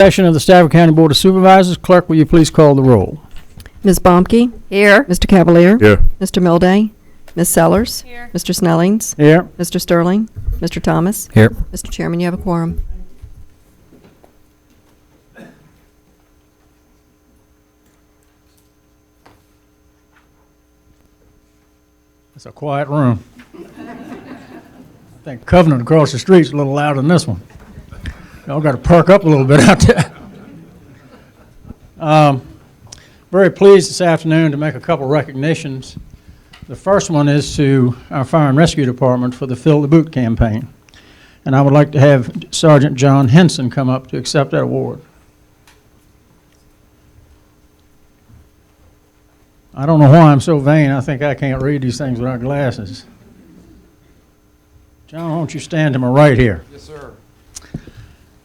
Session of the Stafford County Board of Supervisors. Clerk, will you please call the roll? Ms. Bomke? Here. Mr. Cavalier? Here. Mr. Milday? Ms. Sellers? Here. Mr. Snellings? Here. Mr. Sterling? Mr. Thomas? Here. Mr. Chairman, you have a quorum. It's a quiet room. I think Covenant across the street's a little louder than this one. Y'all got to perk up a little bit out there. Very pleased this afternoon to make a couple recognitions. The first one is to our Fire and Rescue Department for the Fill the Boot campaign. And I would like to have Sergeant John Henson come up to accept that award. I don't know why I'm so vain. I think I can't read these things without glasses. John, why don't you stand to my right here? Yes, sir.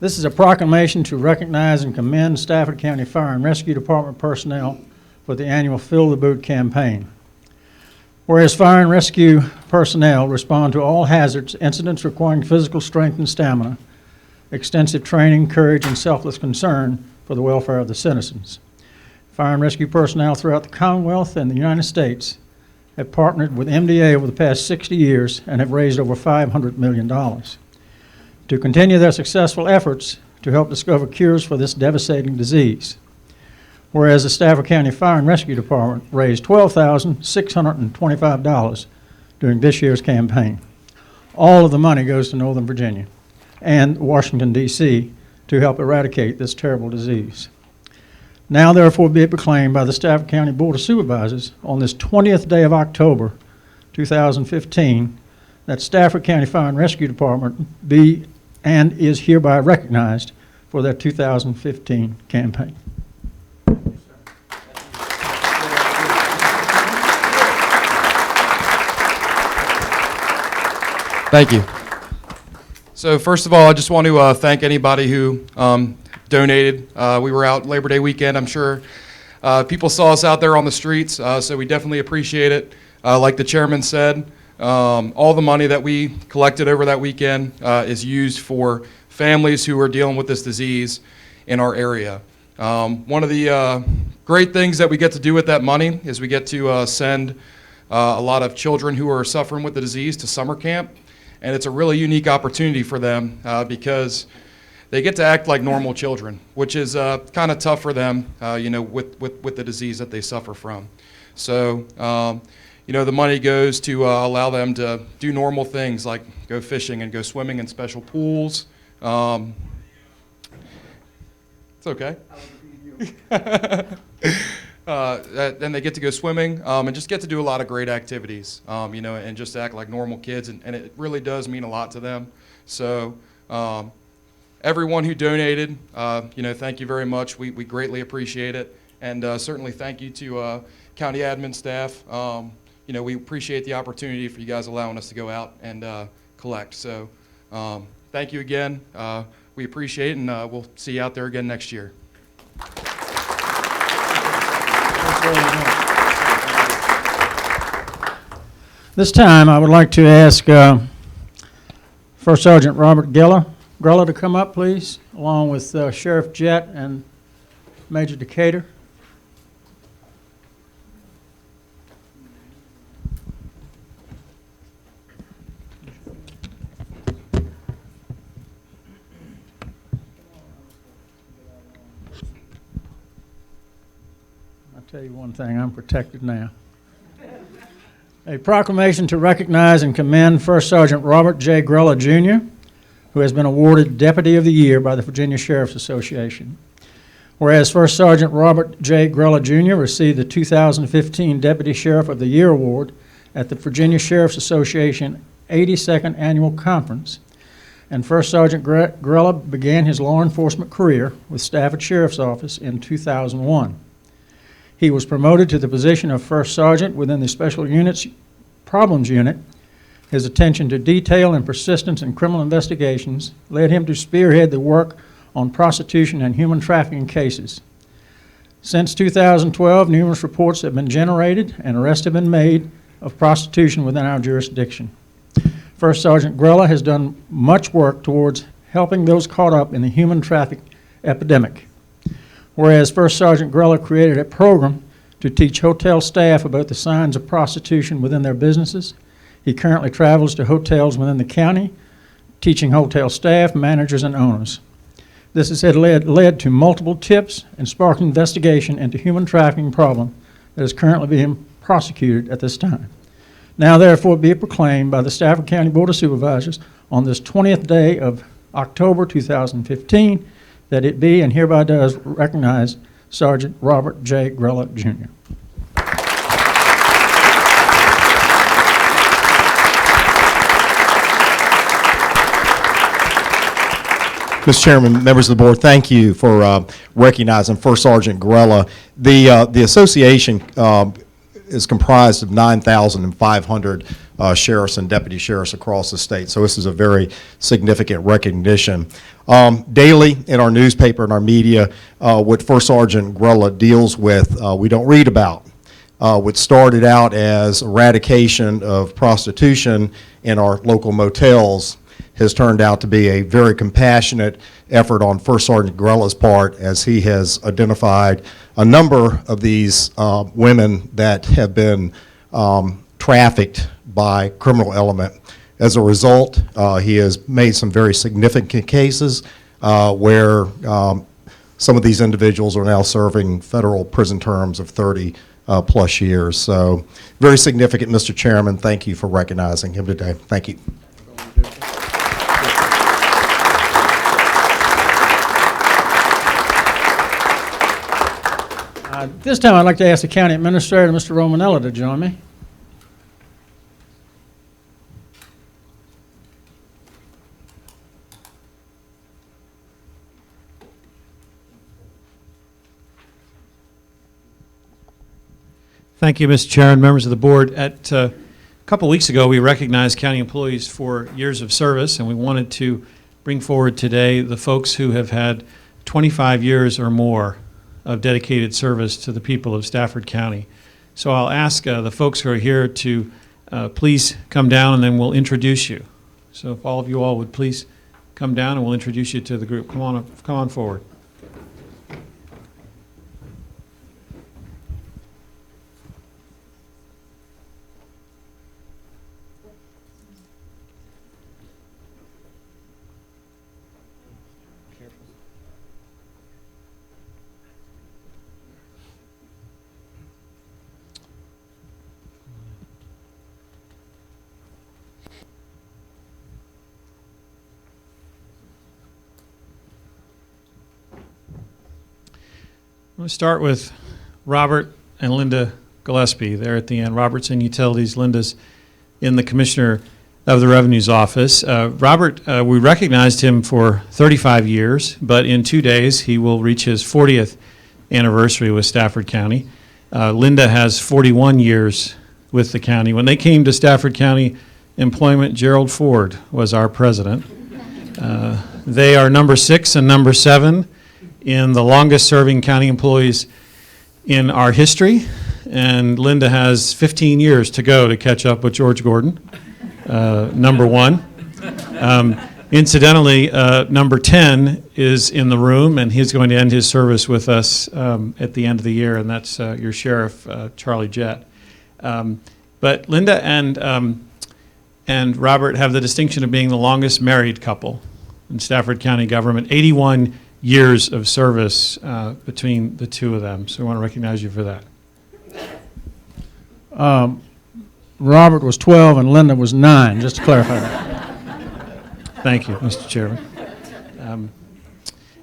This is a proclamation to recognize and commend Stafford County Fire and Rescue Department personnel for the annual Fill the Boot campaign. Whereas fire and rescue personnel respond to all hazards, incidents requiring physical strength and stamina, extensive training, courage, and selfless concern for the welfare of the citizens. Fire and rescue personnel throughout the Commonwealth and the United States have partnered with MDA over the past 60 years and have raised over $500 million. To continue their successful efforts to help discover cures for this devastating disease. Whereas the Stafford County Fire and Rescue Department raised $12,625 during this year's campaign. All of the money goes to Northern Virginia and Washington, D.C. to help eradicate this terrible disease. Now, therefore, be it proclaimed by the Stafford County Board of Supervisors on this 20th day of October, 2015, that Stafford County Fire and Rescue Department be and is hereby recognized for their 2015 campaign. Thank you. So first of all, I just want to thank anybody who donated. We were out Labor Day weekend. I'm sure people saw us out there on the streets, so we definitely appreciate it. Like the chairman said, all the money that we collected over that weekend is used for families who are dealing with this disease in our area. One of the great things that we get to do with that money is we get to send a lot of children who are suffering with the disease to summer camp, and it's a really unique opportunity for them because they get to act like normal children, which is kind of tough for them, with the disease that they suffer from. So, the money goes to allow them to do normal things like go fishing and go swimming in special pools. It's okay. Then they get to go swimming and just get to do a lot of great activities, and just act like normal kids, and it really does mean a lot to them. So everyone who donated, thank you very much. We greatly appreciate it, and certainly thank you to county admin staff. We appreciate the opportunity for you guys allowing us to go out and collect. So thank you again. We appreciate it, and we'll see you out there again next year. This time, I would like to ask First Sergeant Robert Grella to come up, please, along with Sheriff Jett and Major Decatur. I'll tell you one thing, I'm protected now. A proclamation to recognize and commend First Sergeant Robert J. Grella, Jr., who has been awarded Deputy of the Year by the Virginia Sheriff's Association. Whereas First Sergeant Robert J. Grella, Jr. received the 2015 Deputy Sheriff of the Year Award at the Virginia Sheriff's Association 82nd Annual Conference, and First Sergeant Grella began his law enforcement career with Stafford Sheriff's Office in 2001. He was promoted to the position of First Sergeant within the Special Units Problems Unit. His attention to detail and persistence in criminal investigations led him to spearhead the work on prostitution and human trafficking cases. Since 2012, numerous reports have been generated and arrests have been made of prostitution within our jurisdiction. First Sergeant Grella has done much work towards helping those caught up in the human traffic epidemic. Whereas First Sergeant Grella created a program to teach hotel staff about the signs of prostitution within their businesses. He currently travels to hotels within the county, teaching hotel staff, managers, and owners. This has led to multiple tips and sparked investigation into human trafficking problem that is currently being prosecuted at this time. Now therefore be it proclaimed by the Stafford County Board of Supervisors on this 20th day of October 2015 that it be and hereby does recognize Sergeant Robert J. Grella, Jr. Mr. Chairman, members of the board, thank you for recognizing First Sergeant Grella. The association is comprised of 9,500 sheriffs and deputy sheriffs across the state, so this is a very significant recognition. Daily in our newspaper and our media, what First Sergeant Grella deals with, we don't read about. What started out as eradication of prostitution in our local motels has turned out to be a very compassionate effort on First Sergeant Grella's part, as he has identified a number of these women that have been trafficked by criminal element. As a result, he has made some very significant cases where some of these individuals are now serving federal prison terms of 30 plus years. So very significant, Mr. Chairman. Thank you for recognizing him today. Thank you. This time I'd like to ask the County Administrator, Mr. Romanella, to join me. Thank you, Mr. Chair and members of the board. A couple weeks ago, we recognized county employees for years of service, and we wanted to bring forward today the folks who have had 25 years or more of dedicated service to the people of Stafford County. So I'll ask the folks who are here to please come down, and then we'll introduce you. So if all of you all would please come down, and we'll introduce you to the group. Come on forward. I'm going to start with Robert and Linda Gillespie there at the end. Robert's in Utilities, Linda's in the Commissioner of the Revenue's office. Robert, we recognized him for 35 years, but in 2 days he will reach his 40th anniversary with Stafford County. Linda has 41 years with the county. When they came to Stafford County employment, Gerald Ford was our president. They are number 6 and number 7 in the longest serving county employees in our history, and Linda has 15 years to go to catch up with George Gordon, number 1. Incidentally, number 10 is in the room, and he's going to end his service with us at the end of the year, and that's your sheriff, Charlie Jett. But Linda and Robert have the distinction of being the longest married couple in Stafford County government, 81 years of service between the two of them. So I want to recognize you for that. Robert was 12 and Linda was 9, just to clarify that. Thank you, Mr. Chairman.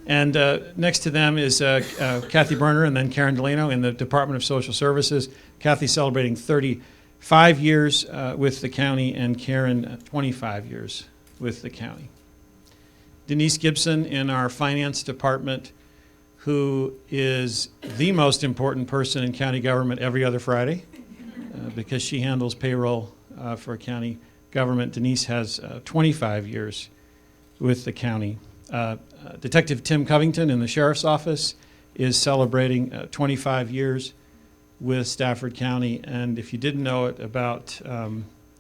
And next to them is Kathy Berner and then Karen Delano in the Department of Social Services. Kathy celebrating 35 years with the county, and Karen 25 years with the county. Denise Gibson in our finance department, who is the most important person in county government every other Friday because she handles payroll for county government. Denise has 25 years with the county. Detective Tim Covington in the Sheriff's Office is celebrating 25 years with Stafford County, and if you didn't know it about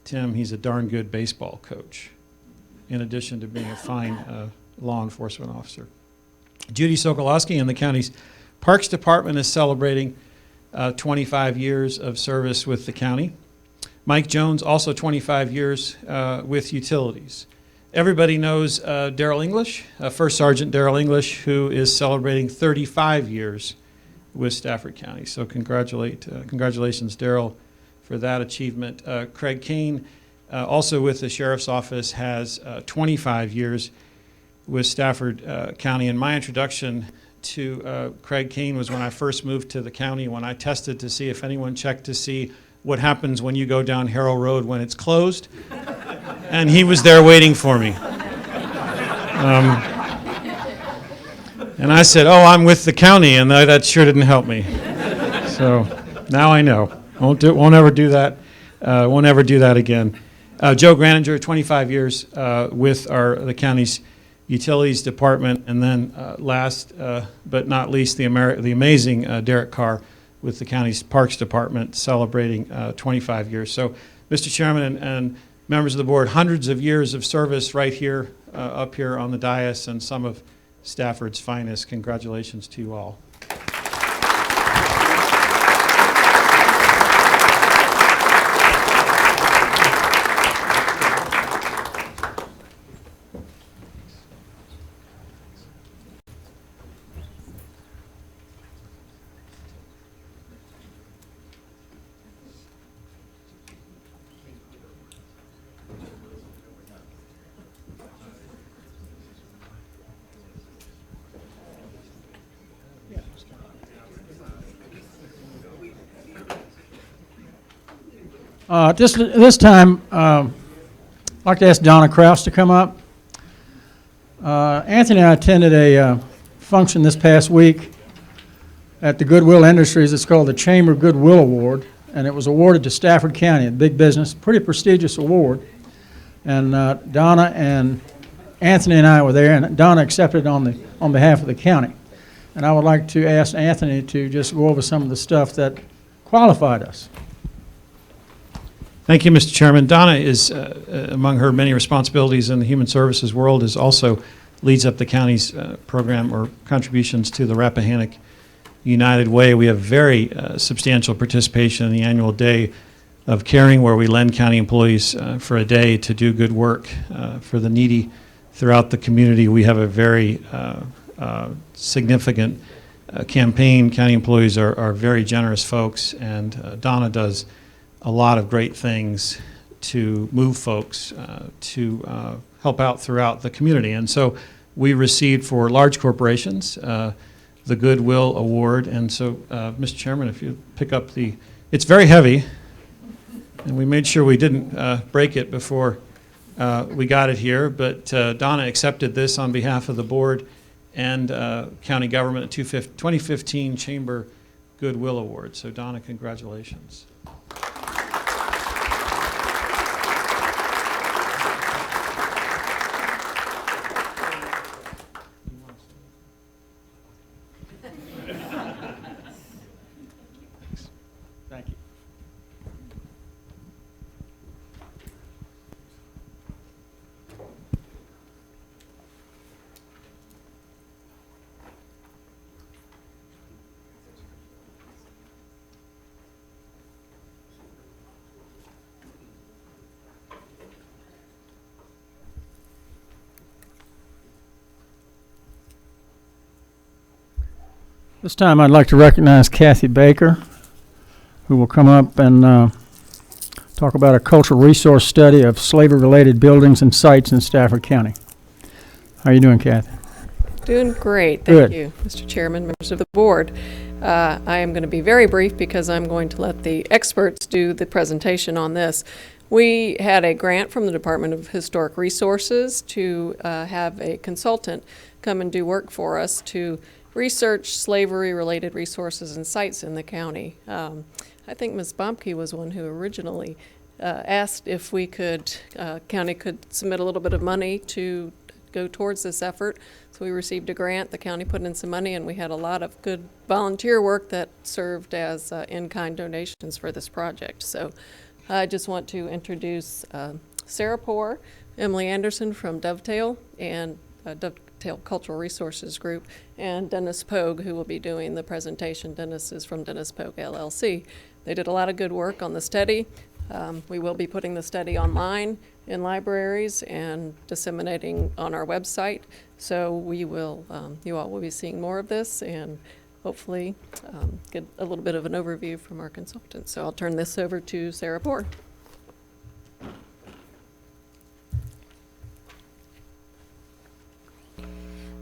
Tim, he's a darn good baseball coach, in addition to being a fine law enforcement officer. Judy Sokolowski in the county's Parks Department is celebrating 25 years of service with the county. Mike Jones, also 25 years with utilities. Everybody knows Darrell English, First Sergeant Darrell English, who is celebrating 35 years with Stafford County. So congratulations, Darrell, for that achievement. Craig Kane, also with the Sheriff's Office, has 25 years with Stafford County. And my introduction to Craig Kane was when I first moved to the county, when I tested to see if anyone checked to see what happens when you go down Harrow Road when it's closed. And he was there waiting for me. And I said, "Oh, I'm with the county," and that sure didn't help me. So now I know. Won't ever do that. Won't ever do that again. Joe Graninger, 25 years with the county's utilities department, and then last but not least, the amazing Derek Carr with the county's parks department, celebrating 25 years. So, Mr. Chairman and members of the board, hundreds of years of service right here, up here on the dais, and some of Stafford's finest. Congratulations to you all. This time, I'd like to ask Donna Kraus to come up. Anthony and I attended a function this past week at the Goodwill Industries. It's called the Chamber Goodwill Award, and it was awarded to Stafford County, a big business, pretty prestigious award. And Donna and Anthony and I were there, and Donna accepted on behalf of the county. And I would like to ask Anthony to just go over some of the stuff that qualified us. Thank you, Mr. Chairman. Donna is, among her many responsibilities in the human services world, is also leads up the county's program or contributions to the Rappahannock United Way. We have very substantial participation in the annual Day of Caring, where we lend county employees for a day to do good work for the needy throughout the community. We have a very significant campaign. County employees are very generous folks, and Donna does a lot of great things to move folks to help out throughout the community. And so we received for large corporations the Goodwill Award. And so, Mr. Chairman, if you pick up it's very heavy, and we made sure we didn't break it before we got it here, but Donna accepted this on behalf of the board and county government, 2015 Chamber Goodwill Award. So Donna, congratulations. Thank you. This time I'd like to recognize Kathy Baker, who will come up and talk about a cultural resource study of slavery-related buildings and sites in Stafford County. How are you doing, Kathy? Doing great, Good. thank you, Mr. Chairman, members of the board. I am going to be very brief because I'm going to let the experts do the presentation on this. We had a grant from the Department of Historic Resources to have a consultant come and do work for us to research slavery-related resources and sites in the county. I think Ms. Bomke was one who originally asked if we could, county could submit a little bit of money to go towards this effort. So we received a grant, the county put in some money, and we had a lot of good volunteer work that served as in-kind donations for this project. So I just want to introduce Sarah Poore, Emily Anderson from Dovetail, and Dovetail Cultural Resources Group, and Dennis Pogue, who will be doing the presentation. Dennis is from Dennis Pogue LLC. They did a lot of good work on the study. We will be putting the study online in libraries and disseminating on our website. So we will, you all will be seeing more of this and hopefully get a little bit of an overview from our consultant. So I'll turn this over to Sarah Poore.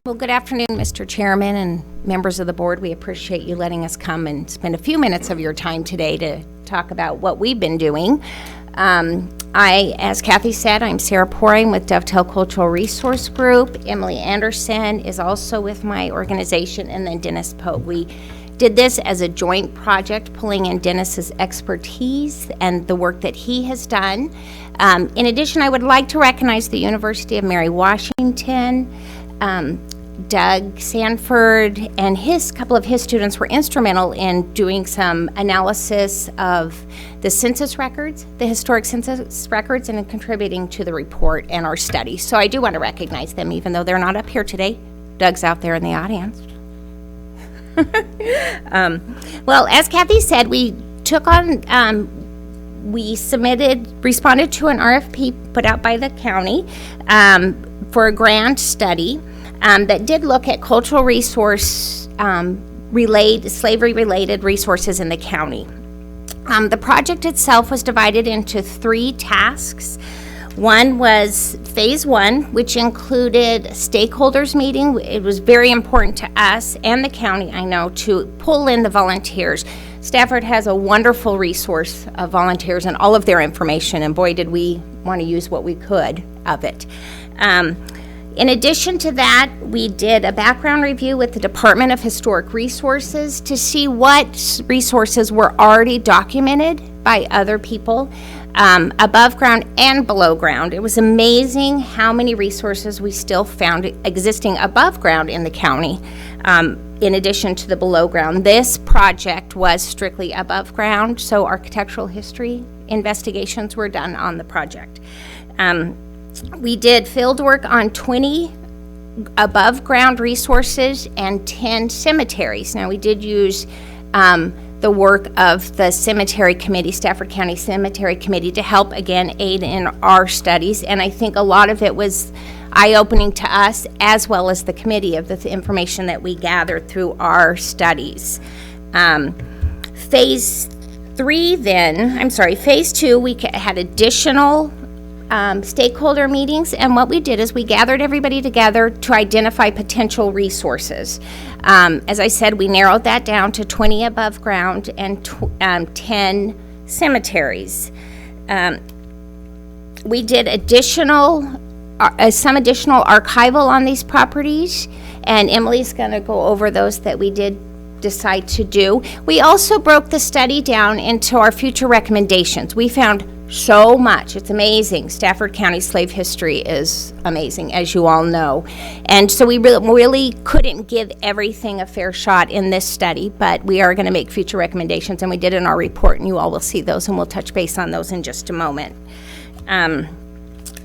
Well, good afternoon, Mr. Chairman and members of the board. We appreciate you letting us come and spend a few minutes of your time today to talk about what we've been doing. As Kathy said, I'm Sarah Poring with Dovetail Cultural Resource Group. Emily Anderson is also with my organization, and then Dennis Pogue. We did this as a joint project, pulling in Dennis's expertise and the work that he has done. In addition, I would like to recognize the University of Mary Washington. Doug Sanford and couple of his students were instrumental in doing some analysis of the census records, the historic census records, and in contributing to the report and our study. So I do want to recognize them, even though they're not up here today. Doug's out there in the audience. Well, as Kathy said, we took on, responded to an RFP put out by the county for a grant study that did look at cultural resource slavery-related resources in the county. The project itself was divided into 3 tasks. One was phase 1, which included stakeholders meeting. It was very important to us and the county, I know, to pull in the volunteers. Stafford has a wonderful resource of volunteers and all of their information, and boy, did we want to use what we could of it. In addition to that, we did a background review with the Department of Historic Resources to see what resources were already documented by other people, above ground and below ground. It was amazing how many resources we still found existing above ground in the county, in addition to the below ground. This project was strictly above ground, so architectural history investigations were done on the project. We did field work on 20 above ground resources and 10 cemeteries. Now, we did use the work of the cemetery committee, Stafford County Cemetery Committee, to help, again, aid in our studies. And I think a lot of it was eye-opening to us, as well as the committee, of the information that we gathered through our studies. Phase 2, we had additional stakeholder meetings, and what we did is we gathered everybody together to identify potential resources. As I said, we narrowed that down to 20 above ground and 10 cemeteries. We did some additional archival on these properties, and Emily's going to go over those that we did decide to do. We also broke the study down into our future recommendations. We found so much. It's amazing. Stafford County slave history is amazing, as you all know. And so we really couldn't give everything a fair shot in this study, but we are going to make future recommendations, and we did in our report, and you all will see those, and we'll touch base on those in just a moment.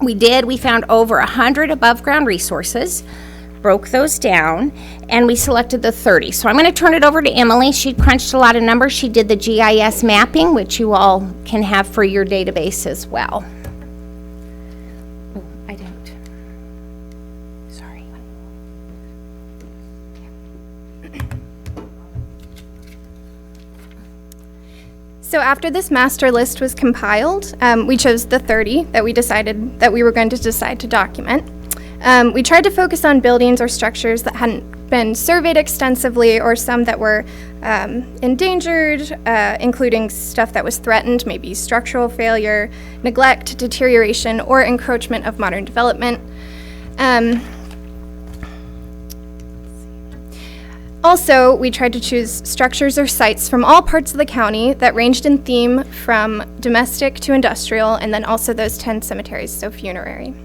We found over 100 above ground resources, broke those down, and we selected the 30. So I'm going to turn it over to Emily. She crunched a lot of numbers. She did the GIS mapping, which you all can have for your database as well. Oh, I don't. Sorry. So after this master list was compiled, we chose the 30 that we decided that we were going to decide to document. We tried to focus on buildings or structures that hadn't been surveyed extensively, or some that were endangered, including stuff that was threatened, maybe structural failure, neglect, deterioration, or encroachment of modern development. Also, we tried to choose structures or sites from all parts of the county that ranged in theme from domestic to industrial, and then also those 10 cemeteries, so funerary.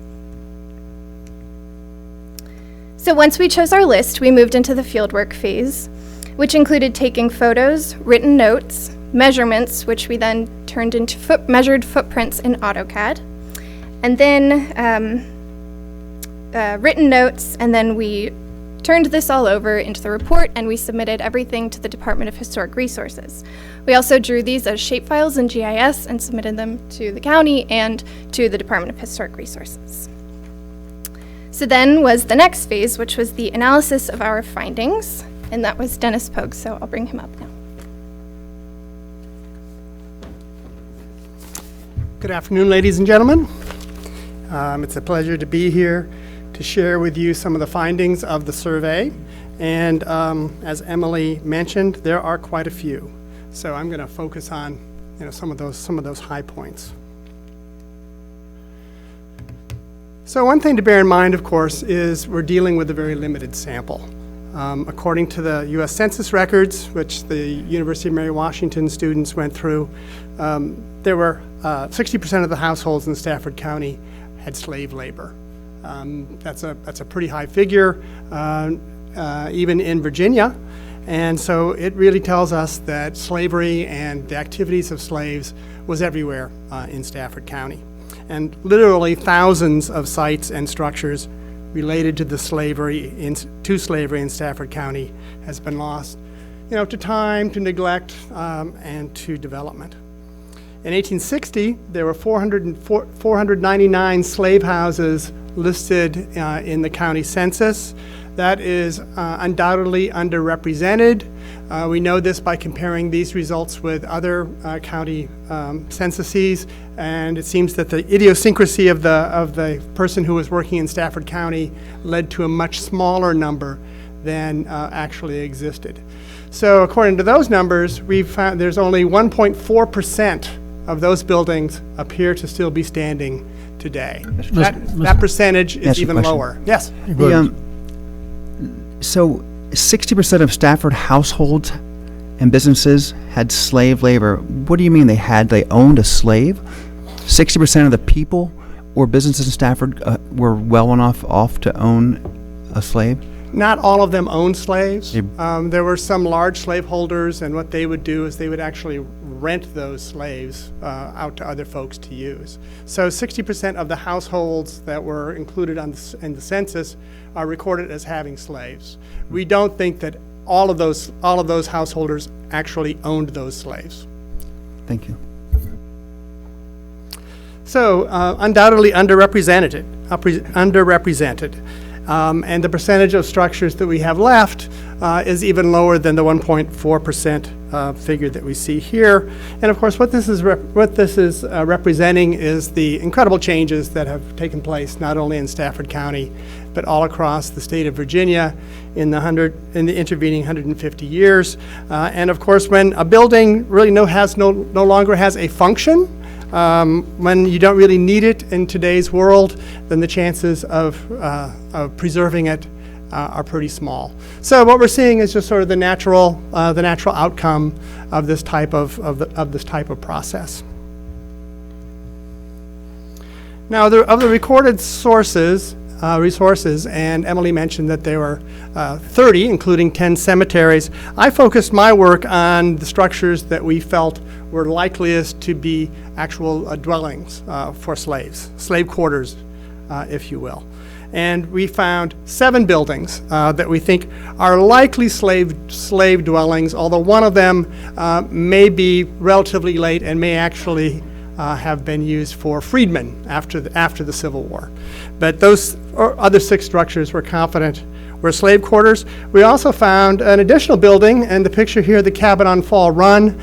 So once we chose our list, we moved into the fieldwork phase, which included taking photos, written notes, measurements, which we then turned into measured footprints in AutoCAD, and then written notes, and then we turned this all over into the report, and we submitted everything to the Department of Historic Resources. We also drew these as shapefiles in GIS and submitted them to the county and to the Department of Historic Resources. So then was the next phase, which was the analysis of our findings, and that was Dennis Pogue, so I'll bring him up now. Good afternoon, ladies and gentlemen. It's a pleasure to be here to share with you some of the findings of the survey. And as Emily mentioned, there are quite a few. So I'm going to focus on, some of those high points. So one thing to bear in mind, of course, is we're dealing with a very limited sample. According to the U.S. Census records, which the University of Mary Washington students went through, there were 60% of the households in Stafford County had slave labor. That's a pretty high figure, even in Virginia. And so it really tells us that slavery and the activities of slaves was everywhere in Stafford County. And literally thousands of sites and structures related to slavery in Stafford County has been lost, to time, to neglect, and to development. In 1860, there were 499 slave houses listed in the county census. That is undoubtedly underrepresented. We know this by comparing these results with other county censuses, and it seems that the idiosyncrasy of the person who was working in Stafford County led to a much smaller number than actually existed. So according to those numbers, we've found there's only 1.4% of those buildings appear to still be standing today. That percentage is even lower. Yes? So 60% of Stafford households and businesses had slave labor. What do you mean they owned a slave? 60% of the people or businesses in Stafford were well enough off to own a slave? Not all of them owned slaves. There were some large slaveholders, and what they would do is they would actually rent those slaves out to other folks to use. So 60% of the households that were included in the census are recorded as having slaves. We don't think that all of those householders actually owned those slaves. Thank you. So undoubtedly underrepresented. And the percentage of structures that we have left is even lower than the 1.4% figure that we see here. And of course, what this is representing is the incredible changes that have taken place not only in Stafford County, but all across the state of Virginia in the intervening 150 years. And of course, when a building really no longer has a function, when you don't really need it in today's world, then the chances of preserving it are pretty small. So what we're seeing is just sort of the natural outcome of this type of process. Now, of the recorded resources, and Emily mentioned that there were 30, including 10 cemeteries. I focused my work on the structures that we felt were likeliest to be actual dwellings for slaves, slave quarters, if you will. And we found 7 buildings that we think are likely slave dwellings, although one of them may be relatively late and may actually have been used for freedmen after the Civil War. But those other 6 structures we're confident were slave quarters. We also found an additional building, and the picture here, the cabin on Fall Run,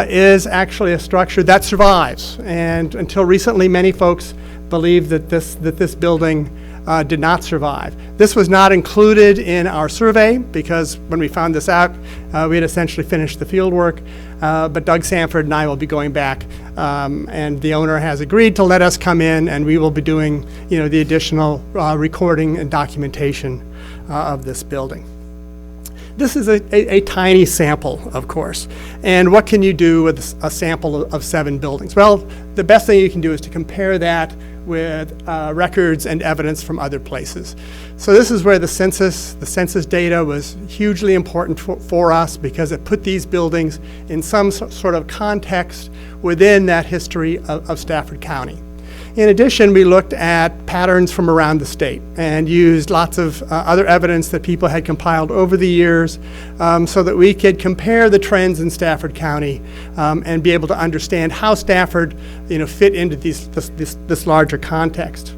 is actually a structure that survives. And until recently, many folks believed that this building did not survive. This was not included in our survey because when we found this out, we had essentially finished the field work. But Doug Sanford and I will be going back, and the owner has agreed to let us come in, and we will be doing, the additional recording and documentation of this building. This is a tiny sample, of course. And what can you do with a sample of 7 buildings? Well, the best thing you can do is to compare that with records and evidence from other places. So this is where the census data was hugely important for us because it put these buildings in some sort of context within that history of Stafford County. In addition, we looked at patterns from around the state and used lots of other evidence that people had compiled over the years so that we could compare the trends in Stafford County and be able to understand how Stafford fit into this larger context.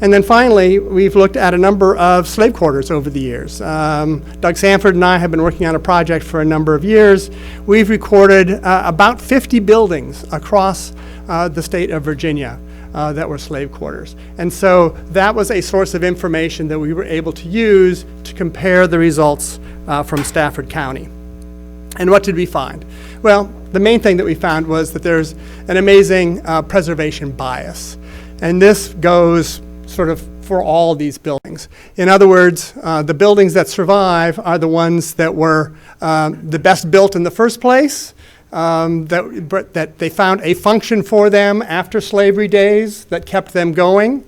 And then finally, we've looked at a number of slave quarters over the years. Doug Sanford and I have been working on a project for a number of years. We've recorded about 50 buildings across the state of Virginia that were slave quarters. And so that was a source of information that we were able to use to compare the results from Stafford County. And what did we find? Well, the main thing that we found was that there's an amazing preservation bias. And this goes sort of for all these buildings. In other words, the buildings that survive are the ones that were the best built in the first place, that they found a function for them after slavery days that kept them going.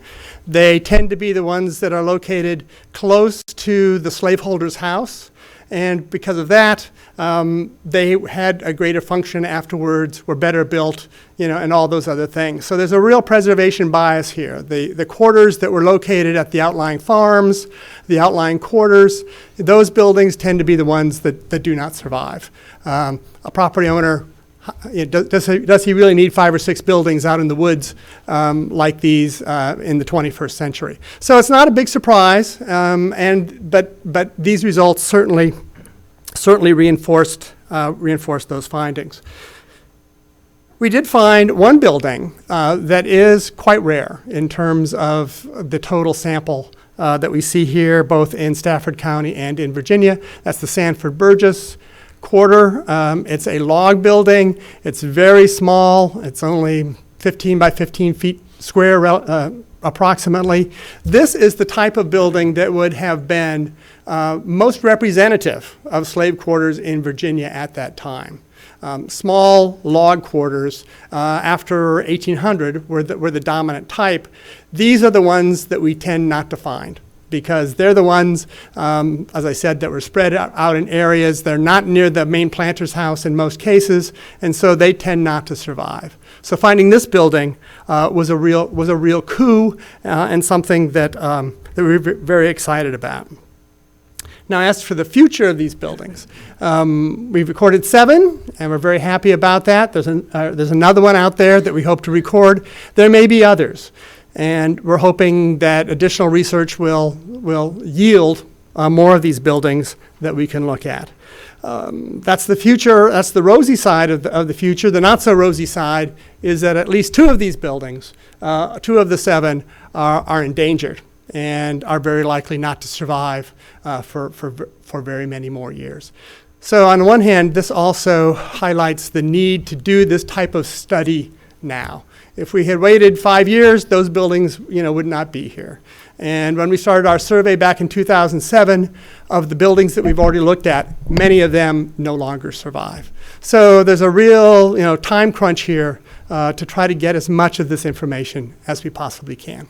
They tend to be the ones that are located close to the slaveholder's house. And because of that, they had a greater function afterwards, were better built, and all those other things. So there's a real preservation bias here. The quarters that were located at the outlying farms, the outlying quarters, those buildings tend to be the ones that do not survive. A property owner, does he really need 5 or 6 buildings out in the woods like these in the 21st century? So it's not a big surprise, but these results certainly reinforced those findings. We did find one building that is quite rare in terms of the total sample that we see here, both in Stafford County and in Virginia. That's the Sanford Burgess quarter. It's a log building. It's very small. It's only 15 by 15 feet square approximately. This is the type of building that would have been most representative of slave quarters in Virginia at that time. Small log quarters after 1800 were the dominant type. These are the ones that we tend not to find, because they're the ones, as I said, that were spread out in areas. They're not near the main planter's house in most cases, and so they tend not to survive. So finding this building was a real coup and something that we were very excited about. Now, as for the future of these buildings, we've recorded 7, and we're very happy about that. There's another one out there that we hope to record. There may be others. And we're hoping that additional research will yield more of these buildings that we can look at. That's the future. That's the rosy side of the future. The not so rosy side is that at least 2 of these buildings, 2 of the 7, are endangered and are very likely not to survive for very many more years. So on the one hand, this also highlights the need to do this type of study now. If we had waited 5 years, those buildings, would not be here. And when we started our survey back in 2007 of the buildings that we've already looked at, many of them no longer survive. So there's a real, time crunch here to try to get as much of this information as we possibly can.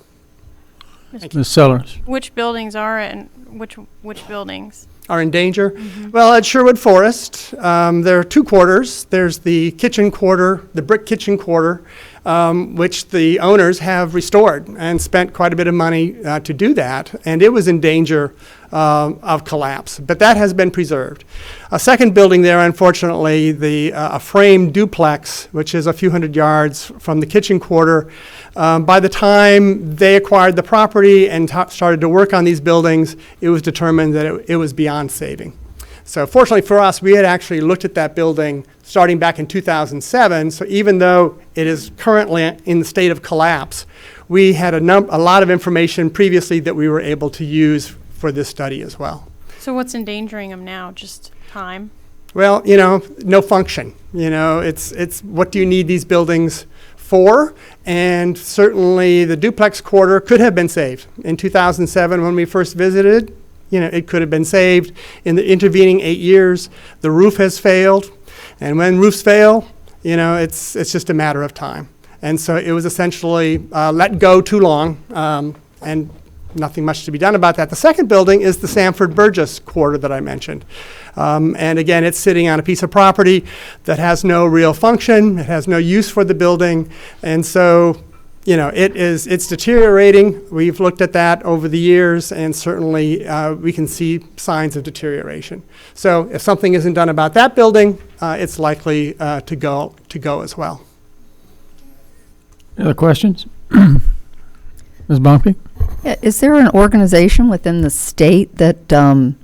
Ms. Sellers. Which buildings are it, and which buildings? Are in danger? Mm-hmm. Well, at Sherwood Forest, there are 2 quarters. There's the kitchen quarter, the brick kitchen quarter, which the owners have restored and spent quite a bit of money to do that, and it was in danger of collapse, but that has been preserved. A second building there, unfortunately, a frame duplex, which is a few hundred yards from the kitchen quarter. By the time they acquired the property and started to work on these buildings, it was determined that it was beyond saving. So fortunately for us, we had actually looked at that building starting back in 2007. So even though it is currently in the state of collapse, we had a lot of information previously that we were able to use for this study as well. So what's endangering them now? Just time? Well, no function. It's what do you need these buildings for? And certainly the duplex quarter could have been saved. In 2007, when we first visited, it could have been saved. In the intervening 8 years, the roof has failed. And when roofs fail, it's just a matter of time. And so it was essentially let go too long, and nothing much to be done about that. The second building is the Sanford Burgess quarter that I mentioned. And again, it's sitting on a piece of property that has no real function. It has no use for the building. And so it's deteriorating. We've looked at that over the years, and certainly we can see signs of deterioration. So if something isn't done about that building, it's likely to go as well. Any other questions? Ms. Bumpy? Yeah, is there an organization within the state that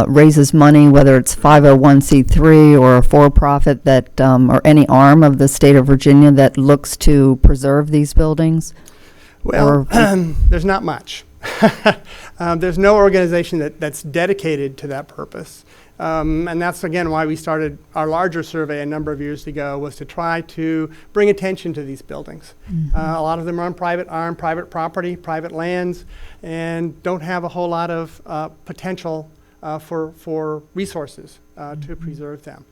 raises money, whether it's 501c3 or a for-profit that, or any arm of the state of Virginia that looks to preserve these buildings? Well, there's not much. There's no organization that's dedicated to that purpose. And that's, again, why we started our larger survey a number of years ago, was to try to bring attention to these buildings. Mm-hmm. A lot of them are on private property, private lands, and don't have a whole lot of potential for resources to preserve them.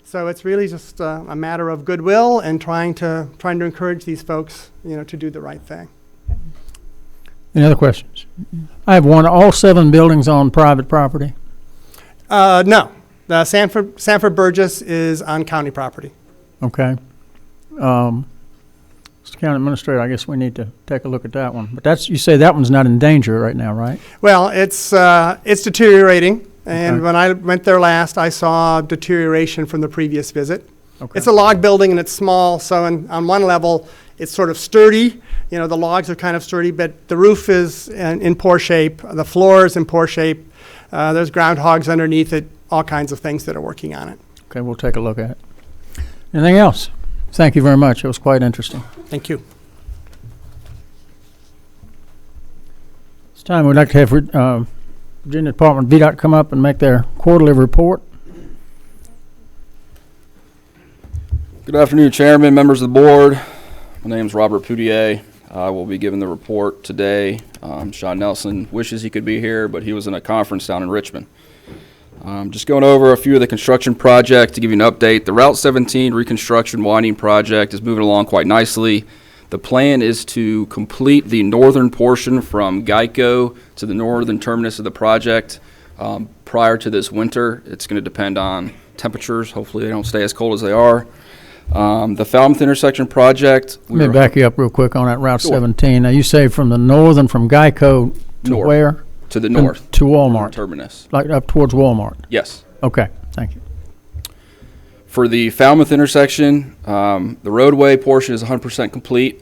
So it's really just a matter of goodwill and trying to encourage these folks, to do the right thing. Any other questions? I have one. All 7 buildings on private property? No. The Sanford Burgess is on county property. Okay. Mr. County Administrator, I guess we need to take a look at that one. But you say that one's not in danger right now, right? Well, it's deteriorating. And Okay. when I went there last, I saw deterioration from the previous visit. Okay. It's a log building and it's small, so on one level, it's sort of sturdy. The logs are kind of sturdy, but the roof is in poor shape. The floor is in poor shape. There's groundhogs underneath it, all kinds of things that are working on it. Okay, we'll take a look at it. Anything else? Thank you very much. It was quite interesting. Thank you. It's time we'd like to have Virginia Department of VDOT come up and make their quarterly report. Good afternoon, Chairman, members of the board. My name is Robert Poutier. I will be giving the report today. Sean Nelson wishes he could be here, but he was in a conference down in Richmond. Just going over a few of the construction projects to give you an update. The Route 17 reconstruction winding project is moving along quite nicely. The plan is to complete the northern portion from Geico to the northern terminus of the project prior to this winter. It's going to depend on temperatures. Hopefully they don't stay as cold as they are. The Falmouth intersection project. Let me back you up real quick on that Route Sure. 17. Now, you say from the northern, from Geico to North. where? To the north. To Walmart. Terminus. Like up towards Walmart. Yes. Okay, thank you. For the Falmouth intersection, the roadway portion is 100% complete.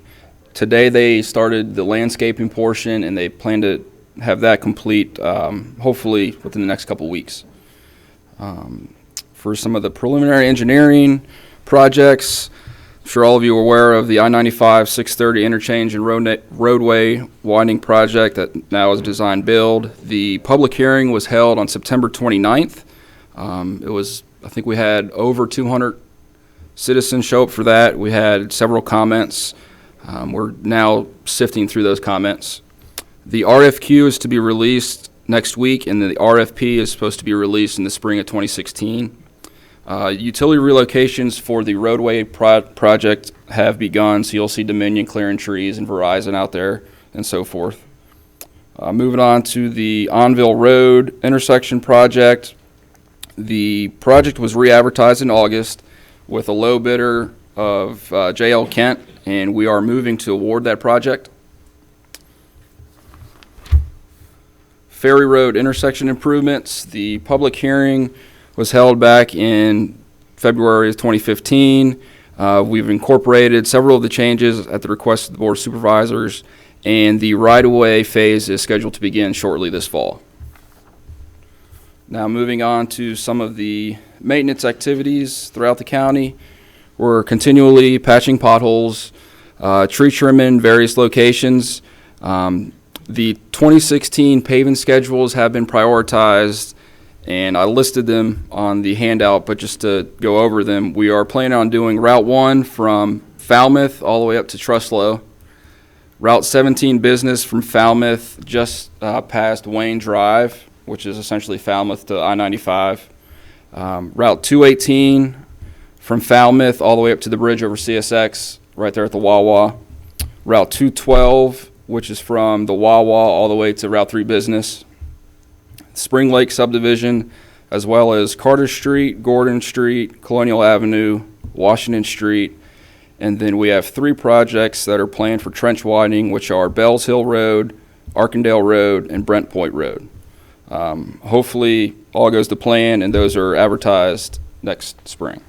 Today they started the landscaping portion, and they plan to have that complete hopefully within the next couple weeks. For some of the preliminary engineering projects, I'm sure all of you are aware of the I-95 630 interchange and roadway widening project that now is design build. The public hearing was held on September 29th. I think we had over 200 citizens show up for that. We had several comments. We're now sifting through those comments. The RFQ is to be released next week, and the RFP is supposed to be released in the spring of 2016. Utility relocations for the roadway project have begun, so you'll see Dominion clearing trees and Verizon out there and so forth. Moving on to the Onville Road intersection project. The project was re-advertised in August with a low bidder of J.L. Kent, and we are moving to award that project. Ferry Road intersection improvements. The public hearing was held back in February of 2015. We've incorporated several of the changes at the request of the Board of Supervisors, and the right-of-way phase is scheduled to begin shortly this fall. Now moving on to some of the maintenance activities throughout the county. We're continually patching potholes, tree trimming in various locations. The 2016 paving schedules have been prioritized, and I listed them on the handout, but just to go over them, we are planning on doing Route 1 from Falmouth all the way up to Truslow. Route 17 business from Falmouth just past Wayne Drive, which is essentially Falmouth to I-95. Route 218 from Falmouth all the way up to the bridge over CSX, right there at the Wawa. Route 212, which is from the Wawa all the way to Route 3 business. Spring Lake subdivision, as well as Carter Street, Gordon Street, Colonial Avenue, Washington Street, And then we have 3 projects that are planned for trench widening, which are Bells Hill Road, Arkandale Road, and Brent Point Road. Hopefully, all goes to plan, and those are advertised next spring.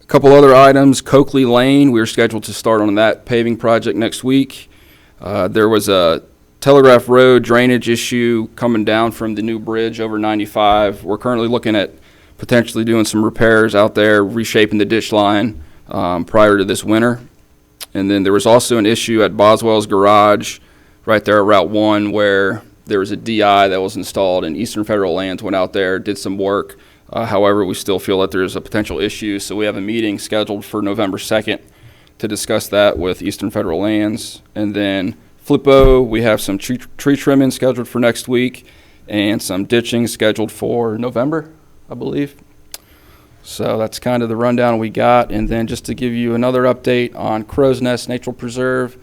A couple other items, Coakley Lane, we're scheduled to start on that paving project next week. There was a Telegraph Road drainage issue coming down from the new bridge over 95. We're currently looking at potentially doing some repairs out there, reshaping the ditch line prior to this winter. And then there was also an issue at Boswell's Garage right there at Route 1 where there was a DI that was installed, and Eastern Federal Lands went out there, did some work. However, we still feel that there's a potential issue, so we have a meeting scheduled for November 2nd to discuss that with Eastern Federal Lands. And then Flippo, we have some tree trimming scheduled for next week and some ditching scheduled for November, I believe. So that's kind of the rundown we got. And then just to give you another update on Crow's Nest Natural Preserve,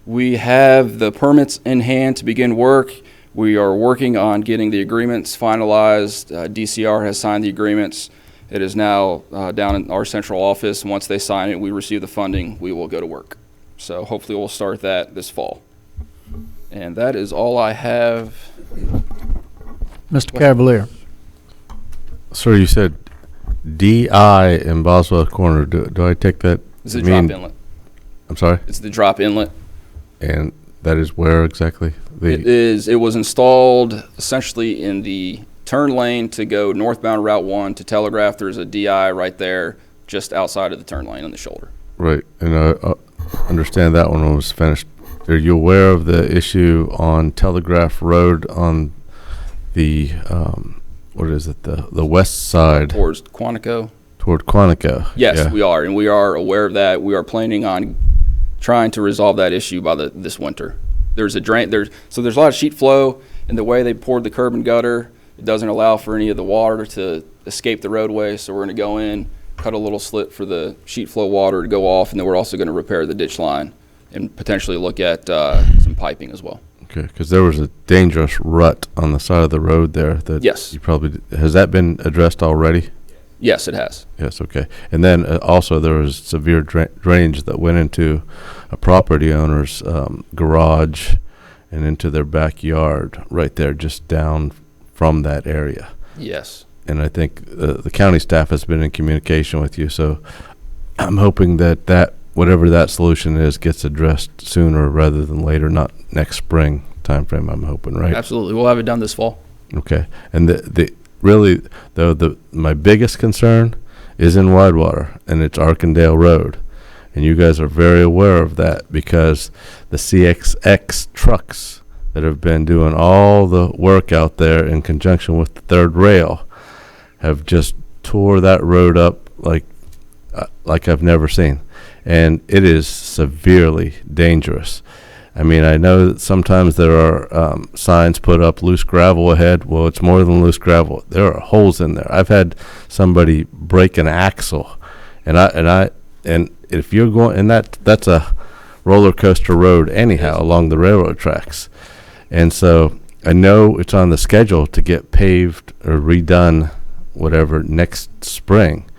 we have the permits in hand to begin work. We are working on getting the agreements finalized. DCR has signed the agreements. It is now down in our central office. Once they sign it, we receive the funding, we will go to work. So hopefully we'll start that this fall. And that is all I have. Mr. Cavalier. Sir, you said DI in Boswell Corner. Do I take that? It's the drop inlet. I'm sorry? It's the drop inlet. And that is where exactly? It was installed essentially in the turn lane to go northbound Route 1 to Telegraph. There's a DI right there just outside of the turn lane on the shoulder. Right. And I understand that one was finished. Are you aware of the issue on Telegraph Road on the, what is it, the west side? Towards Quantico? Toward Quantico. Yes, yeah. we are. And we are aware of that. We are planning on trying to resolve that issue by this winter. There's a drain, so there's a lot of sheet flow, and the way they poured the curb and gutter, it doesn't allow for any of the water to escape the roadway, so we're going to go in, cut a little slit for the sheet flow water to go off, and then we're also going to repair the ditch line and potentially look at some piping as well. Okay, because there was a dangerous rut on the side of the road there. That yes. You probably, has that been addressed already? Yes, it has. Yes, okay. And then also there was severe drainage that went into a property owner's garage and into their backyard right there, just down from that area. Yes. And I think the county staff has been in communication with you, so I'm hoping that whatever that solution is gets addressed sooner rather than later, not next spring timeframe, I'm hoping, right? Absolutely. We'll have it done this fall. Okay. And really, though, my biggest concern is in Widewater, and it's Arkandale Road. And you guys are very aware of that because the CXX trucks that have been doing all the work out there in conjunction with the third rail have just tore that road up like I've never seen. And it is severely dangerous. I mean, I know that sometimes there are signs put up, loose gravel ahead. Well, it's more than loose gravel. There are holes in there. I've had somebody break an axle, and if you're going, and that's a roller coaster road anyhow along the railroad tracks, and so I know it's on the schedule to get paved or redone, whatever, next spring,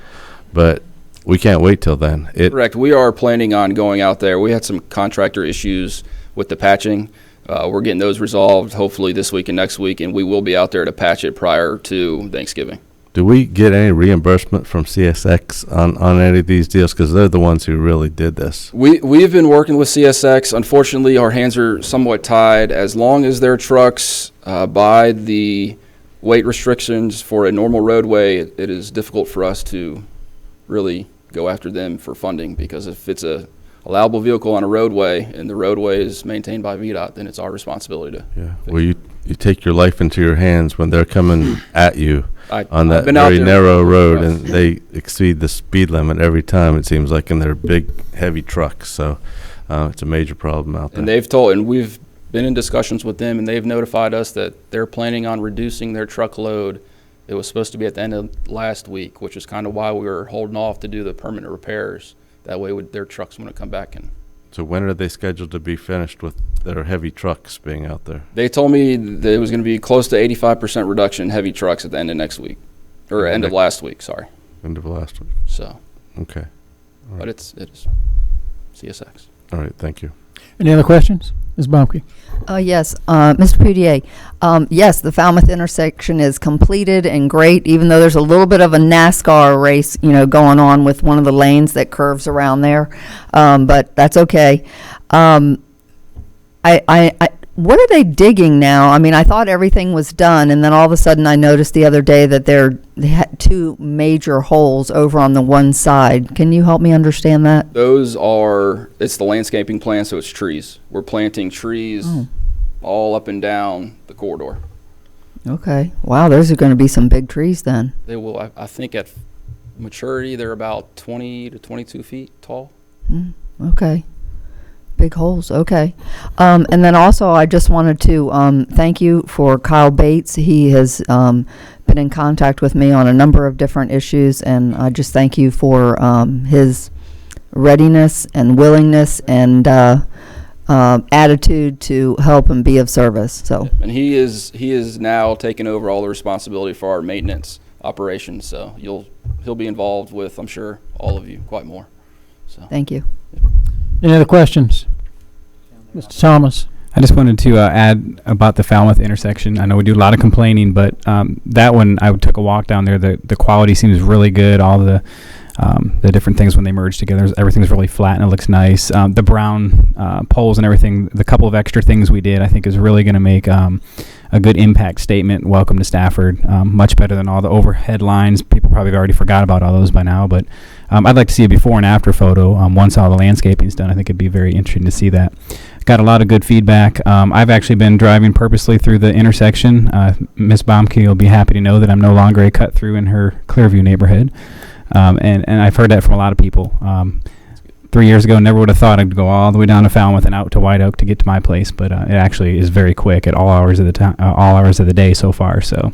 but we can't wait till then. Correct. We are planning on going out there. We had some contractor issues with the patching. We're getting those resolved hopefully this week and next week, and we will be out there to patch it prior to Thanksgiving. Do we get any reimbursement from CSX on any of these deals? Because they're the ones who really did this. We've been working with CSX. Unfortunately, our hands are somewhat tied. As long as their trucks by the weight restrictions for a normal roadway, it is difficult for us to really go after them for funding, because if it's a allowable vehicle on a roadway and the roadway is maintained by VDOT, then it's our responsibility to. Yeah. Well, you take your life into your hands when they're coming at you on that very narrow road, and they exceed the speed limit every time, it seems like, in their big, heavy trucks. So it's a major problem out there. And we've been in discussions with them, and they've notified us that they're planning on reducing their truckload. It was supposed to be at the end of last week, which is kind of why we were holding off to do the permanent repairs. That way their trucks wouldn't come back in. So when are they scheduled to be finished with their heavy trucks being out there? They told me that it was going to be close to 85% reduction in heavy trucks at the end of next week. Or end of last week, sorry. End of last week. So. Okay. but it is CSX. All right, thank you. Any other questions? Ms. Bumke? Yes, Mr. Poudier, yes, the Falmouth intersection is completed and great, even though there's a little bit of a NASCAR race, going on with one of the lanes that curves around there, but that's okay. What are they digging now? I mean, I thought everything was done, and then all of a sudden I noticed the other day that they had 2 major holes over on the one side. Can you help me understand that? It's the landscaping plan, so it's trees. We're planting trees all up and down the corridor. Okay. Wow, those are going to be some big trees then. They will, I think at maturity, they're about 20 to 22 feet tall. Okay. Big holes, okay. And then also, I just wanted to thank you for Kyle Bates. He has been in contact with me on a number of different issues, and I just thank you for his readiness and willingness and attitude to help and be of service. So. And he is now taking over all the responsibility for our maintenance operations. So he'll be involved with, I'm sure, all of you quite more. So. Thank you. Any other questions? Mr. Thomas? I just wanted to add about the Falmouth intersection. I know we do a lot of complaining, but that one, I took a walk down there. The quality seems really good. All the different things when they merge together, everything's really flat and it looks nice. The brown poles and everything, the couple of extra things we did, I think is really going to make a good impact statement. Welcome to Stafford. Much better than all the overhead lines. People probably have already forgot about all those by now, but I'd like to see a before and after photo once all the landscaping is done. I think it'd be very interesting to see that. Got a lot of good feedback. I've actually been driving purposely through the intersection. Ms. Baumke will be happy to know that I'm no longer a cut through in her Clearview neighborhood. And I've heard that from a lot of people. 3 years ago, never would have thought I'd go all the way down to Falmouth and out to White Oak to get to my place, but it actually is very quick at all hours of the day so far. So,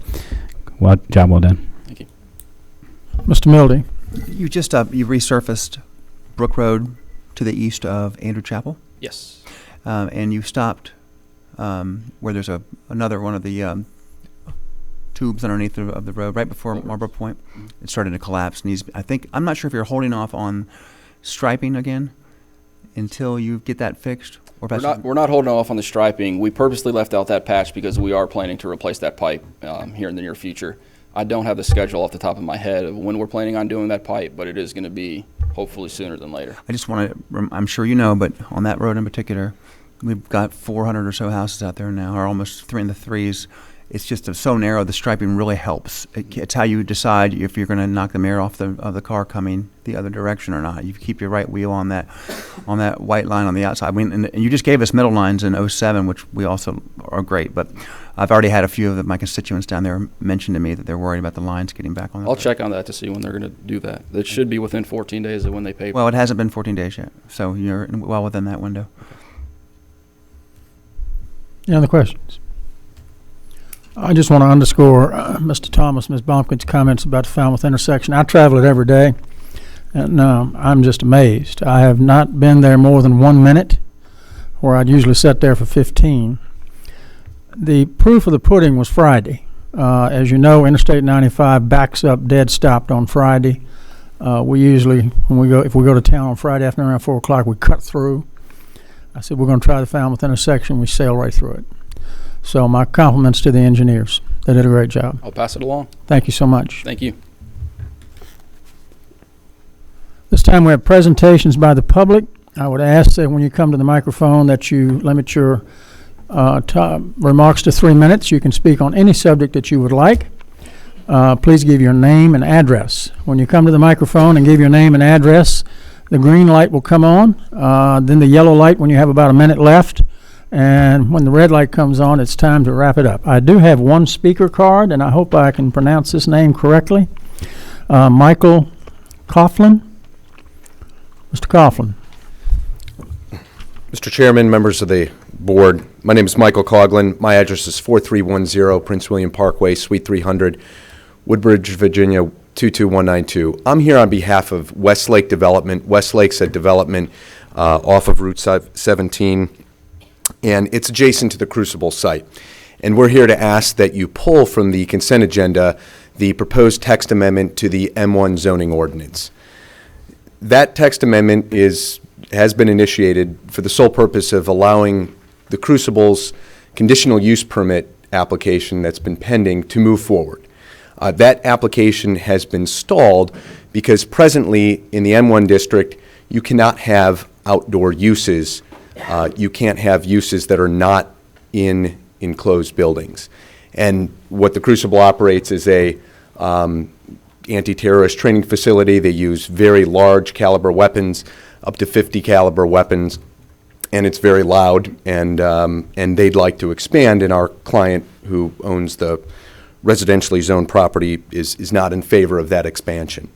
job well done. Thank you, Mr. Mildy. You just you resurfaced Brook Road to the east of Andrew Chapel. Yes. And you stopped where there's another one of the tubes underneath of the road right before Marlboro Point. It started to collapse. And I'm not sure if you're holding off on striping again until you get that fixed. Or we're not holding off on the striping. We purposely left out that patch because we are planning to replace that pipe here in the near future. I don't have the schedule off the top of my head of when we're planning on doing that pipe, but it is going to be hopefully sooner than later. I just want to, I'm sure you know, but on that road in particular, we've got 400 or so houses out there now, or almost 3 in the 3s. It's just so narrow. The striping really helps. It's how you decide if you're going to knock the mirror off the car coming the other direction or not. You keep your right wheel on that white line on the outside. I mean, and you just gave us middle lines in 07, which we also are great. But I've already had a few of my constituents down there mention to me that they're worried about the lines getting back on. I'll check on that to see when they're going to do that. It should be within 14 days of when they pay. Well, it hasn't been 14 days yet, so you're well within that window. Any other questions? I just want to underscore Mr. Thomas, Ms. Bumpkin's comments about the Falmouth intersection. I travel it every day, and I'm just amazed. I have not been there more than 1 minute, where I'd usually sit there for 15. The proof of the pudding was Friday. As you know, Interstate 95 backs up dead stopped on Friday. We usually, if we go to town on Friday afternoon around 4 o'clock, we cut through. I said, we're going to try the Falmouth intersection. We sail right through it. So my compliments to the engineers. They did a great job. I'll pass it along. Thank you so much. Thank you. This time we have presentations by the public. I would ask that when you come to the microphone that you limit your remarks to 3 minutes. You can speak on any subject that you would like. Please give your name and address. When you come to the microphone and give your name and address, the green light will come on, then the yellow light when you have about a minute left. And when the red light comes on, it's time to wrap it up. I do have one speaker card, and I hope I can pronounce this name correctly. Michael Coughlin. Mr. Coughlin. Mr. Chairman, members of the board, my name is Michael Coughlin. My address is 4310 Prince William Parkway, Suite 300, Woodbridge, Virginia, 22192. I'm here on behalf of Westlake Development. Westlake's a development off of Route 17. And it's adjacent to the Crucible site. And we're here to ask that you pull from the consent agenda the proposed text amendment to the M1 zoning ordinance. That text amendment has been initiated for the sole purpose of allowing the Crucible's conditional use permit application that's been pending to move forward. That application has been stalled because presently in the M1 district, you cannot have outdoor uses. You can't have uses that are not in enclosed buildings. And what the Crucible operates is a anti-terrorist training facility. They use very large caliber weapons, up to 50 caliber weapons, and it's very loud, and they'd like to expand, and our client who owns the residentially zoned property is not in favor of that expansion.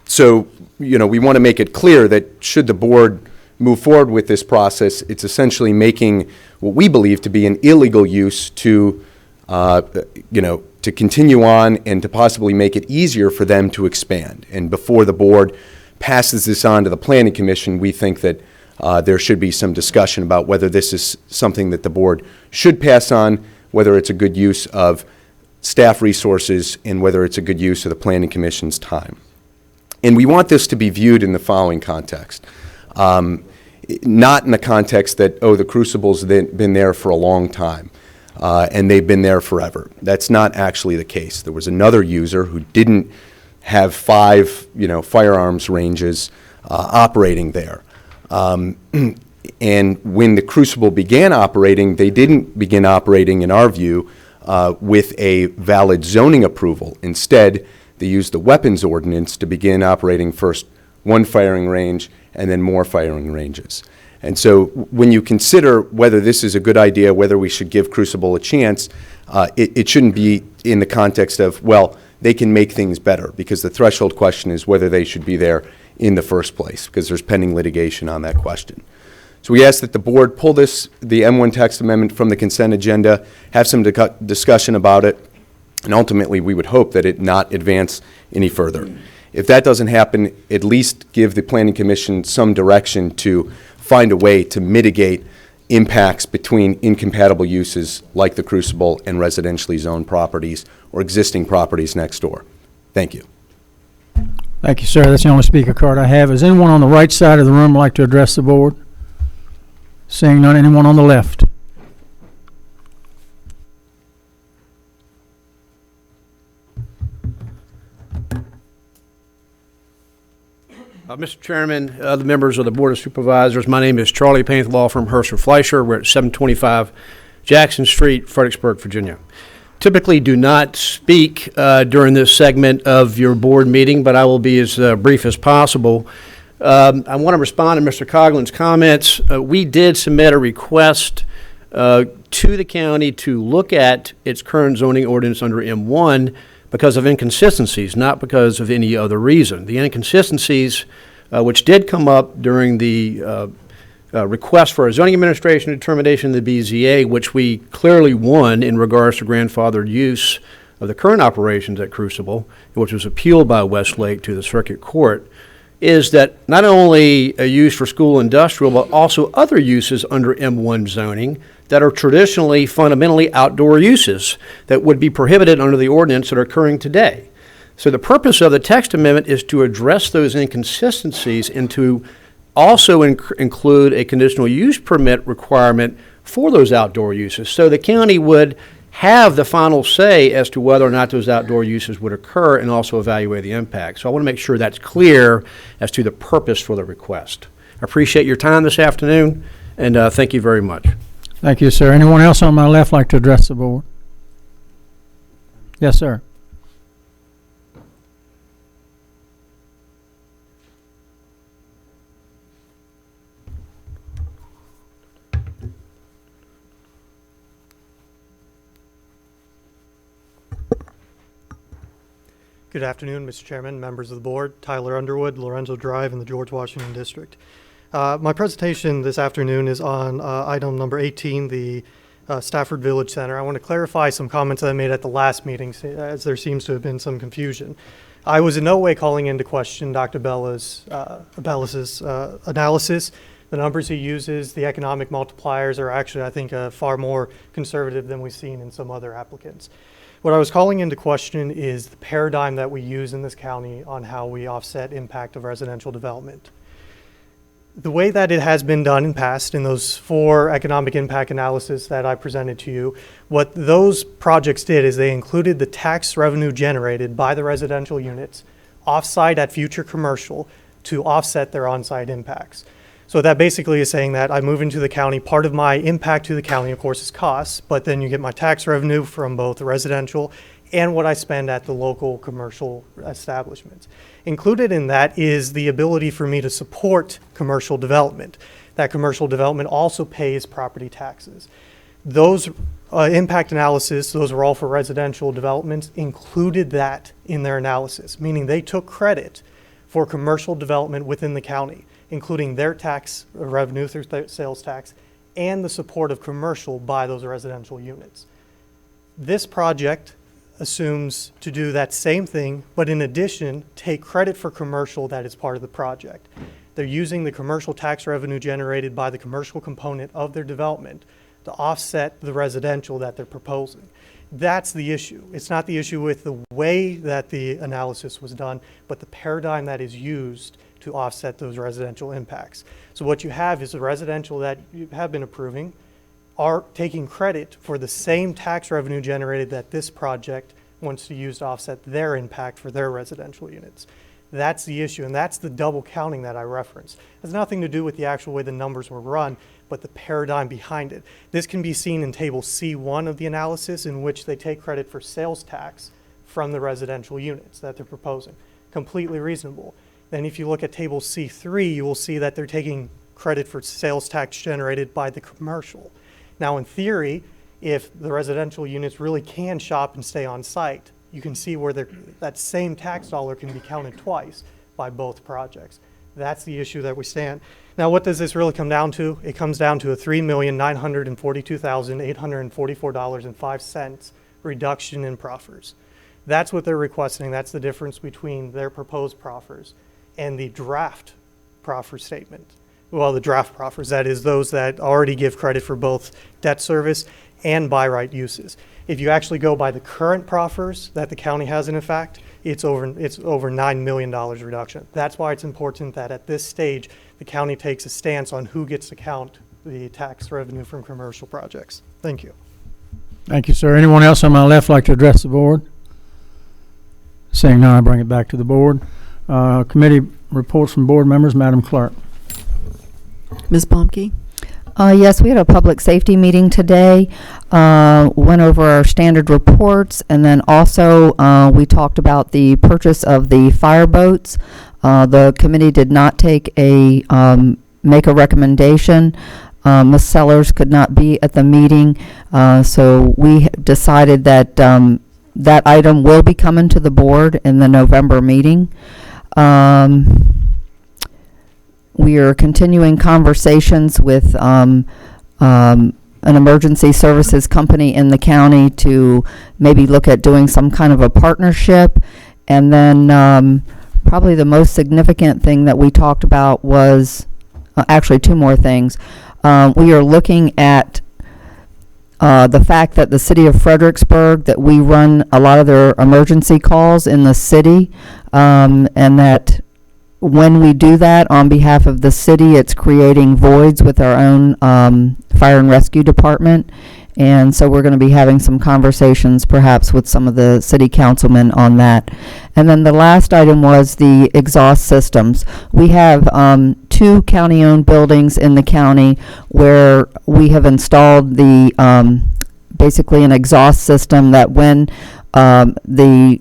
So, you know, we want to make it clear that should the board move forward with this process, it's essentially making what we believe to be an illegal use to, you know, to continue on and to possibly make it easier for them to expand. And before the board passes this on to the Planning Commission, we think that there should be some discussion about whether this is something that the board should pass on, whether it's a good use of staff resources, and whether it's a good use of the Planning Commission's time. And we want this to be viewed in the following context. Not in the context that, oh, the Crucible's been there for a long time, and they've been there forever. That's not actually the case. There was another user who didn't have 5, you know, firearms ranges operating there. And when the Crucible began operating, they didn't begin operating, in our view, with a valid zoning approval. Instead, they used the weapons ordinance to begin operating first one firing range and then more firing ranges. And so when you consider whether this is a good idea, whether we should give Crucible a chance, it shouldn't be in the context of, well, they can make things better, because the threshold question is whether they should be there in the first place, because there's pending litigation on that question. So we ask that the board pull the M1 text amendment from the consent agenda, have some discussion about it, and ultimately we would hope that it not advance any further. If that doesn't happen, at least give the Planning Commission some direction to find a way to mitigate impacts between incompatible uses like the Crucible and residentially zoned properties or existing properties next door. Thank you. Thank you, sir. That's the only speaker card I have. Is anyone on the right side of the room like to address the board? Seeing none, anyone on the left? Mr. Chairman, the members of the Board of Supervisors, my name is Charlie Painth, law firm Hersher Fleischer. We're at 725 Jackson Street, Fredericksburg, Virginia. Typically do not speak during this segment of your board meeting, but I will be as brief as possible. I want to respond to Mr. Coughlin's comments. We did submit a request to the county to look at its current zoning ordinance under M1 because of inconsistencies, not because of any other reason. The inconsistencies, which did come up during the request for a zoning administration determination of the BZA, which we clearly won in regards to grandfathered use of the current operations at Crucible, which was appealed by Westlake to the Circuit Court, is that not only a use for school industrial, but also other uses under M1 zoning that are traditionally fundamentally outdoor uses that would be prohibited under the ordinance that are occurring today. So the purpose of the text amendment is to address those inconsistencies and to also include a conditional use permit requirement for those outdoor uses. So the county would have the final say as to whether or not those outdoor uses would occur and also evaluate the impact. So I want to make sure that's clear as to the purpose for the request. I appreciate your time this afternoon, and thank you very much. Thank you, sir. Anyone else on my left like to address the board? Yes, sir. Good afternoon, Mr. Chairman, members of the board. Tyler Underwood, Lorenzo Drive in the George Washington District. My presentation this afternoon is on item number 18, the Stafford Village Center. I want to clarify some comments that I made at the last meeting, as there seems to have been some confusion. I was in no way calling into question Dr. Bella's analysis. The numbers he uses, the economic multipliers, are actually, I think, far more conservative than we've seen in some other applicants. What I was calling into question is the paradigm that we use in this county on how we offset impact of residential development. The way that it has been done in past in those 4 economic impact analysis that I presented to you, what those projects did is they included the tax revenue generated by the residential units off-site at future commercial to offset their on-site impacts. So that basically is saying that I move into the county, part of my impact to the county, of course, is costs, but then you get my tax revenue from both the residential and what I spend at the local commercial establishments. Included in that is the ability for me to support commercial development. That commercial development also pays property taxes. Those impact analysis, those were all for residential developments, included that in their analysis, meaning they took credit for commercial development within the county, including their tax revenue through sales tax and the support of commercial by those residential units. This project assumes to do that same thing, but in addition, take credit for commercial that is part of the project. They're using the commercial tax revenue generated by the commercial component of their development to offset the residential that they're proposing. That's the issue. It's not the issue with the way that the analysis was done, but the paradigm that is used to offset those residential impacts. So what you have is the residential that you have been approving are taking credit for the same tax revenue generated that this project wants to use to offset their impact for their residential units. That's the issue, and that's the double counting that I referenced. It has nothing to do with the actual way the numbers were run, but the paradigm behind it. This can be seen in Table C1 of the analysis, in which they take credit for sales tax from the residential units that they're proposing. Completely reasonable. Then if you look at Table C3, you will see that they're taking credit for sales tax generated by the commercial. Now, in theory, if the residential units really can shop and stay on site, you can see where that same tax dollar can be counted twice by both projects. That's the issue that we stand. Now, what does this really come down to? It comes down to a $3,942,844.05 reduction in proffers. That's what they're requesting. That's the difference between their proposed proffers and the draft proffer statement. Well, the draft proffers, that is those that already give credit for both debt service and by right uses. If you actually go by the current proffers that the county has in effect, it's over $9 million reduction. That's why it's important that at this stage, the county takes a stance on who gets to count the tax revenue from commercial projects. Thank you. Thank you, sir. Anyone else on my left like to address the board? Seeing none, I bring it back to the board. Committee reports from board members. Madam Clerk. Ms. Bomke? Yes, we had a public safety meeting today, went over our standard reports, and then also we talked about the purchase of the fire boats. The committee did not make a recommendation. Ms. Sellers could not be at the meeting, so we decided that that item will be coming to the board in the November meeting. We are continuing conversations with an emergency services company in the county to maybe look at doing some kind of a partnership. And then probably the most significant thing that we talked about was actually 2 more things. We are looking at the fact that the city of Fredericksburg, that we run a lot of their emergency calls in the city, and that when we do that on behalf of the city, it's creating voids with our own fire and rescue department. And so we're going to be having some conversations perhaps with some of the city councilmen on that. And then the last item was the exhaust systems. We have 2 county-owned buildings in the county where we have installed the basically an exhaust system that when the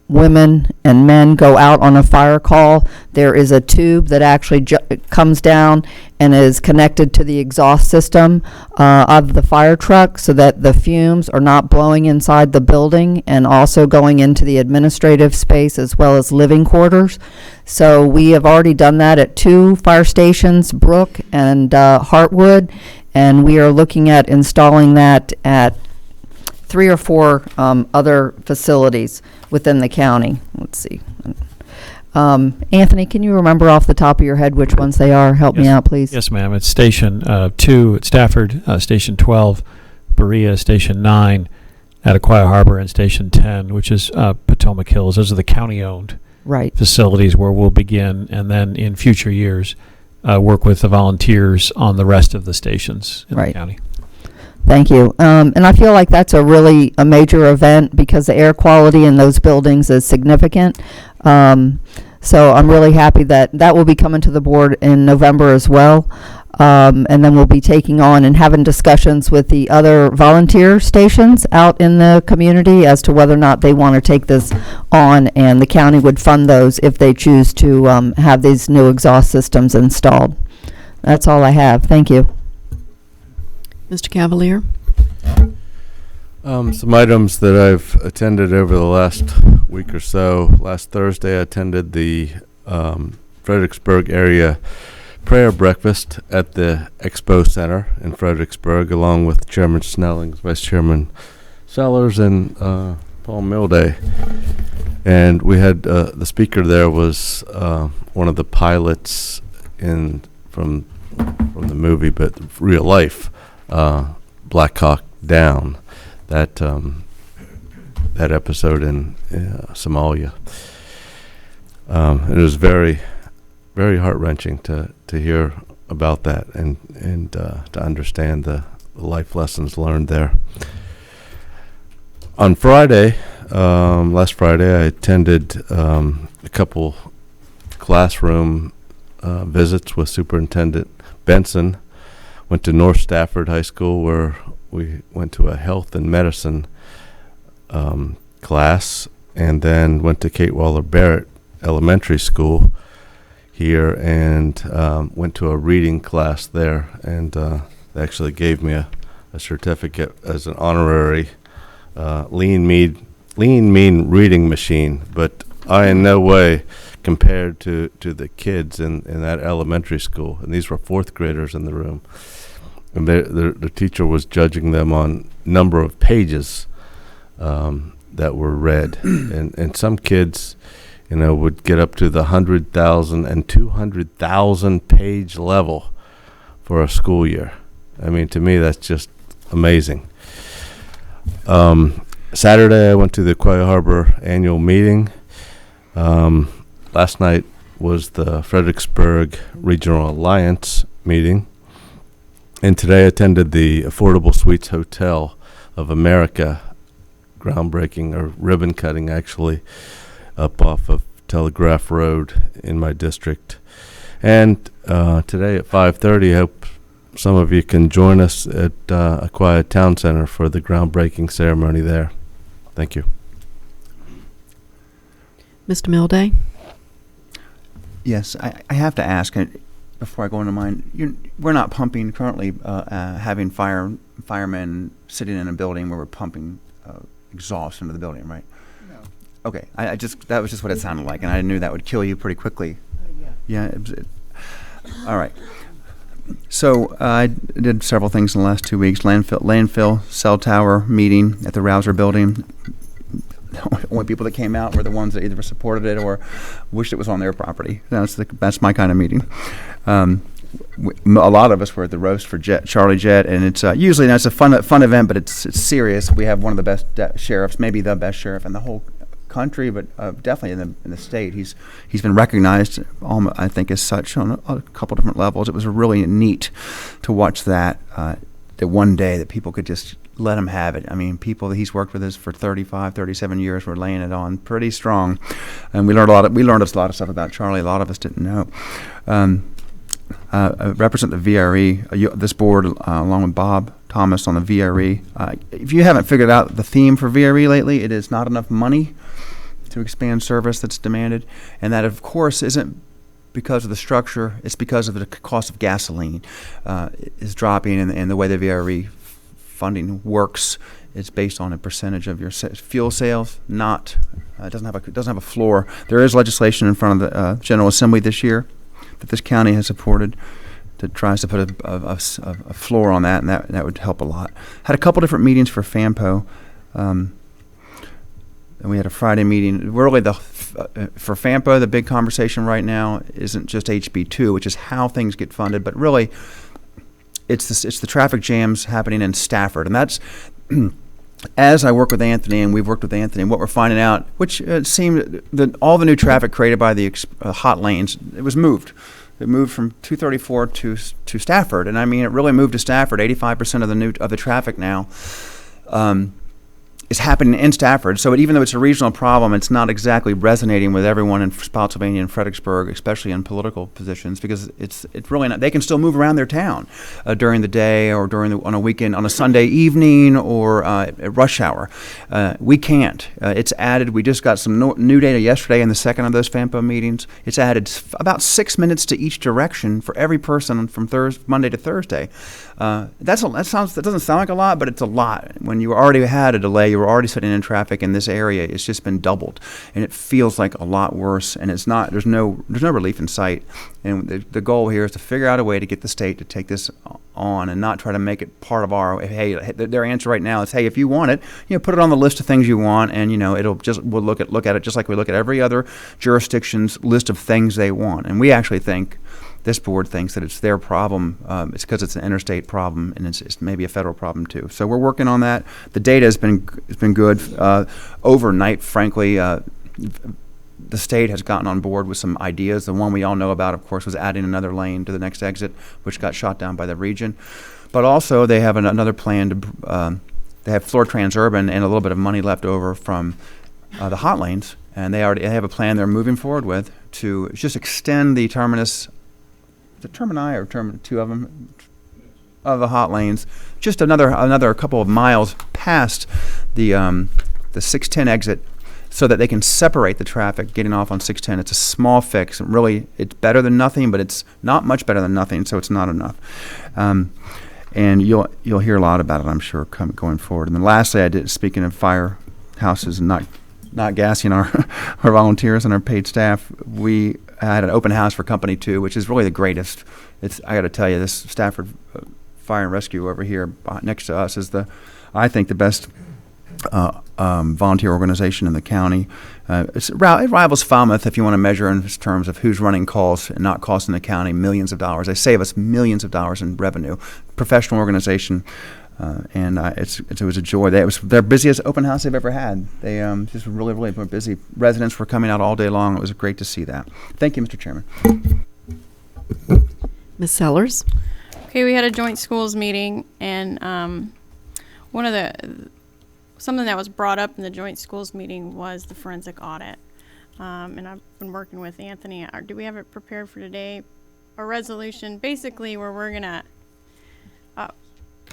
women and men go out on a fire call, there is a tube that actually comes down and is connected to the exhaust system of the fire truck, so that the fumes are not blowing inside the building and also going into the administrative space as well as living quarters. So we have already done that at 2 fire stations, Brook and Hartwood, and we are looking at installing that at 3 or 4 other facilities within the county. Let's see. Anthony, can you remember off the top of your head which ones they are? Help me out, please. Yes, ma'am. It's Station 2 at Stafford, Station 12, Berea, Station 9, at Aquia Harbor and Station 10, which is Potomac Hills. Those are the county-owned Right. facilities where we'll begin, and then in future years, work with the volunteers on the rest of the stations in the Right. county. Thank you. And I feel like that's a major event because the air quality in those buildings is significant. So I'm really happy that will be coming to the board in November as well. And then we'll be taking on and having discussions with the other volunteer stations out in the community as to whether or not they want to take this on, and the county would fund those if they choose to have these new exhaust systems installed. That's all I have. Thank you. Mr. Cavalier? Some items that I've attended over the last week or so. Last Thursday, I attended the Fredericksburg area prayer breakfast at the Expo Center in Fredericksburg, along with Chairman Snellings, Vice Chairman Sellers, and Paul Milday. And we had the speaker there was one of the pilots from the movie, but real life, Black Hawk Down. That episode in Somalia. It was very, very heart-wrenching to hear about that and to understand the life lessons learned there. On Friday, last Friday, I attended a couple classroom visits with Superintendent Benson. Went to North Stafford High School, where we went to a health and medicine class, and then went to Kate Waller Barrett Elementary School here and went to a reading class there, and they actually gave me a certificate as an honorary lean mean reading machine. But I in no way compared to the kids in that elementary school, and these were fourth graders in the room. And the teacher was judging them on number of pages that were read. And some kids, would get up to the 100,000 and 200,000 page level for a school year. I mean, to me, that's just amazing. Saturday, I went to the Aquia Harbor annual meeting. Last night was the Fredericksburg Regional Alliance meeting. And today I attended the Affordable Suites Hotel of America groundbreaking, or ribbon cutting actually, up off of Telegraph Road in my district. And today at 5:30, I hope some of you can join us at Aquia Town Center for the groundbreaking ceremony there. Thank you. Mr. Milday? Yes, I have to ask, before I go into mine, we're not pumping currently, having firemen sitting in a building where we're pumping exhaust into the building, right? No. Okay, that was just what it sounded like, and I knew that would kill you pretty quickly. Yeah. All right. So I did several things in the last 2 weeks. Landfill cell tower meeting at the Rouser building. The only people that came out were the ones that either supported it or wished it was on their property. That's my kind of meeting. A lot of us were at the roast for Charlie Jett, and it's usually it's a fun event, but it's serious. We have one of the best sheriffs, maybe the best sheriff in the whole country, but definitely in the state. He's been recognized, I think, as such on a couple different levels. It was really neat to watch that one day that people could just let him have it. I mean, people that he's worked with us for 35, 37 years were laying it on pretty strong, and we learned a lot of stuff about Charlie. A lot of us didn't know. I represent the VRE, this board, along with Bob Thomas on the VRE. If you haven't figured out the theme for VRE lately, it is not enough money to expand service that's demanded, and that, of course, isn't because of the structure. It's because of the cost of gasoline is dropping, and the way the VRE funding works, it's based on a percentage of your fuel sales. Not it doesn't have a floor. There is legislation in front of the General Assembly this year that this county has supported that tries to put a floor on that, and that would help a lot. Had a couple different meetings for FAMPO, and we had a Friday meeting. Really, for FAMPO, the big conversation right now isn't just HB2, which is how things get funded, but really it's the traffic jams happening in Stafford, and that's as I work with Anthony, and we've worked with Anthony, what we're finding out, which seemed that all the new traffic created by the hot lanes, it was moved. It moved from 234 to Stafford, and I mean, it really moved to Stafford. 85% of the traffic now is happening in Stafford. So even though it's a regional problem, it's not exactly resonating with everyone in Spotsylvania and Fredericksburg, especially in political positions, because it's really not. They can still move around their town during the day or on a weekend, on a Sunday evening or at rush hour. We can't. It's added. We just got some new data yesterday in the second of those FAMPO meetings. It's added about 6 minutes to each direction for every person from Monday to Thursday. That doesn't sound like a lot, but it's a lot. When you already had a delay, you were already sitting in traffic in this area. It's just been doubled, and it feels like a lot worse. And it's not. There's no relief in sight. And the goal here is to figure out a way to get the state to take this on and not try to make it part of our. Hey, their answer right now is, hey, if you want it, put it on the list of things you want, and we'll look at it just like we look at every other jurisdiction's list of things they want. And we actually think. This board thinks that it's their problem. It's because it's an interstate problem, and it's maybe a federal problem too. So we're working on that. The data has been good. Overnight, frankly, the state has gotten on board with some ideas. The one we all know about, of course, was adding another lane to the next exit, which got shot down by the region. But also, they have another plan to. They have Floor Transurban and a little bit of money left over from the hot lanes, and they have a plan they're moving forward with to just extend the terminus. The termini or two of them of the hot lanes, just another couple of miles past the 610 exit, so that they can separate the traffic getting off on 610. It's a small fix, and really it's better than nothing, but it's not much better than nothing, so it's not enough. And you'll hear a lot about it, I'm sure, going forward. And then lastly, speaking of firehouses and not gassing our volunteers and our paid staff, we had an open house for Company 2, which is really the greatest. I got to tell you, this Stafford Fire and Rescue over here next to us is I think the best volunteer organization in the county. It rivals Falmouth if you want to measure in terms of who's running calls and not costing the county millions of dollars. They save us millions of dollars in revenue. Professional organization. And it was a joy. It was their busiest open house they've ever had. They just really were busy. Residents were coming out all day long. It was great to see that. Thank you, Mr. Chairman. Ms. Sellers? Okay, we had a joint schools meeting, and something that was brought up in the joint schools meeting was the forensic audit. And I've been working with Anthony. Do we have it prepared for today? A resolution, basically, where we're gonna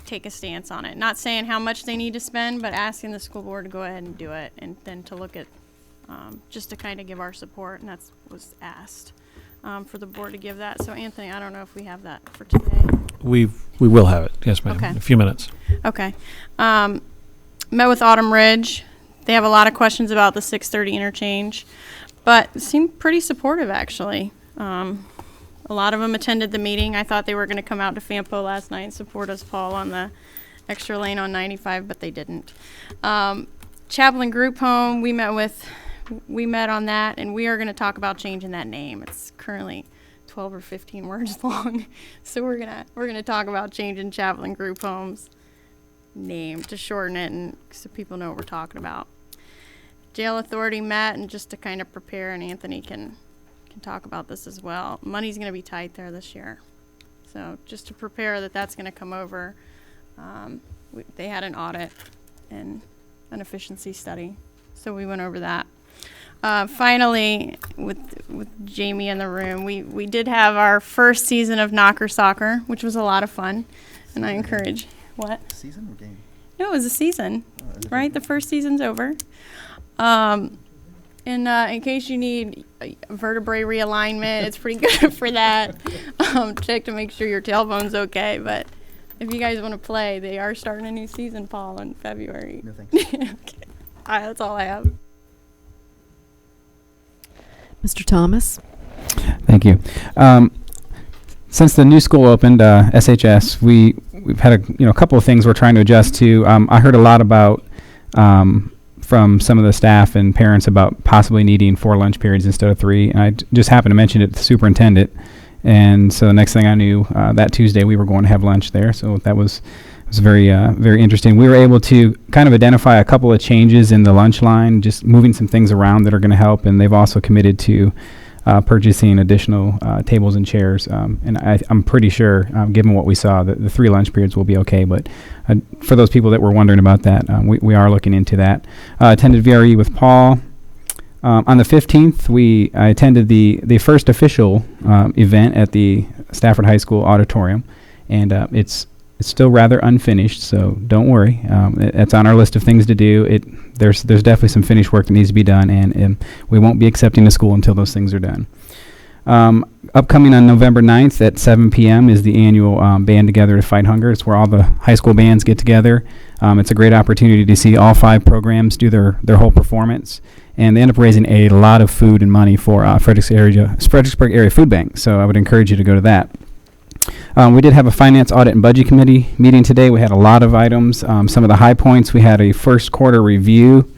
take a stance on it. Not saying how much they need to spend, but asking the school board to go ahead and do it, and then to look at, just to kind of give our support, and that's was asked for the board to give that. So Anthony, I don't know if we have that for today. We will have it, yes ma'am, Okay. in a few minutes. Okay. Met with Autumn Ridge. They have a lot of questions about the 630 interchange, but seemed pretty supportive actually. A lot of them attended the meeting. I thought they were going to come out to FAMPO last night and support us, Paul, on the extra lane on 95, but they didn't. Chaplain Group Home, we met on that, and we are going to talk about changing that name. It's currently 12 or 15 words long, so we're gonna talk about changing Chaplain Group Home's name to shorten it, and so people know what we're talking about. Jail Authority met, and just to kind of prepare, and Anthony can talk about this as well. Money's going to be tight there this year. So just to prepare that's going to come over, they had an audit and an efficiency study. So we went over that. Finally, with Jamie in the room, we did have our first season of Knocker Soccer, which was a lot of fun. And I encourage, what? Season or game? No, it was a season, right? The first season's over. In case you need vertebrae realignment, it's pretty good for that. Check to make sure your tailbone's okay. But if you guys want to play, they are starting a new season, Paul, in February. No thanks. Okay. That's all I have. Mr. Thomas? Thank you. Since the new school opened, SHS, we've had a couple of things we're trying to adjust to. I heard a lot about from some of the staff and parents about possibly needing 4 lunch periods instead of 3. And I just happened to mention it to the superintendent. And so the next thing I knew, that Tuesday we were going to have lunch there. So that was was very interesting. We were able to kind of identify a couple of changes in the lunch line, just moving some things around that are going to help, and they've also committed to purchasing additional tables and chairs. And I'm pretty sure, given what we saw, that the 3 lunch periods will be okay. But for those people that were wondering about that, we are looking into that. Attended VRE with Paul. On the 15th, I attended the first official event at the Stafford High School auditorium, and it's still rather unfinished, so don't worry. It's on our list of things to do. There's definitely some finished work that needs to be done, and we won't be accepting the school until those things are done. Upcoming on November 9th at 7 p.m. is the annual Band Together to Fight Hunger. It's where all the high school bands get together. It's a great opportunity to see all 5 programs do their whole performance, and they end up raising a lot of food and money for Fredericksburg Area Food Bank, so I would encourage you to go to that. We did have a Finance, Audit, and Budget Committee meeting today. We had a lot of items. Some of the high points, we had a first quarter review.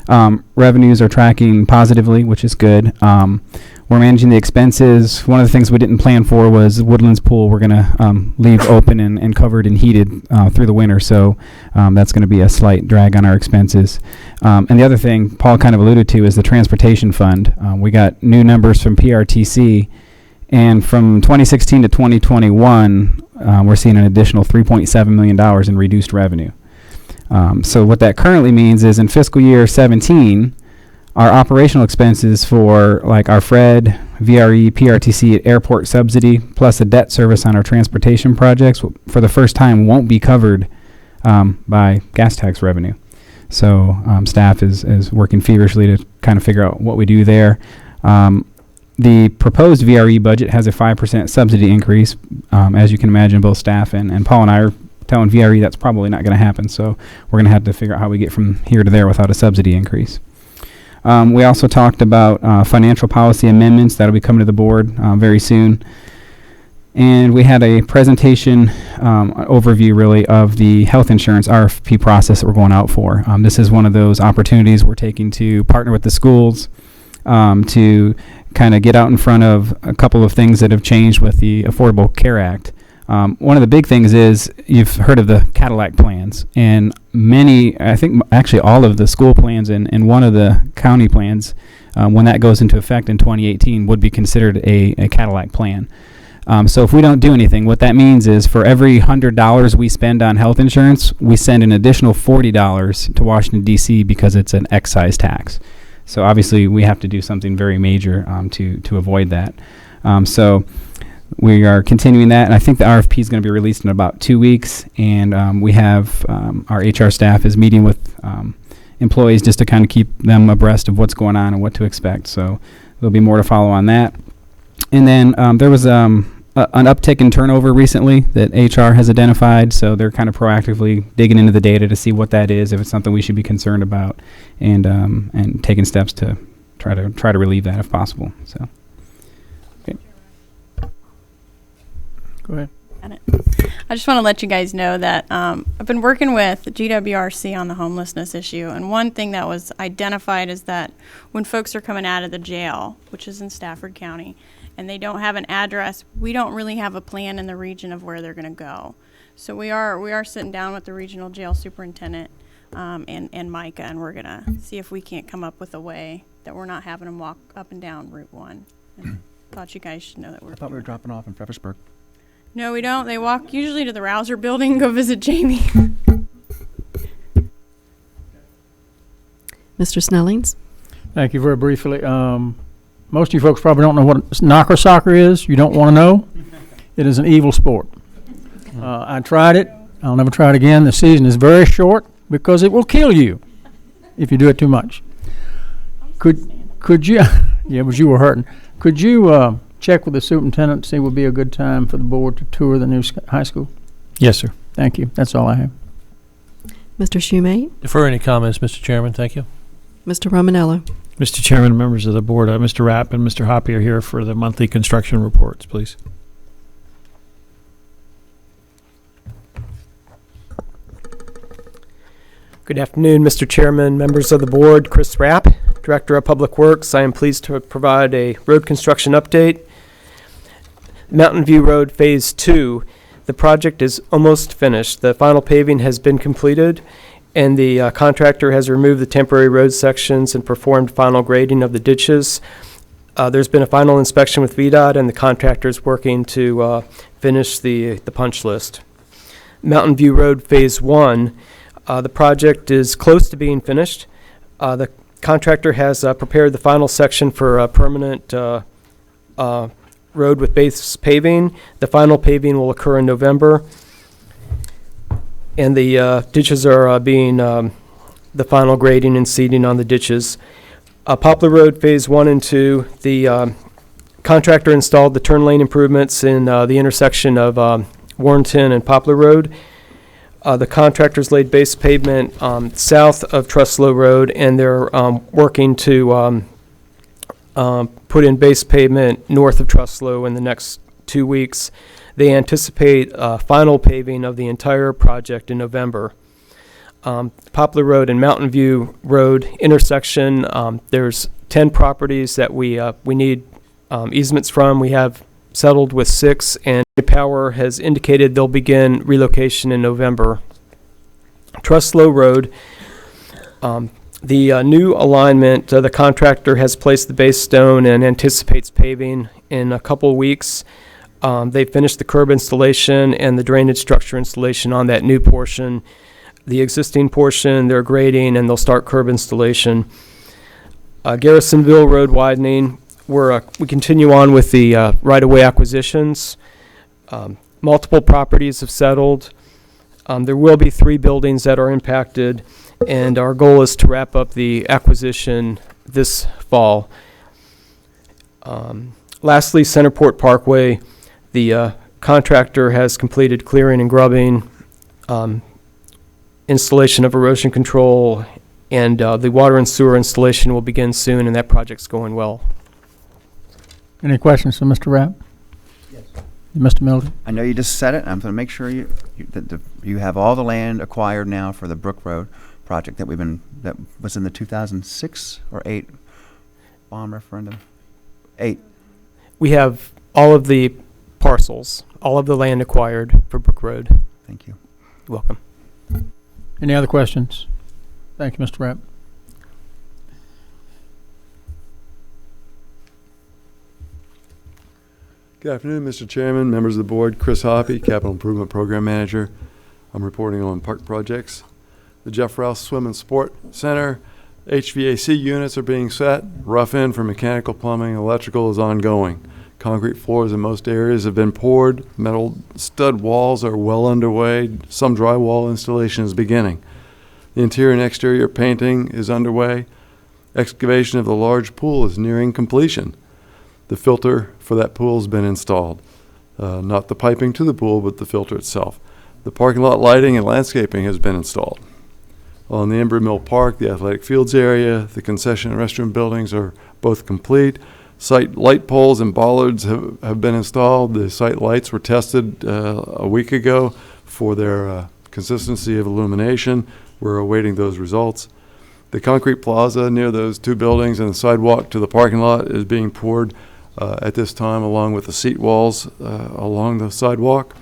Revenues are tracking positively, which is good. We're managing the expenses. One of the things we didn't plan for was Woodlands Pool. We're going to leave open and covered and heated through the winter, so that's going to be a slight drag on our expenses. And the other thing Paul kind of alluded to is the transportation fund. We got new numbers from PRTC, and from 2016 to 2021, we're seeing an additional $3.7 million in reduced revenue. So what that currently means is in fiscal year 17, our operational expenses for like our FRED, VRE, PRTC, airport subsidy, plus the debt service on our transportation projects, for the first time won't be covered by gas tax revenue. So staff is working feverishly to kind of figure out what we do there. The proposed VRE budget has a 5% subsidy increase. As you can imagine, both staff and Paul and I are telling VRE that's probably not going to happen. So we're going to have to figure out how we get from here to there without a subsidy increase. We also talked about financial policy amendments that'll be coming to the board very soon. And we had a presentation overview, really, of the health insurance RFP process that we're going out for. This is one of those opportunities we're taking to partner with the schools to kind of get out in front of a couple of things that have changed with the Affordable Care Act. One of the big things is you've heard of the Cadillac plans, and many, I think actually all of the school plans and one of the county plans, when that goes into effect in 2018, would be considered a Cadillac plan. So if we don't do anything, what that means is for every $100 we spend on health insurance, we send an additional $40 to Washington, D.C. because it's an excise tax. So obviously we have to do something very major to avoid that. So we are continuing that, and I think the RFP is going to be released in about 2 weeks, and we have our HR staff is meeting with employees just to kind of keep them abreast of what's going on and what to expect. So there'll be more to follow on that. And then there was an uptick in turnover recently that HR has identified, so they're kind of proactively digging into the data to see what that is, if it's something we should be concerned about, and taking steps to try to relieve that if possible. So. Go ahead. I just want to let you guys know that I've been working with GWRC on the homelessness issue, and one thing that was identified is that when folks are coming out of the jail, which is in Stafford County, and they don't have an address, we don't really have a plan in the region of where they're going to go. So we are sitting down with the regional jail superintendent and Micah, and we're going to see if we can't come up with a way that we're not having them walk up and down Route 1. And thought you guys should know that I thought we were dropping off in Fredericksburg. No, we don't. They walk usually to the Rouser building and go visit Jamie. Mr. Snellings? Thank you. Very briefly, most of you folks probably don't know what knocker soccer is. You don't want to know. It is an evil sport. I tried it. I'll never try it again. The season is very short because it will kill you if you do it too much. Could you? Yeah, but you were hurting. Could you check with the superintendent, see what would be a good time for the board to tour the new high school? Yes, sir. Thank you. That's all I have. Mr. Shoemate? Defer any comments, Mr. Chairman. Thank you. Mr. Romanello? Mr. Chairman, members of the board, Mr. Rapp and Mr. Hoppy are here for the monthly construction reports, please. Good afternoon, Mr. Chairman, members of the board. Chris Rapp, Director of Public Works. I am pleased to provide a road construction update. Mountain View Road Phase 2. The project is almost finished. The final paving has been completed, and the contractor has removed the temporary road sections and performed final grading of the ditches. There's been a final inspection with VDOT, and the contractor is working to finish the punch list. Mountain View Road Phase 1, the project is close to being finished. The contractor has prepared the final section for a permanent road with base paving. The final paving will occur in November. And the ditches are being, the final grading and seeding on the ditches. Poplar Road Phase 1 and 2, the contractor installed the turn lane improvements in the intersection of Warrenton and Poplar Road. The contractors laid base pavement south of Truslow Road, and they're working to put in base pavement north of Truslow in the next 2 weeks. They anticipate final paving of the entire project in November. Poplar Road and Mountain View Road intersection, there's 10 properties that we need easements from. We have settled with 6, and Power has indicated they'll begin relocation in November. Truslow Road, the new alignment, the contractor has placed the base stone and anticipates paving in a couple of weeks. They finished the curb installation and the drainage structure installation on that new portion. The existing portion, they're grading, and they'll start curb installation. Garrisonville Road widening, we continue on with the right-of-way acquisitions. Multiple properties have settled. There will be 3 buildings that are impacted, and our goal is to wrap up the acquisition this fall. Lastly, Centerport Parkway, the contractor has completed clearing and grubbing, installation of erosion control, and the water and sewer installation will begin soon, and that project's going well. Any questions for Mr. Rapp? Yes. Mr. Milton? I know you just said it. I'm going to make sure you have all the land acquired now for the Brook Road project that that was in the 2006 or 8 bond referendum. 8. We have all of the parcels, all of the land acquired for Brook Road. Thank you. You're welcome. Any other questions? Thank you, Mr. Rapp. Good afternoon, Mr. Chairman, members of the board. Chris Hoppy, Capital Improvement Program Manager. I'm reporting on park projects. The Jeff Rouse Swim and Sport Center, HVAC units are being set. Rough in for mechanical, plumbing, electrical is ongoing. Concrete floors in most areas have been poured. Metal stud walls are well underway. Some drywall installation is beginning. The interior and exterior painting is underway. Excavation of the large pool is nearing completion. The filter for that pool has been installed. Not the piping to the pool, but the filter itself. The parking lot lighting and landscaping has been installed. On the Embry Mill Park, the athletic fields area, the concession and restroom buildings are both complete. Site light poles and bollards have been installed. The site lights were tested a week ago for their consistency of illumination. We're awaiting those results. The concrete plaza near those 2 buildings and the sidewalk to the parking lot is being poured at this time, along with the seat walls along the sidewalk.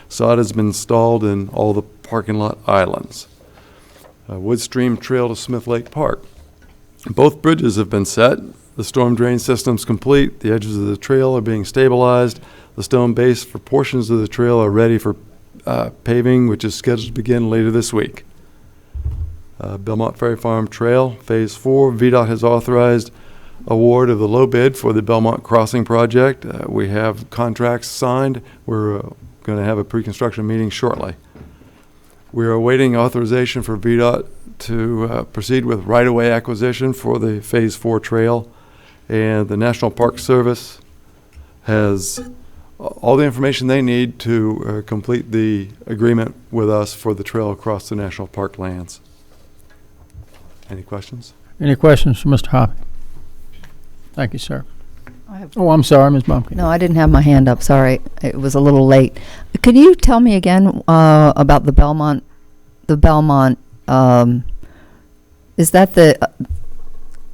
Sod has been installed in all the parking lot islands. Woodstream Trail to Smith Lake Park. Both bridges have been set. The storm drain system's complete. The edges of the trail are being stabilized. The stone base for portions of the trail are ready for paving, which is scheduled to begin later this week. Belmont Ferry Farm Trail, Phase 4, VDOT has authorized award of the low bid for the Belmont Crossing project. We have contracts signed. We're going to have a pre-construction meeting shortly. We are awaiting authorization for VDOT to proceed with right-of-way acquisition for the Phase 4 trail, and the National Park Service has all the information they need to complete the agreement with us for the trail across the national park lands. Any questions? Any questions for Mr. Hoppy? Thank you, sir. Oh, I'm sorry, Ms. Bumpkin. No, I didn't have my hand up. Sorry, it was a little late. Could you tell me again about the Belmont? The Belmont, is that the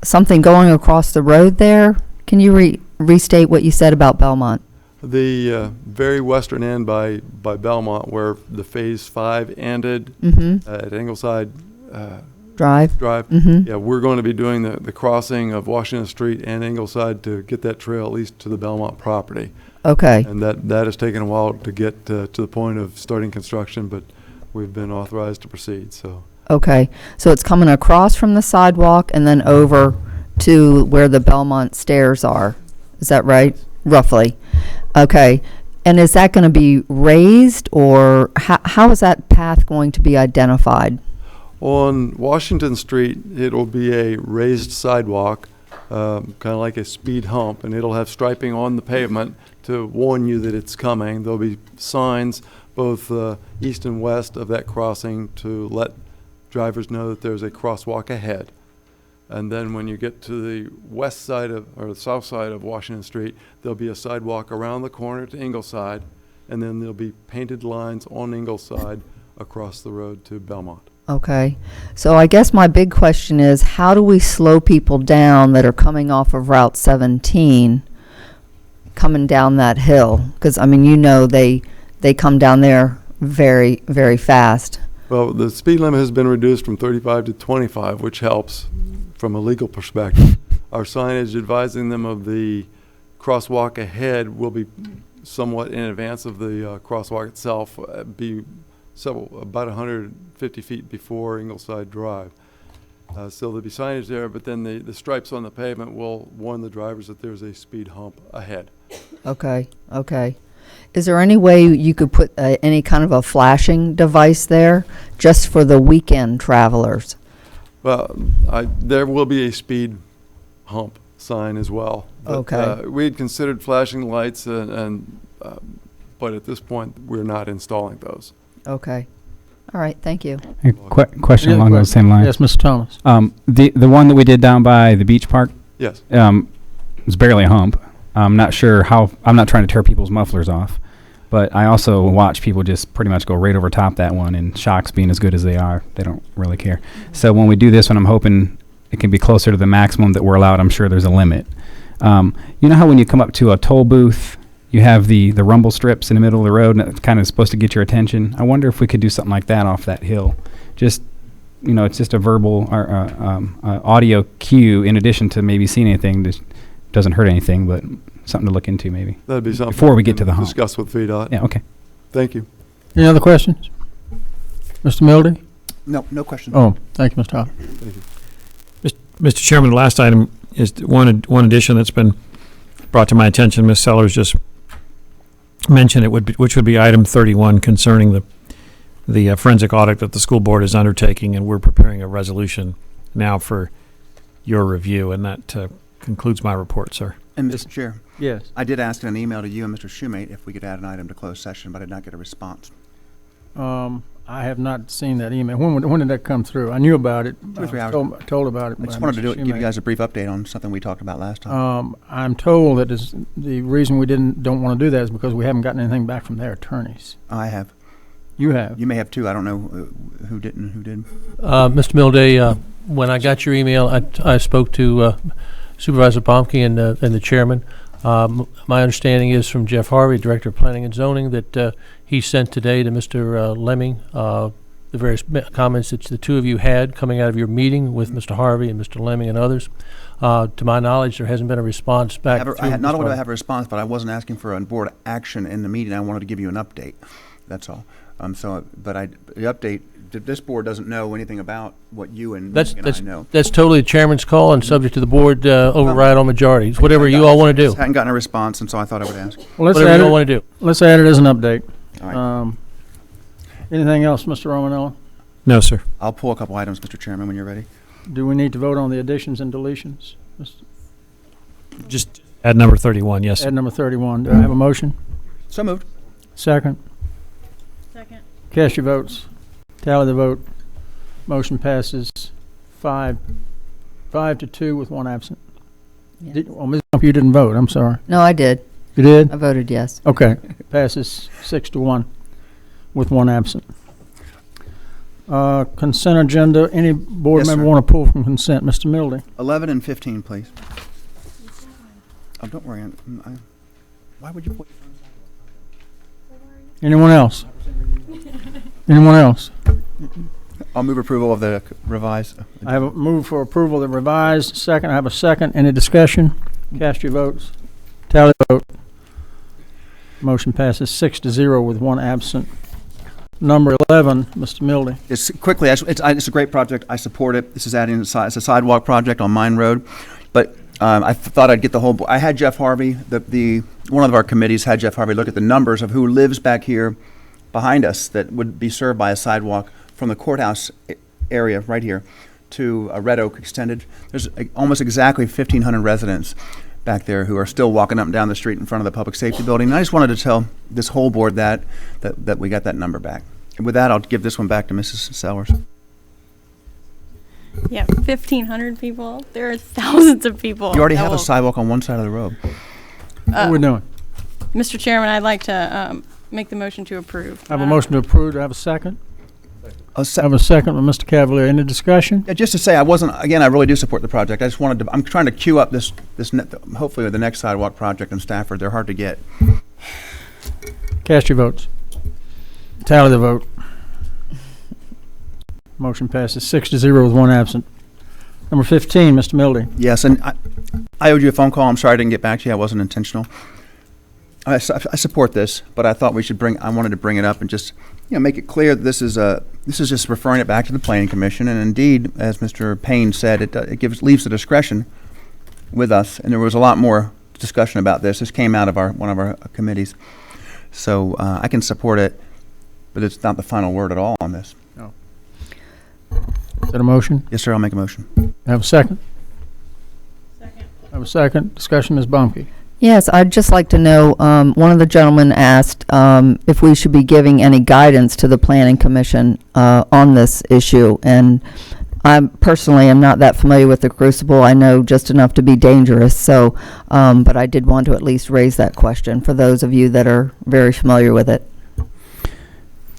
something going across the road there? Can you restate what you said about Belmont? The very western end by Belmont, where the Phase 5 ended at Ingleside Drive. Mm-hmm. Yeah, we're going to be doing the crossing of Washington Street and Ingleside to get that trail at least to the Belmont property. Okay. And that has taken a while to get to the point of starting construction, but we've been authorized to proceed. So. Okay. So it's coming across from the sidewalk and then over to where the Belmont stairs are. Is that right? Roughly. Okay. And is that going to be raised, or how is that path going to be identified? On Washington Street, it'll be a raised sidewalk, kind of like a speed hump, and it'll have striping on the pavement to warn you that it's coming. There'll be signs both east and west of that crossing to let drivers know that there's a crosswalk ahead. And then when you get to the west side or the south side of Washington Street, there'll be a sidewalk around the corner to Ingleside, and then there'll be painted lines on Ingleside across the road to Belmont. Okay. So I guess my big question is, how do we slow people down that are coming off of Route 17 coming down that hill? Because, I mean, you know, they come down there very, very fast. Well, the speed limit has been reduced from 35 to 25, which helps from a legal perspective. Our signage advising them of the crosswalk ahead will be somewhat in advance of the crosswalk itself, be about 150 feet before Ingleside Drive. So there'll be signage there, but then the stripes on the pavement will warn the drivers that there's a speed hump ahead. Okay, okay. Is there any way you could put any kind of a flashing device there just for the weekend travelers? Well, there will be a speed hump sign as well. But, okay. We had considered flashing lights, but at this point, we're not installing those. Okay. All right, thank you. A question along those same lines. Yes, Mr. Thomas. The one that we did down by the beach park. Yes. Was barely a hump. I'm not sure how. I'm not trying to tear people's mufflers off, but I also watch people just pretty much go right over top that one. And shocks being as good as they are, they don't really care. So when we do this one, I'm hoping it can be closer to the maximum that we're allowed. I'm sure there's a limit. You know how when you come up to a toll booth, you have the rumble strips in the middle of the road, and it's kind of supposed to get your attention. I wonder if we could do something like that off that hill. Just, you know, it's just a verbal or audio cue in addition to maybe seeing anything that doesn't hurt anything, but something to look into maybe. That'd be something before we get to the hump. Discuss with VDOT. Yeah, okay. Thank you. Any other questions? Mr. Mildy? No questions. Oh, thank you, Mr. Hopper. Thank you. Mr. Chairman, the last item is one addition that's been brought to my attention. Ms. Sellers just mentioned it, which would be item 31 concerning the forensic audit that the school board is undertaking, and we're preparing a resolution now for your review, and that concludes my report, sir. And Mr. Chair. Yes. I did ask in an email to you and Mr. Shoemate if we could add an item to closed session, but I did not get a response. I have not seen that email. When did that come through? I knew about it. 2 or 3 hours. Told about it. I just wanted to give you guys a brief update on something we talked about last time. I'm told that the reason we don't want to do that is because we haven't gotten anything back from their attorneys. I have. You have? You may have too. I don't know who didn't, who did. Mr. Milday, when I got your email, I spoke to Supervisor Bomke and the chairman. My understanding is from Jeff Harvey, Director of Planning and Zoning, that he sent today to Mr. Lemming the various comments that the two of you had coming out of your meeting with Mr. Harvey and Mr. Lemming and others. To my knowledge, there hasn't been a response back. I had not only have a response, but I wasn't asking for a board action in the meeting. I wanted to give you an update. That's all. The update. This board doesn't know anything about what you and I know. That's totally the chairman's call and subject to the board override on majorities. Whatever you all want to do. I hadn't gotten a response, and so I thought I would ask. Well, whatever you all want to do. Let's add it as an update. All right. Anything else, Mr. Romanella? No, sir. I'll pull a couple items, Mr. Chairman, when you're ready. Do we need to vote on the additions and deletions? Just add number 31, yes. Add number 31. Do I have a motion? So moved. Second. Second. Cast your votes. Tally the vote. Motion passes 5-2 with one absent. Yeah. Ms. Gump, you didn't vote. I'm sorry. No, I did. You did? I voted yes. Okay. Passes 6-1 with one absent. Consent agenda. Any board Yes, member sir. want to pull from consent? Mr. Mildy? 11 and 15, please. Oh, don't worry. Why would you put? Anyone else? Anyone else? I'll move approval of the revised. I have a move for approval of the revised. Second, I have a second. Any discussion? Cast your votes. Tally the vote. Motion passes 6-0 with one absent. Number 11, Mr. Mildy. Just quickly, it's a great project. I support it. This is adding it's a sidewalk project on Mine Road, but I thought I'd get the whole. I had Jeff Harvey, one of our committees had Jeff Harvey look at the numbers of who lives back here behind us that would be served by a sidewalk from the courthouse area right here to Red Oak Extended. There's almost exactly 1,500 residents back there who are still walking up and down the street in front of the public safety building. And I just wanted to tell this whole board that we got that number back. And with that, I'll give this one back to Mrs. Sellers. Yeah, 1,500 people. There are thousands of people. You already have a sidewalk on one side of the road. What are we doing? Mr. Chairman, I'd like to make the motion to approve. I have a motion to approve. Do I have a second? I have a second with Mr. Cavalier. Any discussion? Yeah, just to say, I really do support the project. I just wanted to, I'm trying to queue up hopefully the next sidewalk project in Stafford. They're hard to get. Cast your votes. Tally the vote. Motion passes 6-0 with one absent. Number 15, Mr. Mildy. Yes, and I owed you a phone call. I'm sorry I didn't get back to you. I wasn't intentional. I support this, but I thought I wanted to bring it up and just make it clear that this is just referring it back to the Planning Commission. And indeed, as Mr. Payne said, it leaves the discretion with us. And there was a lot more discussion about this. This came out of one of our committees. So I can support it, but it's not the final word at all on this. No. Is that a motion? Yes, sir. I'll make a motion. Have a second? Second. Have a second. Discussion, Ms. Bumke. Yes, I'd just like to know, one of the gentlemen asked if we should be giving any guidance to the Planning Commission on this issue. And I personally am not that familiar with the crucible. I know just enough to be dangerous. So, but I did want to at least raise that question for those of you that are very familiar with it.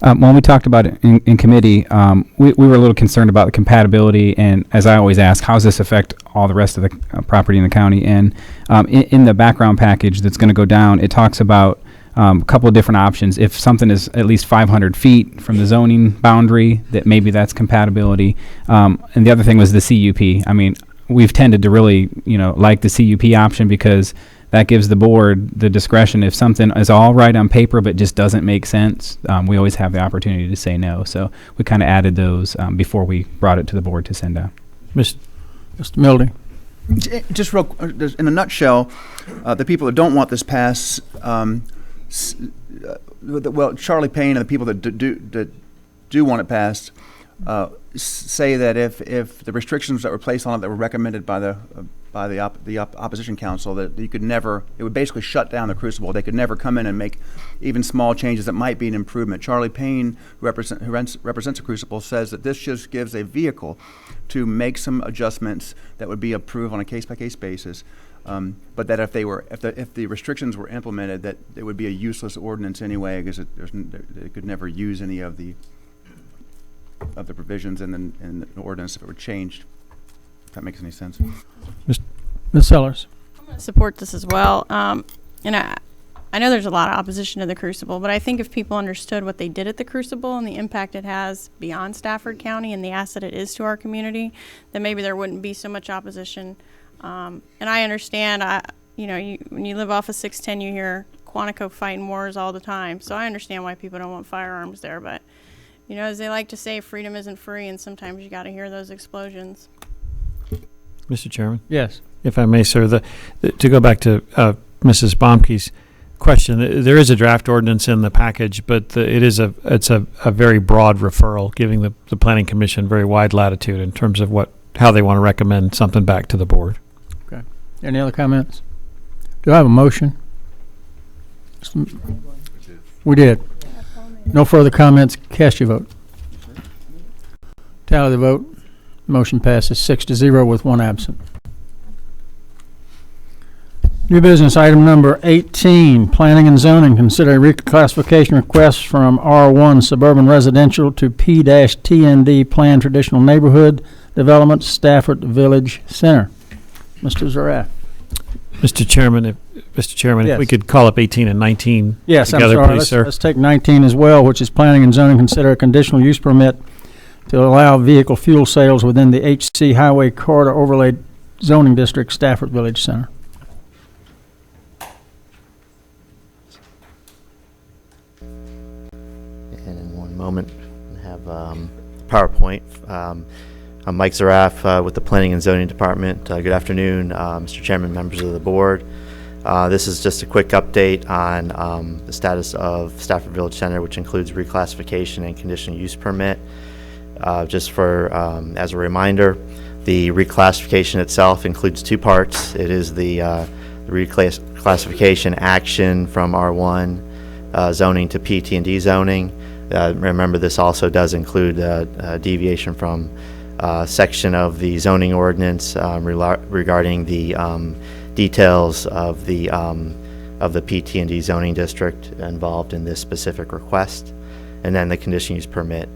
When we talked about it in committee, we were a little concerned about the compatibility, and as I always ask, how does this affect all the rest of the property in the county? And in the background package that's going to go down, it talks about a couple of different options. If something is at least 500 feet from the zoning boundary, that maybe that's compatibility. And the other thing was the CUP. I mean, we've tended to really, like the CUP option because that gives the board the discretion. If something is all right on paper but just doesn't make sense, we always have the opportunity to say no. So we kind of added those before we brought it to the board to send out. Mr. Mildy. Just in a nutshell, the people that don't want this pass, Charlie Payne and the people that do want it passed say that if the restrictions that were placed on it that were recommended by the opposition council, that you could never, it would basically shut down the crucible. They could never come in and make even small changes that might be an improvement. Charlie Payne, who represents the crucible, says that this just gives a vehicle to make some adjustments that would be approved on a case-by-case basis. But that if the restrictions were implemented, that it would be a useless ordinance anyway, because it could never use any of the provisions in the ordinance if it were changed. If that makes any sense. Ms. Sellers. I'm going to support this as well. And I know there's a lot of opposition to the Crucible, but I think if people understood what they did at the Crucible and the impact it has beyond Stafford County and the asset it is to our community, then maybe there wouldn't be so much opposition. And I understand, when you live off of 610, you hear Quantico fighting wars all the time. So I understand why people don't want firearms there. But, as they like to say, freedom isn't free, and sometimes you got to hear those explosions. Mr. Chairman? Yes. If I may, sir, to go back to Mrs. Baumke's question, there is a draft ordinance in the package, but it's a very broad referral, giving the Planning Commission very wide latitude in terms of how they want to recommend something back to the board. Okay. Any other comments? Do I have a motion? We did. No further comments. Cast your vote. Tally the vote. Motion passes 6-0 with one absent. New business item number 18, planning and zoning. Consider a reclassification request from R1 suburban residential to P-TND planned traditional neighborhood development, Stafford Village Center. Mr. Zaraf. Mr. Chairman, Mr. Chairman, if we Yes. could call up 18 and 19 Yes, I'm together, sorry. please, sir. Let's take 19 as well, which is planning and zoning consider a conditional use permit to allow vehicle fuel sales within the HC Highway Corridor Overlay Zoning District, Stafford Village Center. And in one moment, we have PowerPoint. I'm Mike Zaraf with the Planning and Zoning Department. Good afternoon, Mr. Chairman, members of the board. This is just a quick update on the status of Stafford Village Center, which includes reclassification and conditional use permit. Just for, as a reminder, the reclassification itself includes two parts. It is the reclassification action from R1 zoning to PT&D zoning. Remember, this also does include a deviation from section of the zoning ordinance regarding the details of the PT&D zoning district involved in this specific request, and then the conditional use permit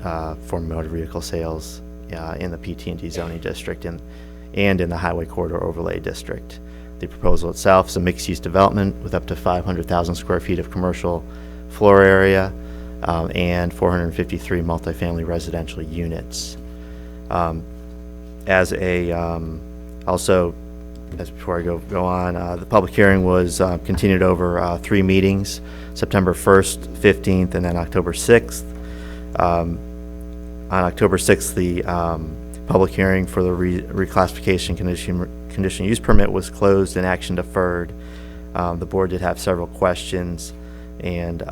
for motor vehicle sales in the PT&D zoning district and in the Highway Corridor Overlay District. The proposal itself is a mixed-use development with up to 500,000 square feet of commercial floor area and 453 multifamily residential units. Before I go on, the public hearing was continued over 3 meetings, September 1st, 15th, and then October 6th. On October 6th, the public hearing for the reclassification conditional use permit was closed and action deferred. The board did have several questions, and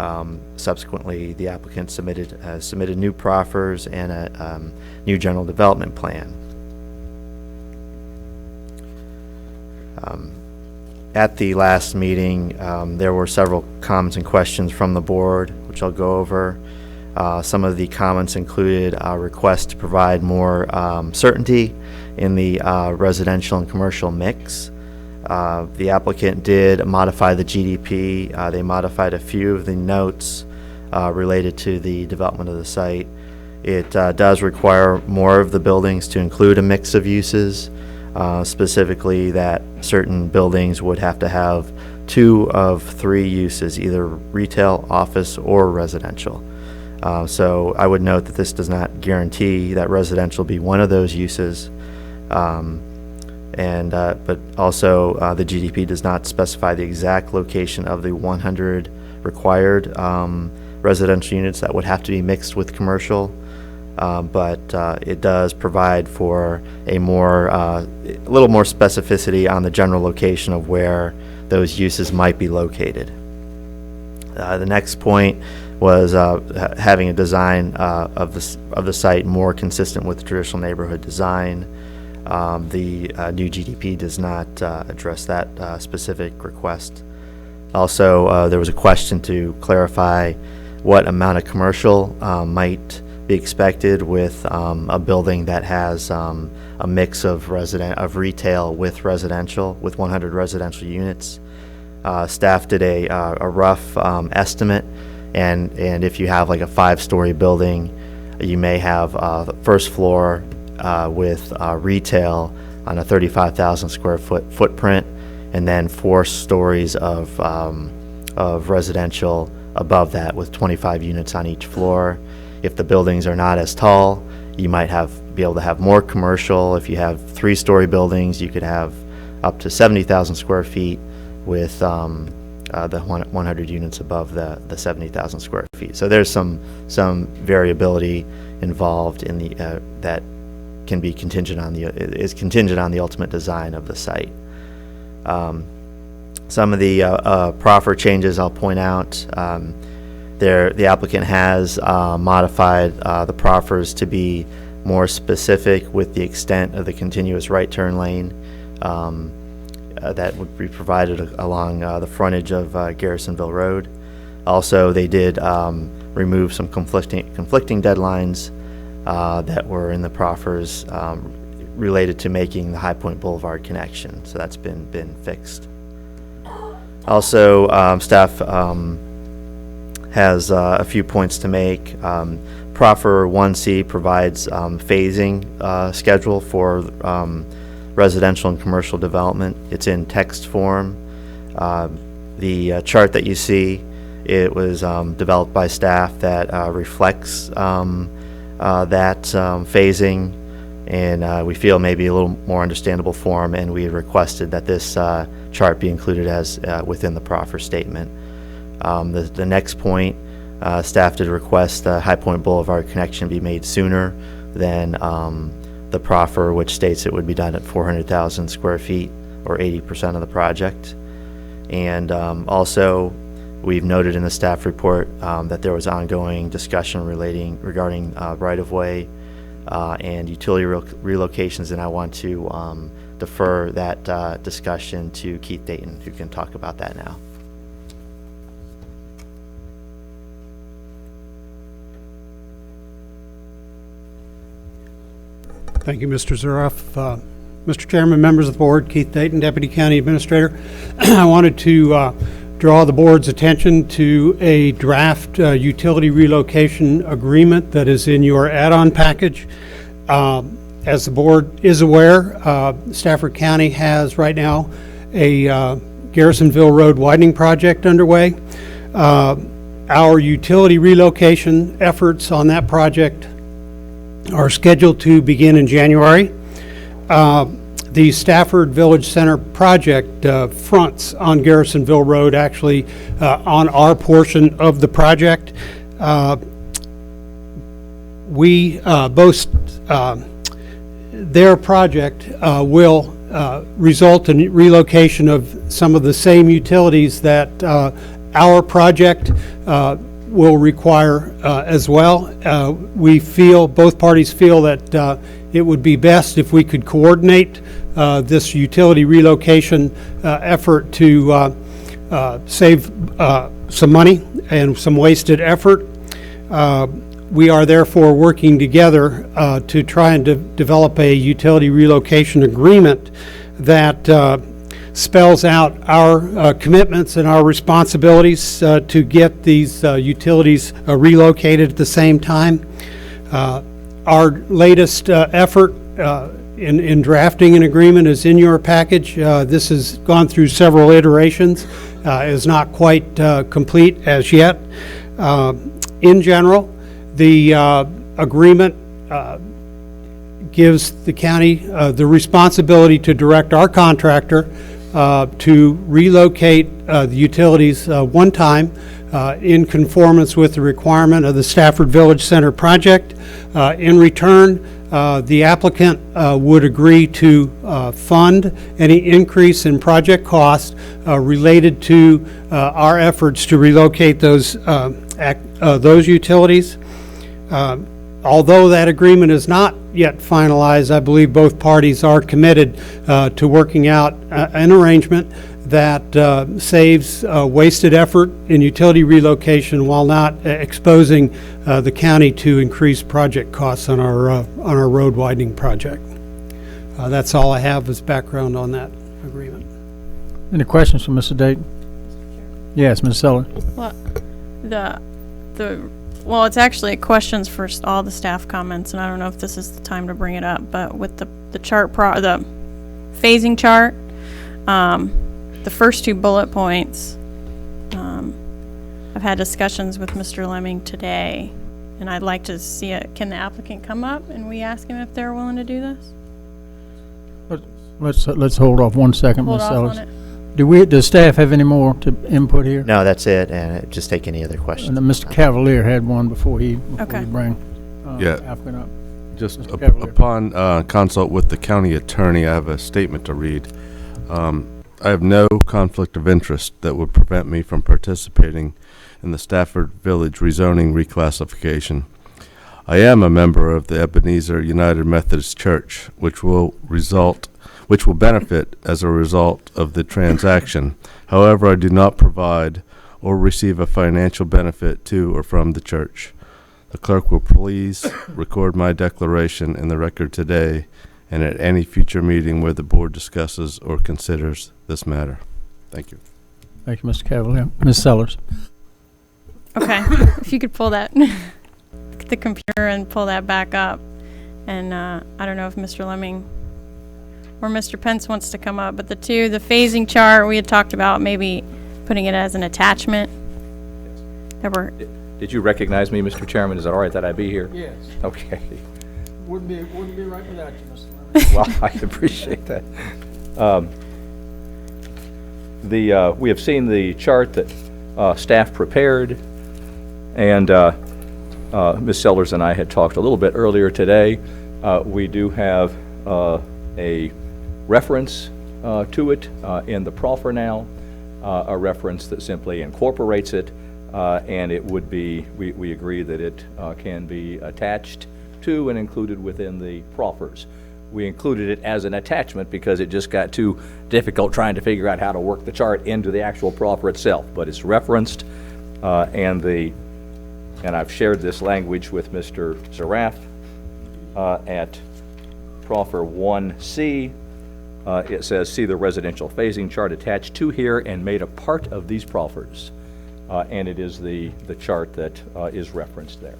subsequently the applicant submitted new proffers and a new general development plan. At the last meeting, there were several comments and questions from the board, which I'll go over. Some of the comments included a request to provide more certainty in the residential and commercial mix. The applicant did modify the GDP. They modified a few of the notes related to the development of the site. It does require more of the buildings to include a mix of uses, specifically that certain buildings would have to have 2 of 3 uses, either retail, office, or residential. So I would note that this does not guarantee that residential be one of those uses. But also the GDP does not specify the exact location of the 100 required residential units that would have to be mixed with commercial. But it does provide for a little more specificity on the general location of where those uses might be located. The next point was having a design of the site more consistent with the traditional neighborhood design. The new GDP does not address that specific request. Also, there was a question to clarify what amount of commercial might be expected with a building that has a mix of retail with residential, with 100 residential units. Staff did a rough estimate, and if you have like a 5-story building, you may have the first floor with retail on a 35,000 square foot footprint, and then 4 stories of residential above that with 25 units on each floor. If the buildings are not as tall, you might be able to have more commercial. If you have 3-story buildings, you could have up to 70,000 square feet with the 100 units above the 70,000 square feet. So there's some variability involved in the that can be contingent on the ultimate design of the site. Some of the proffer changes I'll point out. The applicant has modified the proffers to be more specific with the extent of the continuous right turn lane that would be provided along the frontage of Garrisonville Road. Also, they did remove some conflicting deadlines that were in the proffers related to making the High Point Boulevard connection. So that's been fixed. Also, staff has a few points to make. Proffer 1C provides phasing schedule for residential and commercial development. It's in text form. The chart that you see, it was developed by staff that reflects that phasing, and we feel maybe a little more understandable form, and we requested that this chart be included as within the proffer statement. The next point, staff did request the High Point Boulevard connection be made sooner than the proffer, which states it would be done at 400,000 square feet, or 80% of the project. And also, we've noted in the staff report that there was ongoing discussion regarding right-of-way and utility relocations, and I want to defer that discussion to Keith Dayton, who can talk about that now. Thank you, Mr. Zuroff. Mr. Chairman, members of the board, Keith Dayton, Deputy County Administrator. I wanted to draw the board's attention to a draft utility relocation agreement that is in your add-on package. As the board is aware, Stafford County has right now a Garrisonville Road widening project underway. Our utility relocation efforts on that project are scheduled to begin in January. The Stafford Village Center project fronts on Garrisonville Road, actually on our portion of the project. We boast their project will result in relocation of some of the same utilities that our project will require as well. We feel, both parties feel that it would be best if we could coordinate this utility relocation effort to save some money and some wasted effort. We are therefore working together to try and develop a utility relocation agreement that spells out our commitments and our responsibilities to get these utilities relocated at the same time. Our latest effort in drafting an agreement is in your package. This has gone through several iterations, is not quite complete as yet. In general, the agreement gives the county the responsibility to direct our contractor to relocate the utilities one time in conformance with the requirement of the Stafford Village Center project. In return, the applicant would agree to fund any increase in project cost related to our efforts to relocate those utilities. Although that agreement is not yet finalized, I believe both parties are committed to working out an arrangement that saves wasted effort in utility relocation while not exposing the county to increased project costs on our road widening project. That's all I have as background on that agreement. Any questions from Mr. Dayton? Yes, Ms. Seller. Well, it's actually questions for all the staff comments, and I don't know if this is the time to bring it up, but with the chart, the phasing chart, the first two bullet points, I've had discussions with Mr. Lemming today, and I'd like to see it. Can the applicant come up and we ask him if they're willing to do this? Let's hold off 1 second, Hold Ms. off Sellers. on it. Does staff have any more to input here? No, that's it, and just take any other questions. And then Mr. Cavalier had one before he Okay. bring Yeah. applicant up. Just Mr. Cavalier. upon consult with the county attorney, I have a statement to read. I have no conflict of interest that would prevent me from participating in the Stafford Village rezoning reclassification. I am a member of the Ebenezer United Methodist Church, which will benefit as a result of the transaction. However, I do not provide or receive a financial benefit to or from the church. The clerk will please record my declaration in the record today and at any future meeting where the board discusses or considers this matter. Thank you. Thank you, Mr. Cavalier. Ms. Sellers. Okay, if you could pull that, the computer and pull that back up. And I don't know if Mr. Lemming or Mr. Pence wants to come up, but the phasing chart, we had talked about maybe putting it as an attachment. Did you recognize me, Mr. Chairman? Is it all right that I be here? Yes. Okay. Wouldn't be right without you, Mr. Mayor. Well, I appreciate that. We have seen the chart that staff prepared, and Ms. Sellers and I had talked a little bit earlier today. We do have a reference to it in the proffer now, a reference that simply incorporates it, and it would be, we agree that it can be attached to and included within the proffers. We included it as an attachment because it just got too difficult trying to figure out how to work the chart into the actual proffer itself, but it's referenced, and I've shared this language with Mr. Zaraf at proffer 1C. It says, see the residential phasing chart attached to here and made a part of these proffers. And it is the chart that is referenced there.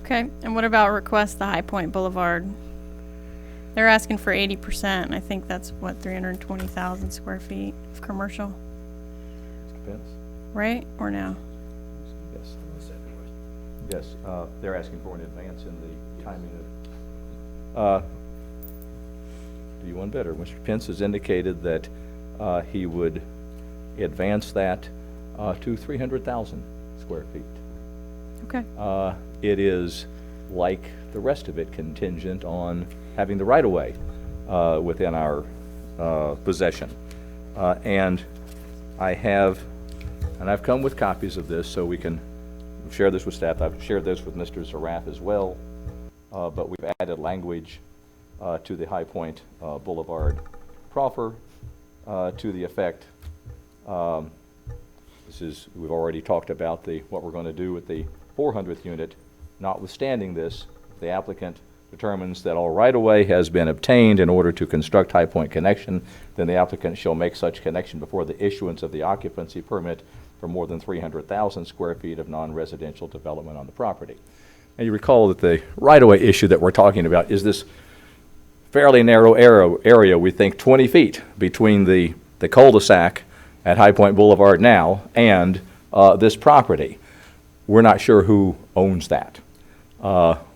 Okay, and what about request the High Point Boulevard? They're asking for 80%, and I think that's, what, 320,000 square feet of commercial? Depends. Right, or no? Yes. Yes, they're asking for an advance in the timing of, do you want better? Mr. Pence has indicated that he would advance that to 300,000 square feet. Okay. It is, like the rest of it, contingent on having the right-of-way within our possession. And I've come with copies of this so we can share this with staff. I've shared this with Mr. Zaraf as well, but we've added language to the High Point Boulevard proffer to the effect, we've already talked about what we're going to do with the 400th unit. Notwithstanding this, the applicant determines that all right-of-way has been obtained in order to construct High Point connection, then the applicant shall make such connection before the issuance of the occupancy permit for more than 300,000 square feet of non-residential development on the property. And you recall that the right-of-way issue that we're talking about is this fairly narrow area, we think 20 feet between the cul-de-sac at High Point Boulevard now and this property. We're not sure who owns that.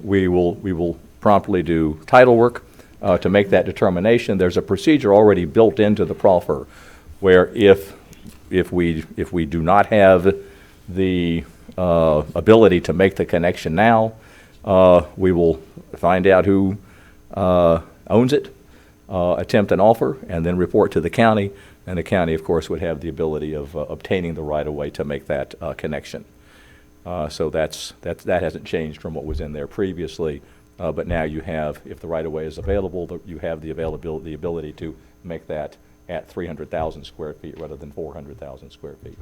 We will promptly do title work to make that determination. There's a procedure already built into the proffer where if we do not have the ability to make the connection now, we will find out who owns it, attempt an offer, and then report to the county. And the county, of course, would have the ability of obtaining the right-of-way to make that connection. So that hasn't changed from what was in there previously. But now you have, if the right-of-way is available, you have the ability to make that at 300,000 square feet rather than 400,000 square feet.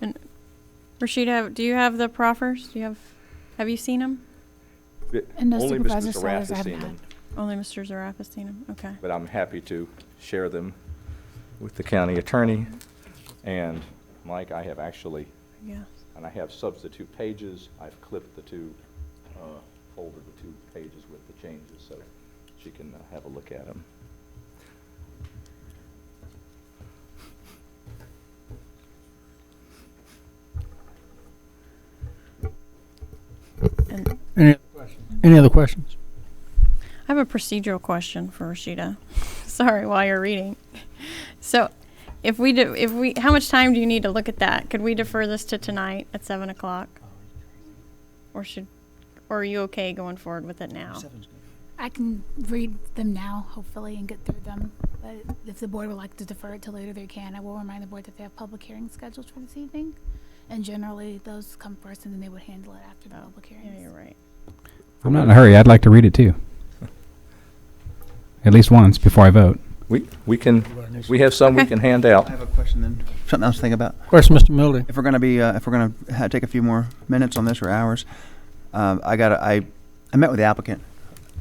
And Rashida, do you have the proffers? Have you seen them? And the Only supervisor Mr. Zaraf says I has haven't seen had. them, Only Mr. Zaraf has seen them. Okay. but I'm happy to share them with the county attorney. And Mike, I have actually, Yeah. and I have substitute pages. I've clipped the two, folded the 2 pages with the changes so she can have a look at them. Any other questions? I have a procedural question for Rashida. Sorry, while you're reading. So, how much time do you need to look at that? Could we defer this to tonight at 7 o'clock? Or are you okay going forward with it now? I can read them now, hopefully, and get through them. But if the board would like to defer it till later, they can. I will remind the board that they have public hearings scheduled for this evening. And generally, those come first, and then they would handle it after the public hearings. Yeah, you're right. I'm not in a hurry. I'd like to read it too. At least once before I vote. We have some we can hand out. I have a question then. Something else to think about. Question, Mr. Mildy. If we're going to take a few more minutes on this or hours, I met with the applicant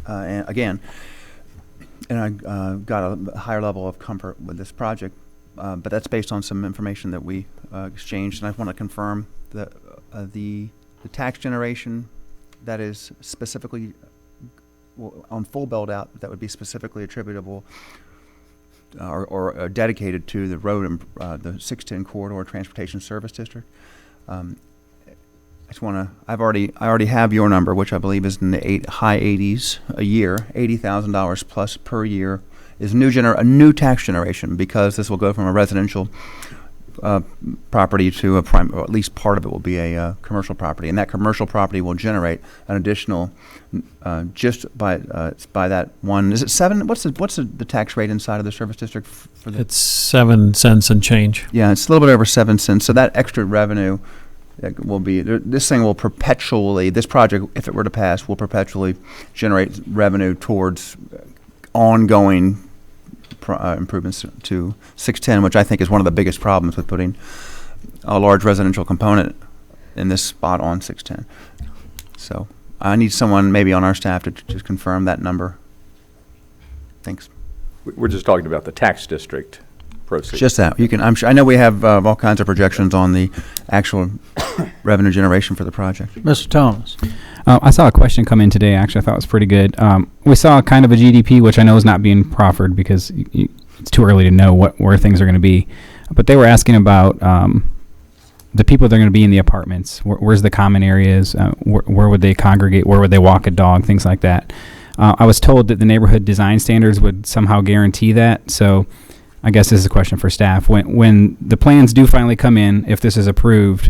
again, and I got a higher level of comfort with this project. But that's based on some information that we exchanged, and I want to confirm that the tax generation that is specifically on full build-out, that would be specifically attributable or dedicated to the road, the 610 Corridor Transportation Service District. I just want to, I already have your number, which I believe is in the high 80s a year, $80,000 plus per year is a new tax generation, because this will go from a residential property to or at least part of it will be a commercial property, and that commercial property will generate an additional just by that one. Is it 7? What's the tax rate inside of the service district for the? It's 7 cents and change. Yeah, it's a little bit over 7 cents. So that extra revenue will be, this thing will perpetually, this project, if it were to pass, will perpetually generate revenue towards ongoing improvements to 610, which I think is one of the biggest problems with putting a large residential component in this spot on 610. So I need someone maybe on our staff to just confirm that number. Thanks. We're just talking about the tax district proceeds. Just that. You can. I know we have all kinds of projections on the actual revenue generation for the project. Mr. Thomas. I saw a question come in today. Actually, I thought it was pretty good. We saw kind of a GDP, which I know is not being proffered because it's too early to know where things are going to be. But they were asking about the people that are going to be in the apartments. Where's the common areas? Where would they congregate? Where would they walk a dog? Things like that. I was told that the neighborhood design standards would somehow guarantee that. So I guess this is a question for staff. When the plans do finally come in, if this is approved,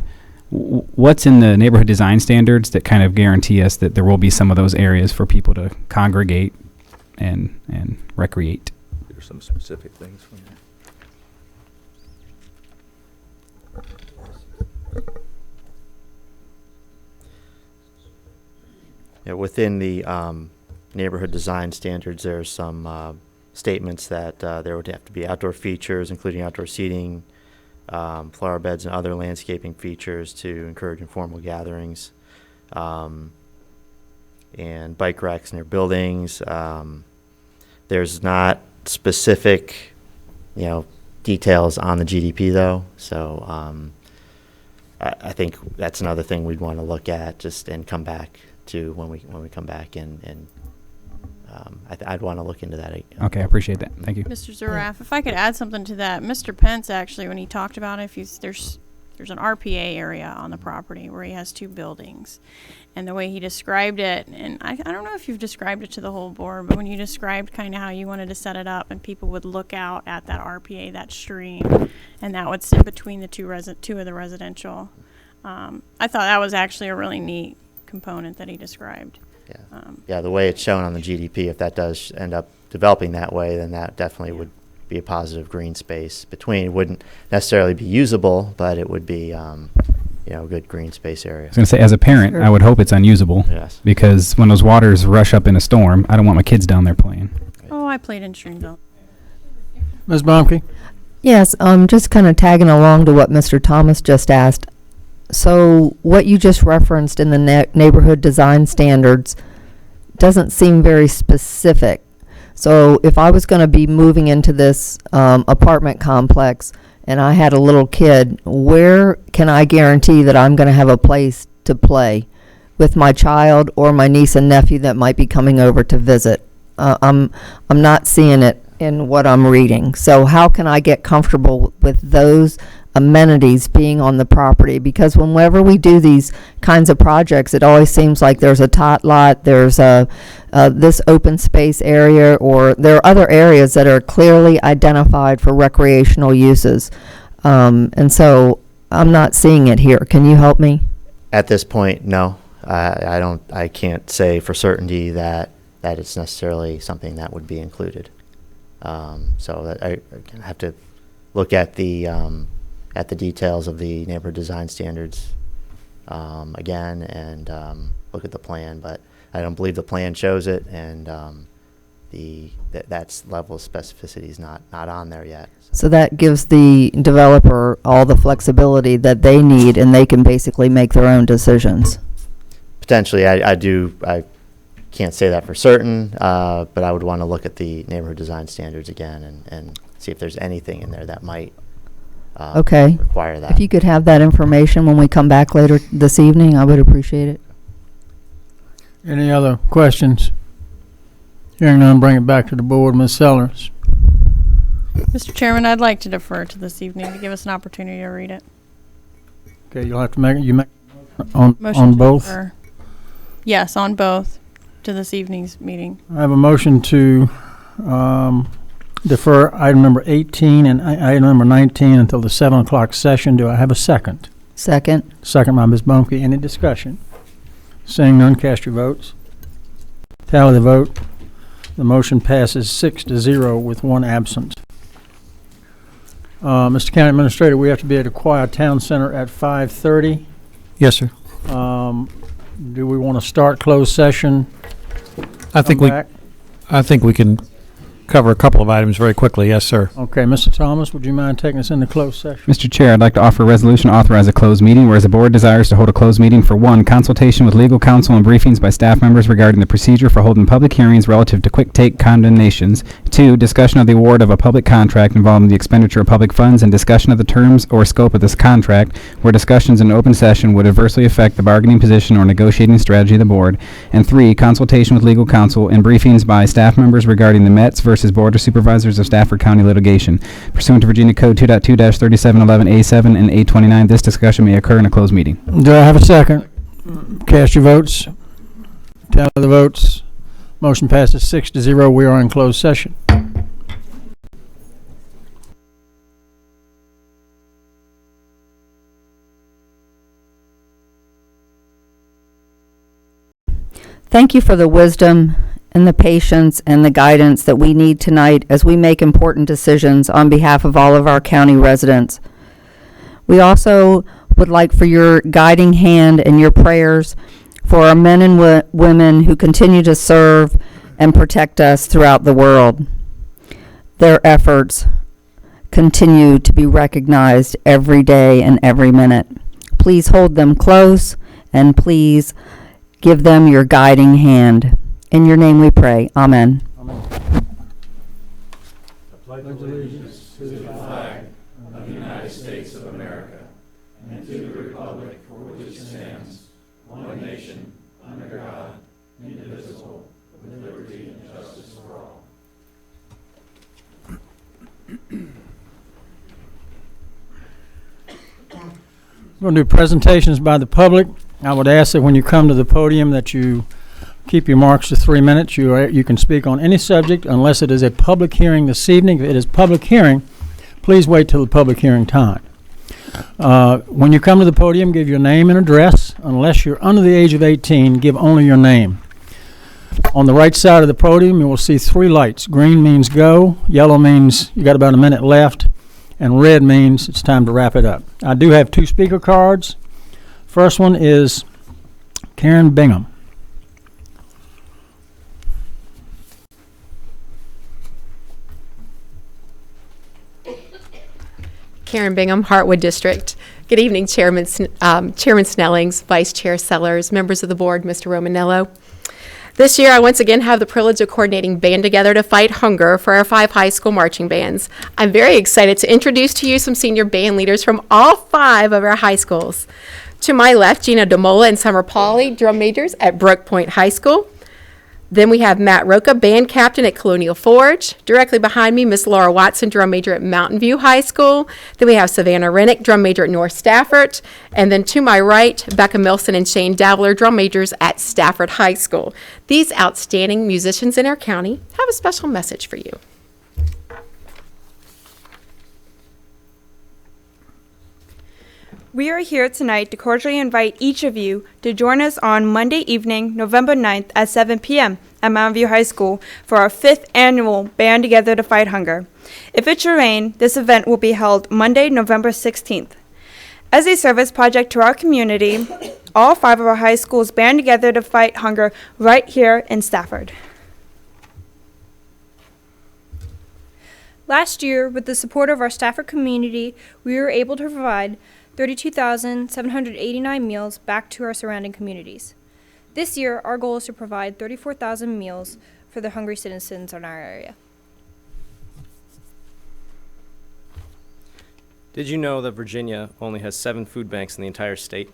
what's in the neighborhood design standards that kind of guarantee us that there will be some of those areas for people to congregate and recreate? There's some specific things from that. Yeah, within the neighborhood design standards, there's some statements that there would have to be outdoor features, including outdoor seating, flower beds, and other landscaping features to encourage informal gatherings, and bike racks near buildings. There's not specific, details on the GDP though, so I think that's another thing we'd want to look at and come back to when we come back and I'd want to look into that. Okay, I appreciate that. Thank you. Mr. Zuraf, if I could add something to that, Mr. Pence actually, when he talked about it, there's an RPA area on the property where he has 2 buildings, and the way he described it, and I don't know if you've described it to the whole board, but when you described kind of how you wanted to set it up, and people would look out at that RPA, that stream, and that would sit between the two of the residential. I thought that was actually a really neat component that he described. Yeah, the way it's shown on the GDP, if that does end up developing that way, then that definitely would be a positive green space between. It wouldn't necessarily be usable, but it would be, a good green space area. I was going to say, as a parent, I would hope it's unusable. Yes. Because when those waters rush up in a storm, I don't want my kids down there playing. Oh, I played in Stringville. Ms. Baumke? Yes, just kind of tagging along to what Mr. Thomas just asked. So what you just referenced in the neighborhood design standards doesn't seem very specific. So if I was going to be moving into this apartment complex and I had a little kid, where can I guarantee that I'm going to have a place to play with my child or my niece and nephew that might be coming over to visit? I'm not seeing it in what I'm reading. So how can I get comfortable with those amenities being on the property? Because whenever we do these kinds of projects, it always seems like there's a tot lot, there's this open space area, or there are other areas that are clearly identified for recreational uses. And so I'm not seeing it here. Can you help me? At this point, no. I can't say for certainty that it's necessarily something that would be included. So that I have to look at the details of the neighborhood design standards again and look at the plan, but I don't believe the plan shows it, and that level of specificity is not on there yet. So that gives the developer all the flexibility that they need, and they can basically make their own decisions. Potentially, I can't say that for certain, but I would want to look at the neighborhood design standards again and see if there's anything in there that might okay. require that. If you could have that information when we come back later this evening, I would appreciate it. Any other questions? Hearing none, bring it back to the board. Ms. Sellers. Mr. Chairman, I'd like to defer to this evening to give us an opportunity to read it. Okay, you'll have to make on Motion to both. defer. Yes, on both to this evening's meeting. I have a motion to defer item number 18 and item number 19 until the 7 o'clock session. Do I have a second? Second. Second by Ms. Bumke. Any discussion? Seeing none, cast your votes. Tally the vote. The motion passes 6-0 with one absent. Mr. County Administrator, we have to be at Aquia Town Center at 5:30. Yes, sir. Do we want to start closed session? I think we can cover a couple of items very quickly. Yes, sir. Okay, Mr. Thomas, would you mind taking us into closed session? Mr. Chair, I'd like to offer a resolution to authorize a closed meeting, whereas the board desires to hold a closed meeting for 1, consultation with legal counsel and briefings by staff members regarding the procedure for holding public hearings relative to quick take condemnations. 2, discussion of the award of a public contract involving the expenditure of public funds and discussion of the terms or scope of this contract, where discussions in open session would adversely affect the bargaining position or negotiating strategy of the board. And 3, consultation with legal counsel and briefings by staff members regarding the Mets versus Board of Supervisors of Stafford County litigation. Pursuant to Virginia Code 2.2-3711A7 and 829, this discussion may occur in a closed meeting. Do I have a second? Cast your votes. Tally the votes. Motion passes 6-0. We are in closed session. Thank you for the wisdom and the patience and the guidance that we need tonight as we make important decisions on behalf of all of our county residents. We also would like for your guiding hand and your prayers for our men and women who continue to serve and protect us throughout the world. Their efforts continue to be recognized every day and every minute. Please hold them close and please give them your guiding hand. In your name we pray. Amen. Pledge allegiance to the flag of the United States of America and to the republic for which it stands, one nation, under God, indivisible, with liberty and justice for all. We're going to do presentations by the public. I would ask that when you come to the podium that you keep your marks to 3 minutes. You can speak on any subject unless it is a public hearing this evening. If it is public hearing, please wait till the public hearing time. When you come to the podium, give your name and address. Unless you're under the age of 18, give only your name. On the right side of the podium, you will see 3 lights. Green means go, yellow means you got about a minute left, and red means it's time to wrap it up. I do have 2 speaker cards. First one is Karen Bingham. Karen Bingham, Hartwood District. Good evening, Chairman Snellings, Vice Chair Sellers, members of the board, Mr. Romanello. This year, I once again have the privilege of coordinating Band Together to Fight Hunger for our 5 high school marching bands. I'm very excited to introduce to you some senior band leaders from all 5 of our high schools. To my left, Gina DeMola and Summer Pauley, drum majors at Brook Point High School. Then we have Matt Roca, band captain at Colonial Forge. Directly behind me, Miss Laura Watson, drum major at Mountain View High School. Then we have Savannah Rennick, drum major at North Stafford. And then to my right, Becca Milson and Shane Dowler, drum majors at Stafford High School. These outstanding musicians in our county have a special message for you. We are here tonight to cordially invite each of you to join us on Monday evening, November 9th at 7 p.m. at Mountain View High School for our 5th annual Band Together to Fight Hunger. If it should rain, this event will be held Monday, November 16th. As a service project to our community, all 5 of our high schools band together to fight hunger right here in Stafford. Last year, with the support of our Stafford community, we were able to provide 32,789 meals back to our surrounding communities. This year, our goal is to provide 34,000 meals for the hungry citizens in our area. Did you know that Virginia only has 7 food banks in the entire state?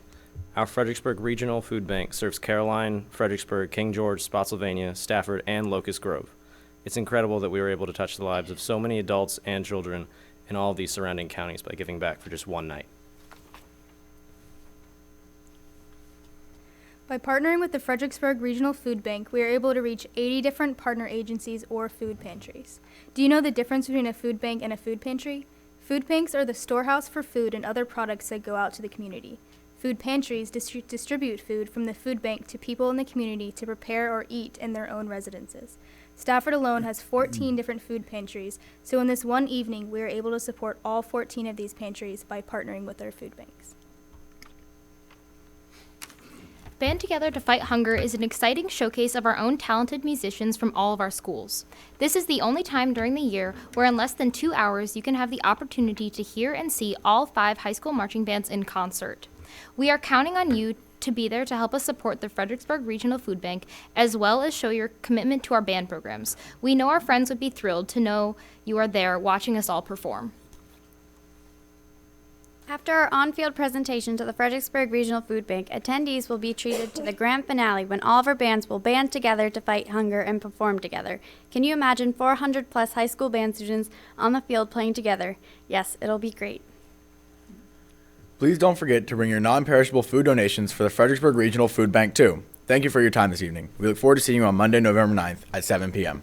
Our Fredericksburg Regional Food Bank serves Caroline, Fredericksburg, King George, Spotsylvania, Stafford, and Locust Grove. It's incredible that we were able to touch the lives of so many adults and children in all of these surrounding counties by giving back for just one night. By partnering with the Fredericksburg Regional Food Bank, we are able to reach 80 different partner agencies or food pantries. Do you know the difference between a food bank and a food pantry? Food banks are the storehouse for food and other products that go out to the community. Food pantries distribute food from the food bank to people in the community to prepare or eat in their own residences. Stafford alone has 14 different food pantries, so in this one evening, we are able to support all 14 of these pantries by partnering with our food banks. Band Together to Fight Hunger is an exciting showcase of our own talented musicians from all of our schools. This is the only time during the year where in less than 2 hours you can have the opportunity to hear and see all 5 high school marching bands in concert. We are counting on you to be there to help us support the Fredericksburg Regional Food Bank, as well as show your commitment to our band programs. We know our friends would be thrilled to know you are there watching us all perform. After our on-field presentation to the Fredericksburg Regional Food Bank, attendees will be treated to the grand finale when all of our bands will band together to fight hunger and perform together. Can you imagine 400 plus high school band students on the field playing together? Yes, it'll be great. Please don't forget to bring your non-perishable food donations for the Fredericksburg Regional Food Bank too. Thank you for your time this evening. We look forward to seeing you on Monday, November 9th at 7 p.m.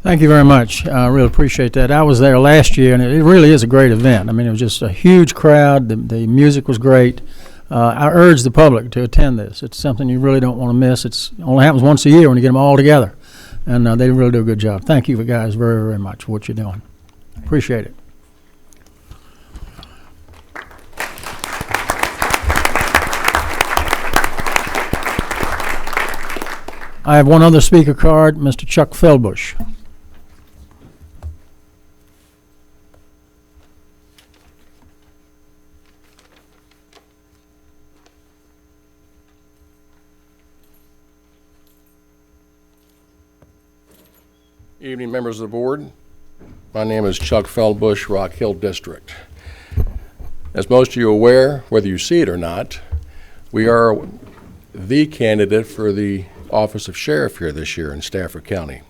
Thank you very much. I really appreciate that. I was there last year, and it really is a great event. I mean, it was just a huge crowd. The music was great. I urge the public to attend this. It's something you really don't want to miss. It only happens once a year when you get them all together, and they really do a good job. Thank you guys very, very much for what you're doing. Appreciate it. I have one other speaker card, Mr. Chuck Feldbush. Evening, members of the board. My name is Chuck Feldbush, Rock Hill District. As most of you are aware, whether you see it or not, we are the candidate for the office of sheriff here this year in Stafford County.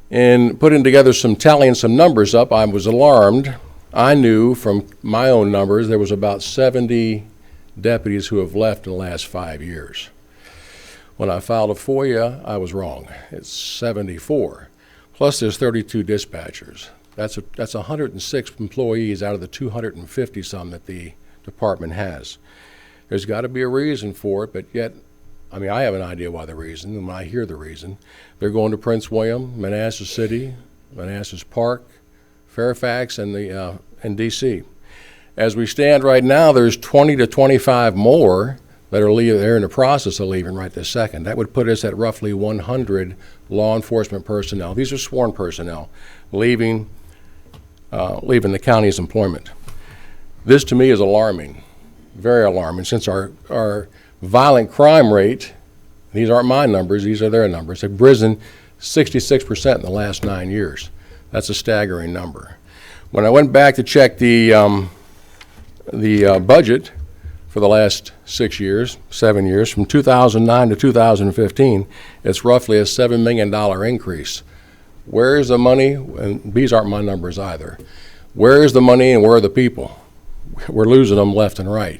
In putting together tallying some numbers up, I was alarmed. I knew from my own numbers there was about 70 deputies who have left in the last 5 years. When I filed a FOIA, I was wrong. It's 74. Plus there's 32 dispatchers. That's 106 employees out of the 250 some that the department has. There's got to be a reason for it, but yet, I mean, I have an idea why the reason, and when I hear the reason, they're going to Prince William, Manassas City, Manassas Park, Fairfax, and DC. As we stand right now, there's 20 to 25 more that are leaving. They're in the process of leaving right this second. That would put us at roughly 100 law enforcement personnel. These are sworn personnel leaving the county's employment. This to me is alarming, very alarming, since our violent crime rate, these aren't my numbers, these are their numbers, have risen 66% in the last 9 years. That's a staggering number. When I went back to check the budget for the last 7 years, from 2009 to 2015, it's roughly a $7 million increase. Where is the money? And these aren't my numbers either. Where is the money and where are the people? We're losing them left and right.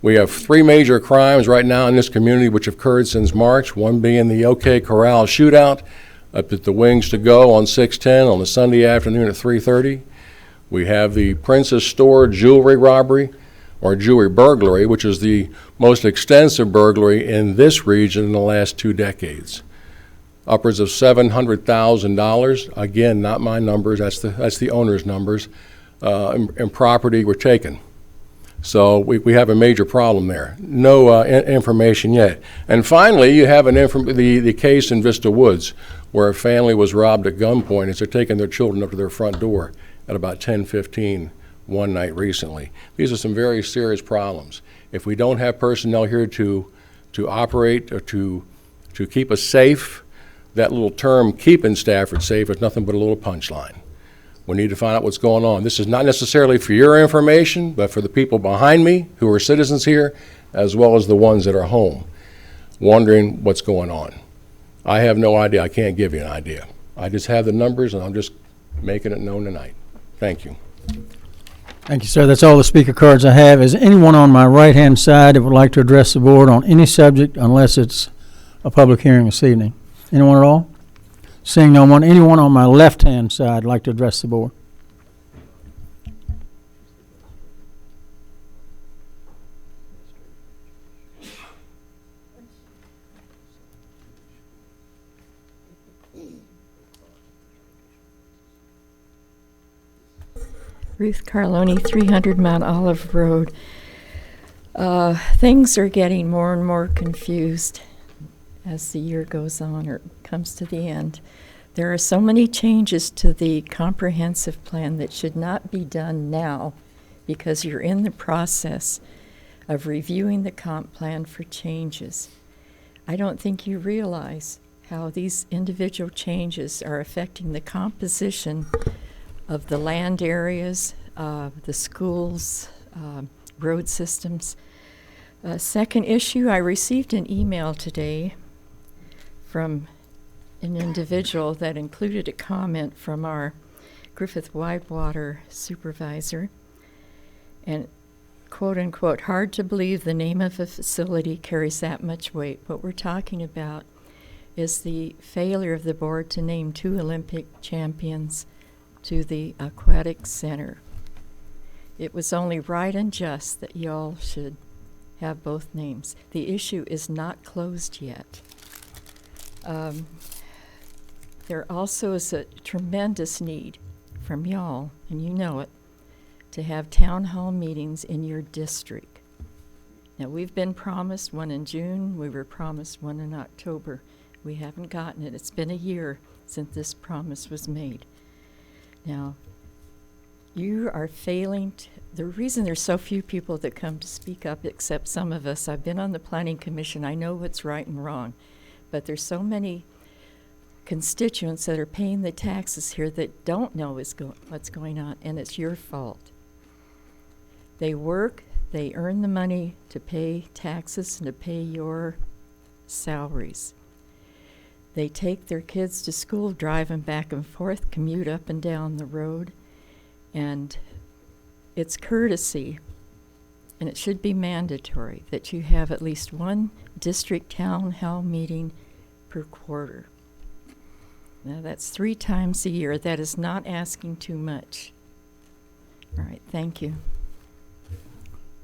We have 3 major crimes right now in this community which have occurred since March, one being the OK Corral shootout up at the Wings to Go on 610 on a Sunday afternoon at 3:30. We have the Princess Store jewelry robbery, or jewelry burglary, which is the most extensive burglary in this region in the last 2 decades. Upwards of $700,000, again, not my numbers, that's the owner's numbers, and property were taken. So we have a major problem there. No information yet. And finally, you have the case in Vista Woods where a family was robbed at gunpoint as they're taking their children up to their front door at about 10:15 one night recently. These are some very serious problems. If we don't have personnel here to operate or to keep us safe, that little term, keeping Stafford safe, is nothing but a little punchline. We need to find out what's going on. This is not necessarily for your information, but for the people behind me who are citizens here, as well as the ones that are home, wondering what's going on. I have no idea. I can't give you an idea. I just have the numbers, and I'm just making it known tonight. Thank you. Thank you, sir. That's all the speaker cards I have. Is anyone on my right-hand side that would like to address the board on any subject unless it's a public hearing this evening? Anyone at all? Seeing no one, anyone on my left-hand side like to address the board? Ruth Carloni, 300 Mount Olive Road. Things are getting more and more confused as the year goes on or comes to the end. There are so many changes to the comprehensive plan that should not be done now because you're in the process of reviewing the comp plan for changes. I don't think you realize how these individual changes are affecting the composition of the land areas, the schools, road systems. Second issue, I received an email today from an individual that included a comment from our Griffith-Whitewater supervisor. And quote unquote, hard to believe the name of a facility carries that much weight. What we're talking about is the failure of the board to name 2 Olympic champions to the Aquatic Center. It was only right and just that y'all should have both names. The issue is not closed yet. There also is a tremendous need from y'all, and you know it, to have town hall meetings in your district. Now, we've been promised one in June, we were promised one in October. We haven't gotten it. It's been a year since this promise was made. Now, you are failing the reason there's so few people that come to speak up, except some of us, I've been on the Planning Commission, I know what's right and wrong, but there's so many constituents that are paying the taxes here that don't know what's going on, and it's your fault. They work, they earn the money to pay taxes and to pay your salaries. They take their kids to school, drive them back and forth, commute up and down the road, and it's courtesy, and it should be mandatory that you have at least one district town hall meeting per quarter. Now that's 3 times a year. That is not asking too much. All right, thank you.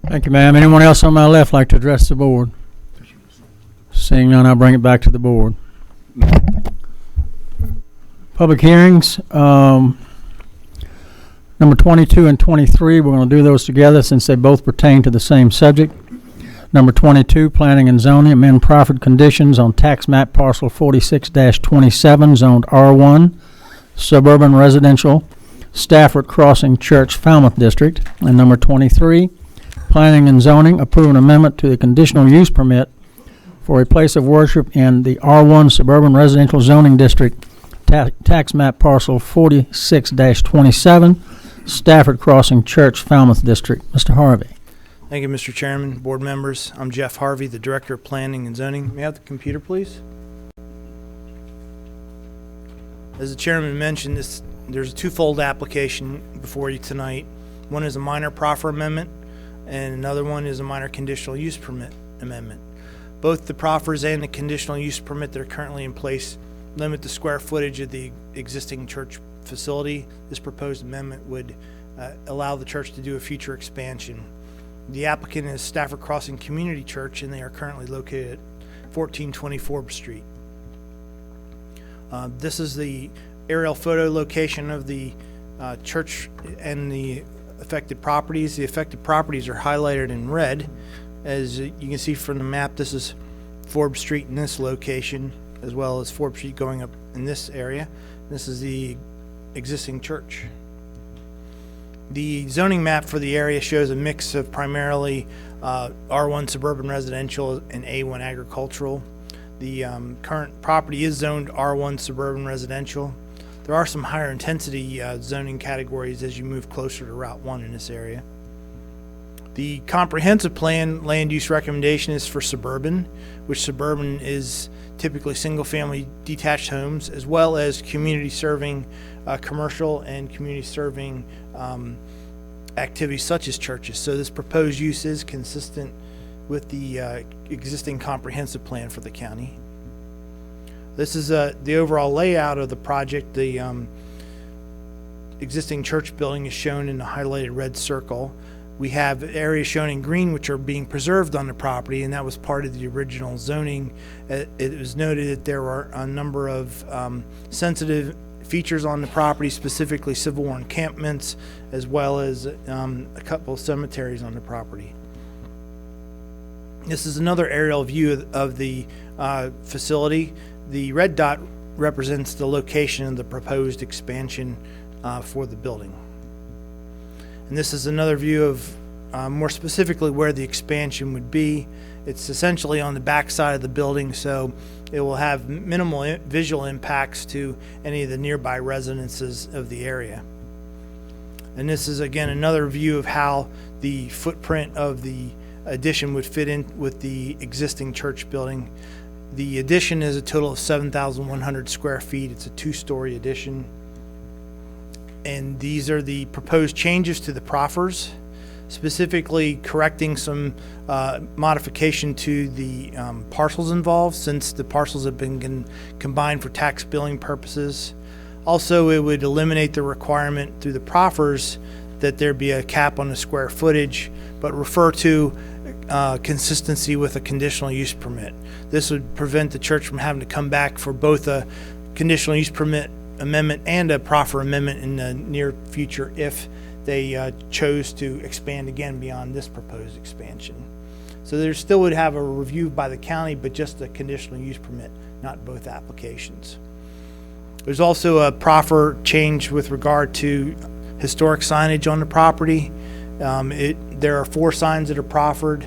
Thank you, ma'am. Anyone else on my left like to address the board? Seeing none, I'll bring it back to the board. Public hearings, number 22 and 23, we're going to do those together since they both pertain to the same subject. Number 22, planning and zoning, amend proffered conditions on tax map parcel 46-27, zoned R1, suburban residential, Stafford Crossing Church, Falmouth District. And number 23, planning and zoning, approve an amendment to the conditional use permit for a place of worship in the R1 Suburban Residential Zoning District, tax map parcel 46-27, Stafford Crossing Church, Falmouth District. Mr. Harvey. Thank you, Mr. Chairman, board members. I'm Jeff Harvey, the Director of Planning and Zoning. May I have the computer, please? As the chairman mentioned, there's a twofold application before you tonight. One is a minor proffer amendment, and another one is a minor conditional use permit amendment. Both the proffers and the conditional use permit that are currently in place limit the square footage of the existing church facility. This proposed amendment would allow the church to do a future expansion. The applicant is Stafford Crossing Community Church, and they are currently located at 1420 Forbes Street. This is the aerial photo location of the church and the affected properties. The affected properties are highlighted in red. As you can see from the map, this is Forbes Street in this location, as well as Forbes Street going up in this area. This is the existing church. The zoning map for the area shows a mix of primarily R1 suburban residential and A1 agricultural. The current property is zoned R1 suburban residential. There are some higher intensity zoning categories as you move closer to Route 1 in this area. The comprehensive plan land use recommendation is for suburban, which suburban is typically single-family detached homes, as well as community-serving commercial and community-serving activities such as churches. So this proposed use is consistent with the existing comprehensive plan for the county. This is the overall layout of the project. The existing church building is shown in the highlighted red circle. We have areas shown in green which are being preserved on the property, and that was part of the original zoning. It was noted that there were a number of sensitive features on the property, specifically Civil War encampments, as well as a couple of cemeteries on the property. This is another aerial view of the facility. The red dot represents the location of the proposed expansion for the building. And this is another view of more specifically where the expansion would be. It's essentially on the back side of the building, so it will have minimal visual impacts to any of the nearby residences of the area. And this is again another view of how the footprint of the addition would fit in with the existing church building. The addition is a total of 7,100 square feet. It's a 2-story addition. And these are the proposed changes to the proffers, specifically correcting some modification to the parcels involved, since the parcels have been combined for tax billing purposes. Also, it would eliminate the requirement through the proffers that there be a cap on the square footage, but refer to consistency with a conditional use permit. This would prevent the church from having to come back for both a conditional use permit amendment and a proffer amendment in the near future if they chose to expand again beyond this proposed expansion. So there still would have a review by the county, but just a conditional use permit, not both applications. There's also a proffer change with regard to historic signage on the property. There are 4 signs that are proffered,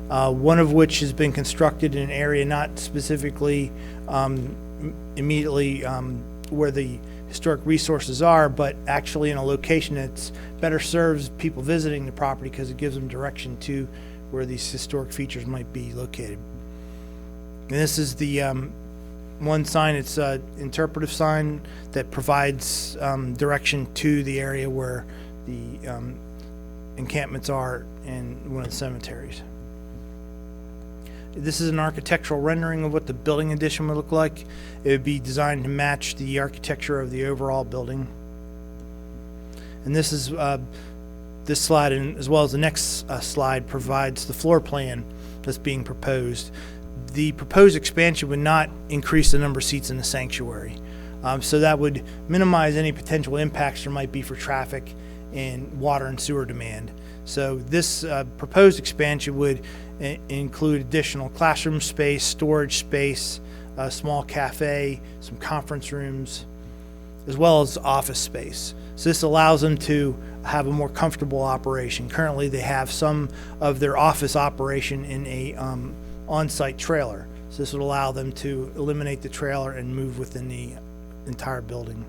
one of which has been constructed in an area not specifically immediately where the historic resources are, but actually in a location that's better serves people visiting the property because it gives them direction to where these historic features might be located. And this is the one sign. It's an interpretive sign that provides direction to the area where the encampments are in one of the cemeteries. This is an architectural rendering of what the building addition would look like. It would be designed to match the architecture of the overall building. And this is this slide, and as well as the next slide, provides the floor plan that's being proposed. The proposed expansion would not increase the number of seats in the sanctuary, so that would minimize any potential impacts there might be for traffic and water and sewer demand. So this proposed expansion would include additional classroom space, storage space, a small cafe, some conference rooms, as well as office space. So this allows them to have a more comfortable operation. Currently, they have some of their office operation in a on-site trailer. So this would allow them to eliminate the trailer and move within the entire building.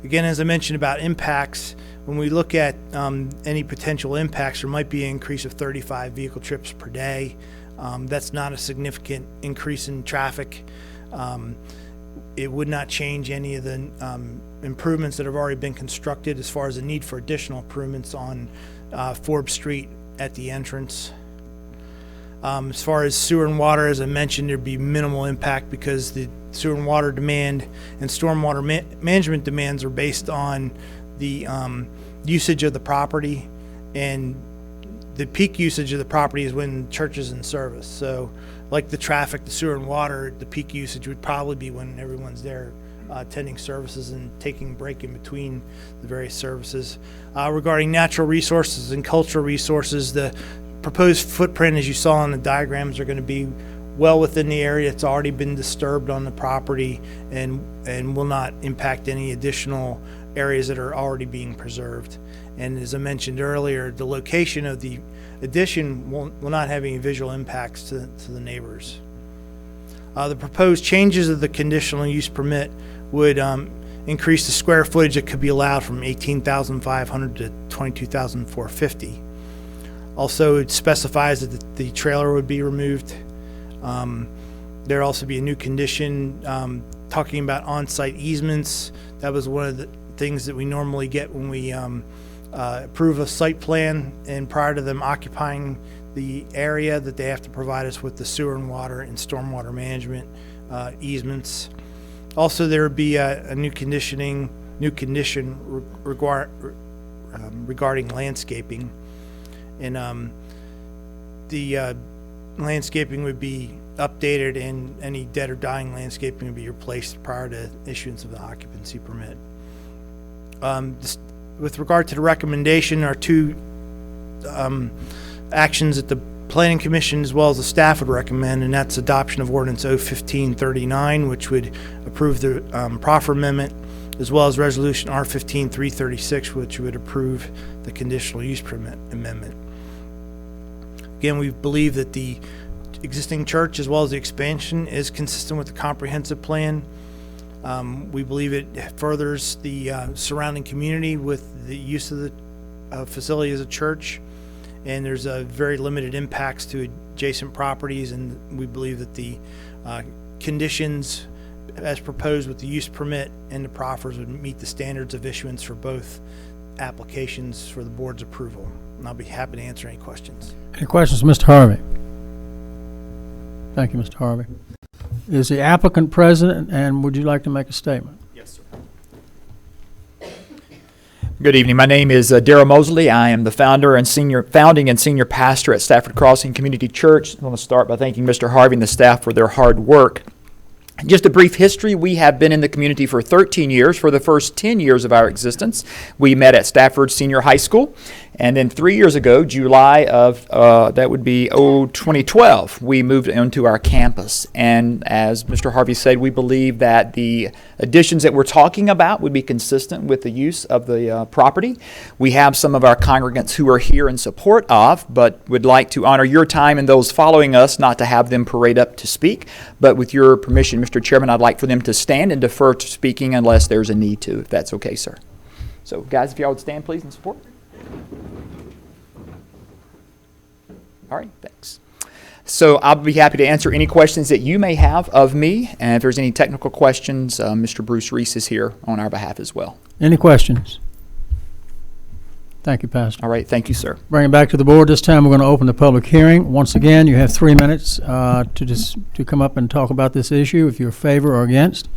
Again, as I mentioned about impacts, when we look at any potential impacts, there might be an increase of 35 vehicle trips per day. That's not a significant increase in traffic. It would not change any of the improvements that have already been constructed as far as the need for additional improvements on Forbes Street at the entrance. As far as sewer and water, as I mentioned, there'd be minimal impact because the sewer and water demand and stormwater management demands are based on the usage of the property, and the peak usage of the property is when church is in service. So like the traffic, the sewer and water, the peak usage would probably be when everyone's there attending services and taking a break in between the various services. Regarding natural resources and cultural resources, the proposed footprint, as you saw on the diagrams, are going to be well within the area. It's already been disturbed on the property and will not impact any additional areas that are already being preserved. And as I mentioned earlier, the location of the addition will not have any visual impacts to the neighbors. The proposed changes of the conditional use permit would increase the square footage that could be allowed from 18,500 to 22,450. Also, it specifies that the trailer would be removed. There'll also be a new condition talking about on-site easements. That was one of the things that we normally get when we approve a site plan, and prior to them occupying the area, that they have to provide us with the sewer and water and stormwater management easements. Also, there would be a new condition regarding landscaping, and the landscaping would be updated, and any dead or dying landscaping would be replaced prior to issuance of the occupancy permit. With regard to the recommendation, are two actions that the Planning Commission as well as the staff would recommend, and that's adoption of Ordinance 01539, which would approve the proffer amendment, as well as Resolution R15336, which would approve the conditional use permit amendment. Again, we believe that the existing church as well as the expansion is consistent with the comprehensive plan. We believe it furthers the surrounding community with the use of the facility as a church, and there's very limited impacts to adjacent properties, and we believe that the conditions as proposed with the use permit and the proffers would meet the standards of issuance for both applications for the board's approval. And I'll be happy to answer any questions. Any questions, Mr. Harvey? Thank you, Mr. Harvey. Is the applicant present, and would you like to make a statement? Yes, sir. Good evening. My name is Darrell Mosley. I am the founding and senior pastor at Stafford Crossing Community Church. I want to start by thanking Mr. Harvey and the staff for their hard work. Just a brief history, we have been in the community for 13 years. For the first 10 years of our existence, we met at Stafford Senior High School. And then 3 years ago, July of, that would be 2012, we moved into our campus. And as Mr. Harvey said, we believe that the additions that we're talking about would be consistent with the use of the property. We have some of our congregants who are here in support of, but would like to honor your time and those following us, not to have them parade up to speak. But with your permission, Mr. Chairman, I'd like for them to stand and defer to speaking unless there's a need to, if that's okay, sir. So, guys, if y'all would stand, please, in support. All right, thanks. So I'll be happy to answer any questions that you may have of me, and if there's any technical questions, Mr. Bruce Reese is here on our behalf as well. Any questions? Thank you, Pastor. All right, thank you, sir. Bring it back to the board. This time we're going to open the public hearing. Once again, you have 3 minutes to come up and talk about this issue if you're in favor or against.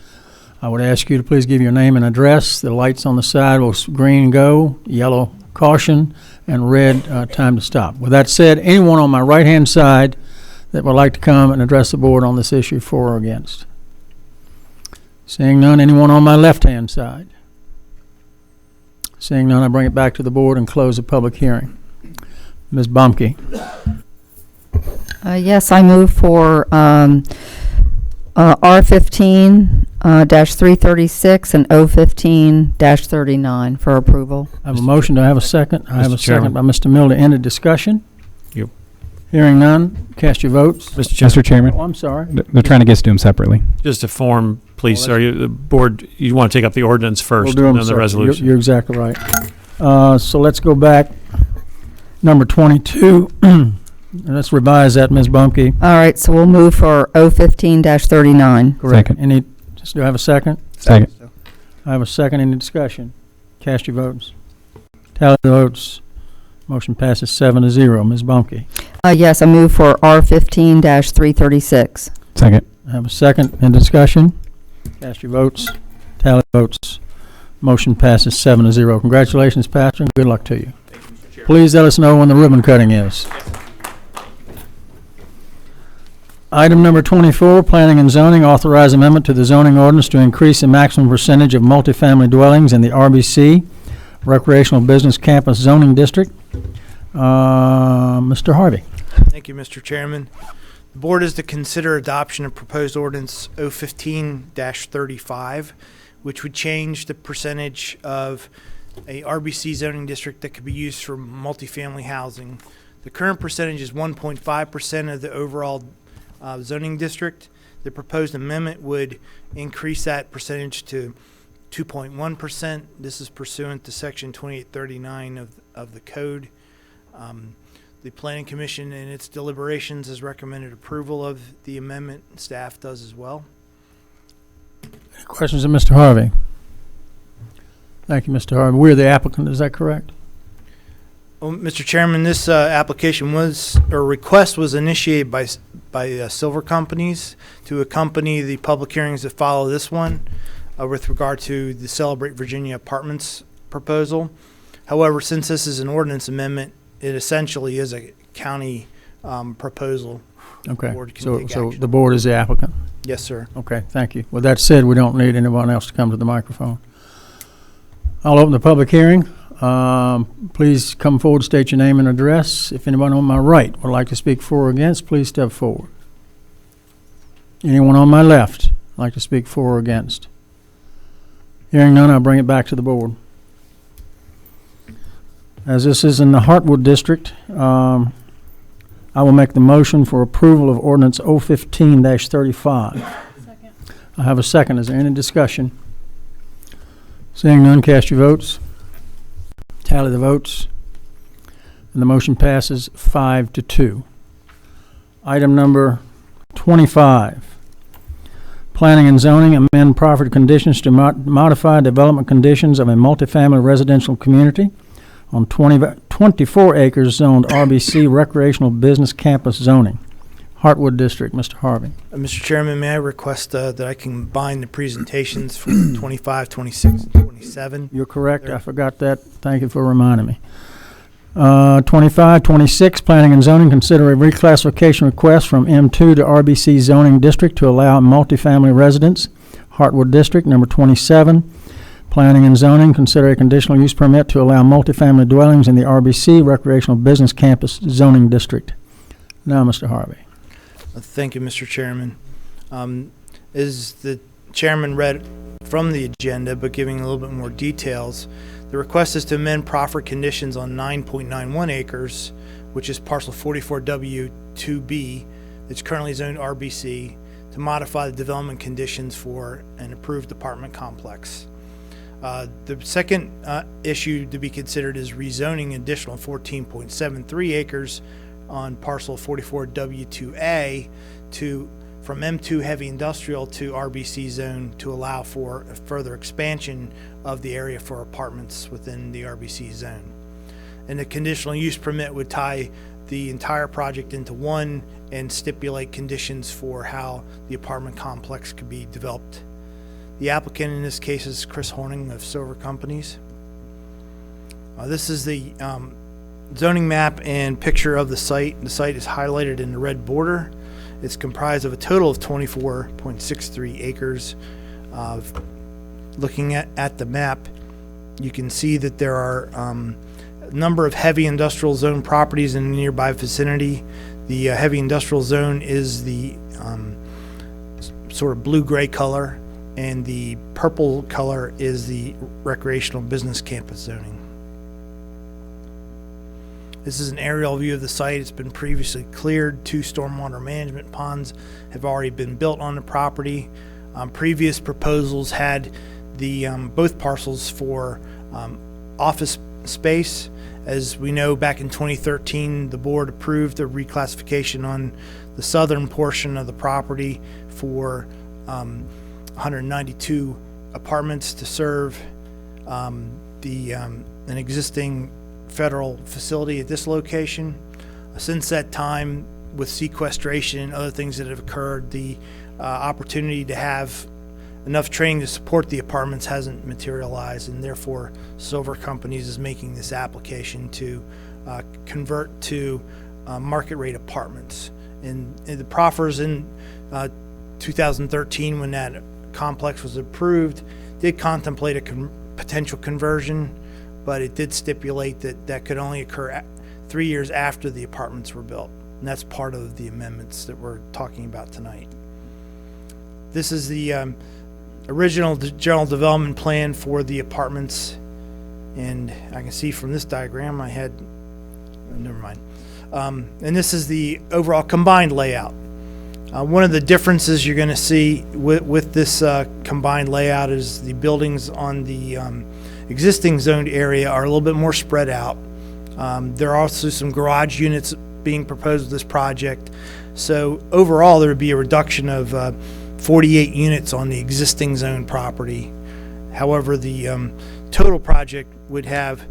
I would ask you to please give your name and address. The lights on the side will green go, yellow caution, and red time to stop. With that said, anyone on my right-hand side that would like to come and address the board on this issue, for or against? Seeing none, anyone on my left-hand side? Seeing none, I bring it back to the board and close the public hearing. Ms. Bumke. Yes, I move for R15-336 and O15-39 for approval. I have a motion. Do I have a second? I have a second by Mr. Milner. End of discussion. Yep. Hearing none, cast your votes. Mr. Chairman. Oh, I'm sorry. They're trying to get us to them separately. Just a form, please. Are you, the board, you want to take up the ordinance first We'll do and them then the separate. resolution? You're exactly right. So let's go back. Number 22. Let's revise that, Ms. Bumke. All right, so we'll move for O15-39. Correct. Second. Any, do I have a second? Second. I have a second. Any discussion? Cast your votes. Tally the votes. Motion passes 7-0. Ms. Bumke. Yes, I move for R15-336. Second. I have a second. In discussion? Cast your votes. Tally the votes. Motion passes 7-0. Congratulations, Pastor, and good luck to you. Please let us know when the ribbon cutting is. Item number 24, Planning and Zoning, authorize amendment to the zoning ordinance to increase the maximum percentage of multifamily dwellings in the RBC, Recreational Business Campus Zoning District. Mr. Harvey. Thank you, Mr. Chairman. The board is to consider adoption of proposed ordinance 015-35, which would change the percentage of a RBC zoning district that could be used for multifamily housing. The current percentage is 1.5% of the overall zoning district. The proposed amendment would increase that percentage to 2.1%. This is pursuant to section 2839 of the code. The Planning Commission in its deliberations has recommended approval of the amendment. Staff does as well. Any questions of Mr. Harvey? Thank you, Mr. Harvey. We're the applicant, is that correct? Well, Mr. Chairman, this request was initiated by Silver Companies to accompany the public hearings that follow this one with regard to the Celebrate Virginia Apartments proposal. However, since this is an ordinance amendment, it essentially is a county proposal. Okay, The board can so take so action. the board is the applicant? Yes, sir. Okay, thank you. With that said, we don't need anyone else to come to the microphone. I'll open the public hearing. Please come forward, state your name and address. If anyone on my right would like to speak for or against, please step forward. Anyone on my left like to speak for or against? Hearing none, I'll bring it back to the board. As this is in the Hartwood District, I will make the motion for approval of ordinance 015-35. Second. I have a second. Is there any discussion? Seeing none, cast your votes. Tally the votes. And the motion passes 5-2. Item number 25. Planning and zoning amend proffered conditions to modify development conditions of a multifamily residential community on 24 acres zoned RBC recreational business campus zoning. Hartwood District, Mr. Harvey. Mr. Chairman, may I request that I combine the presentations for 25, 26, and 27? You're correct. I forgot that. Thank you for reminding me. 25, 26, Planning and Zoning, consider a reclassification request from M2 to RBC zoning district to allow multifamily residents. Hartwood District, number 27. Planning and Zoning, consider a conditional use permit to allow multifamily dwellings in the RBC recreational business campus zoning district. Now, Mr. Harvey. Thank you, Mr. Chairman. As the chairman read from the agenda, but giving a little bit more details, the request is to amend proffered conditions on 9.91 acres, which is parcel 44W2B, that's currently zoned RBC, to modify the development conditions for an approved apartment complex. The second issue to be considered is rezoning additional 14.73 acres on parcel 44W2A from M2 heavy industrial to RBC zone to allow for a further expansion of the area for apartments within the RBC zone. And the conditional use permit would tie the entire project into one and stipulate conditions for how the apartment complex could be developed. The applicant in this case is Chris Horning of Silver Companies. This is the zoning map and picture of the site. The site is highlighted in the red border. It's comprised of a total of 24.63 acres. Looking at the map, you can see that there are a number of heavy industrial zone properties in the nearby vicinity. The heavy industrial zone is the sort of blue-gray color, and the purple color is the recreational business campus zoning. This is an aerial view of the site. It's been previously cleared. 2 stormwater management ponds have already been built on the property. Previous proposals had the both parcels for office space. As we know, back in 2013, the board approved a reclassification on the southern portion of the property for 192 apartments to serve an existing federal facility at this location. Since that time, with sequestration and other things that have occurred, the opportunity to have enough training to support the apartments hasn't materialized, and therefore Silver Companies is making this application to convert to market rate apartments. And the proffers in 2013, when that complex was approved, did contemplate a potential conversion, but it did stipulate that that could only occur 3 years after the apartments were built. And that's part of the amendments that we're talking about tonight. This is the original general development plan for the apartments. And I can see from this diagram I had, never mind. And this is the overall combined layout. One of the differences you're going to see with this combined layout is the buildings on the existing zoned area are a little bit more spread out. There are also some garage units being proposed with this project. So overall, there would be a reduction of 48 units on the existing zone property. However, the total project would have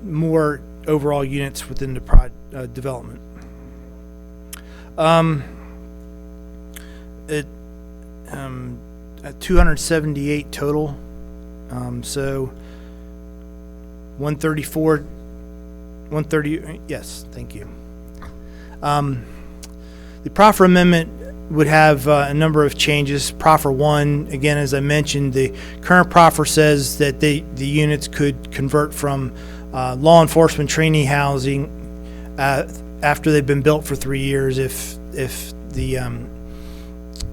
more overall units within the development. At 278 total. So 130, yes, thank you. The proffer amendment would have a number of changes. Proffer 1, again, as I mentioned, the current proffer says that the units could convert from law enforcement trainee housing after they've been built for 3 years if the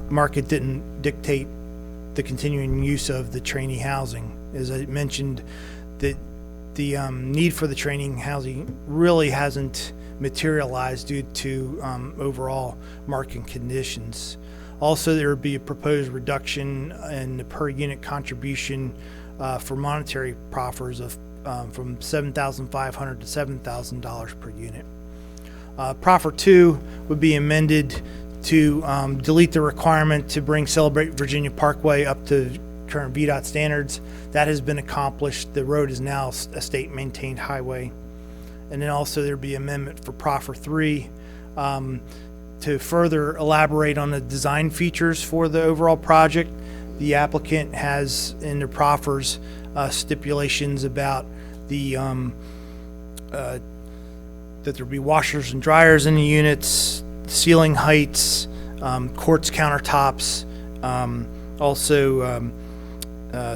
market didn't dictate the continuing use of the trainee housing. As I mentioned, the need for the training housing really hasn't materialized due to overall market conditions. Also, there would be a proposed reduction in the per unit contribution for monetary proffers of from $7,500 to $7,000 per unit. Proffer 2 would be amended to delete the requirement to bring Celebrate Virginia Parkway up to current VDOT standards. That has been accomplished. The road is now a state maintained highway. And then also there'd be amendment for Proffer 3 to further elaborate on the design features for the overall project. The applicant has in their proffers stipulations about the that there'll be washers and dryers in the units, ceiling heights, quartz countertops, also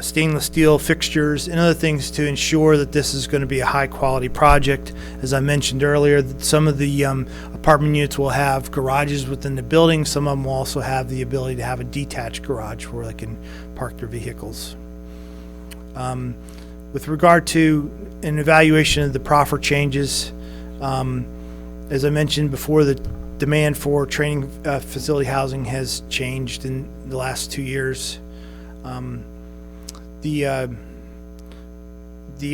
stainless steel fixtures and other things to ensure that this is going to be a high quality project. As I mentioned earlier, some of the apartment units will have garages within the building. Some of them will also have the ability to have a detached garage where they can park their vehicles. With regard to an evaluation of the proffer changes, as I mentioned before, the demand for training facility housing has changed in the last 2 years. The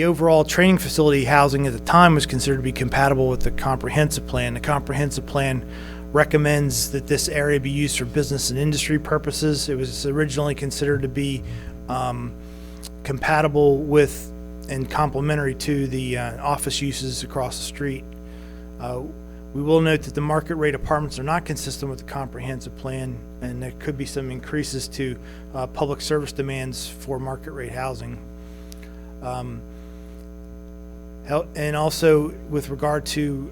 overall training facility housing at the time was considered to be compatible with the comprehensive plan. The comprehensive plan recommends that this area be used for business and industry purposes. It was originally considered to be compatible with and complementary to the office uses across the street. We will note that the market rate apartments are not consistent with the comprehensive plan, and there could be some increases to public service demands for market rate housing. And also with regard to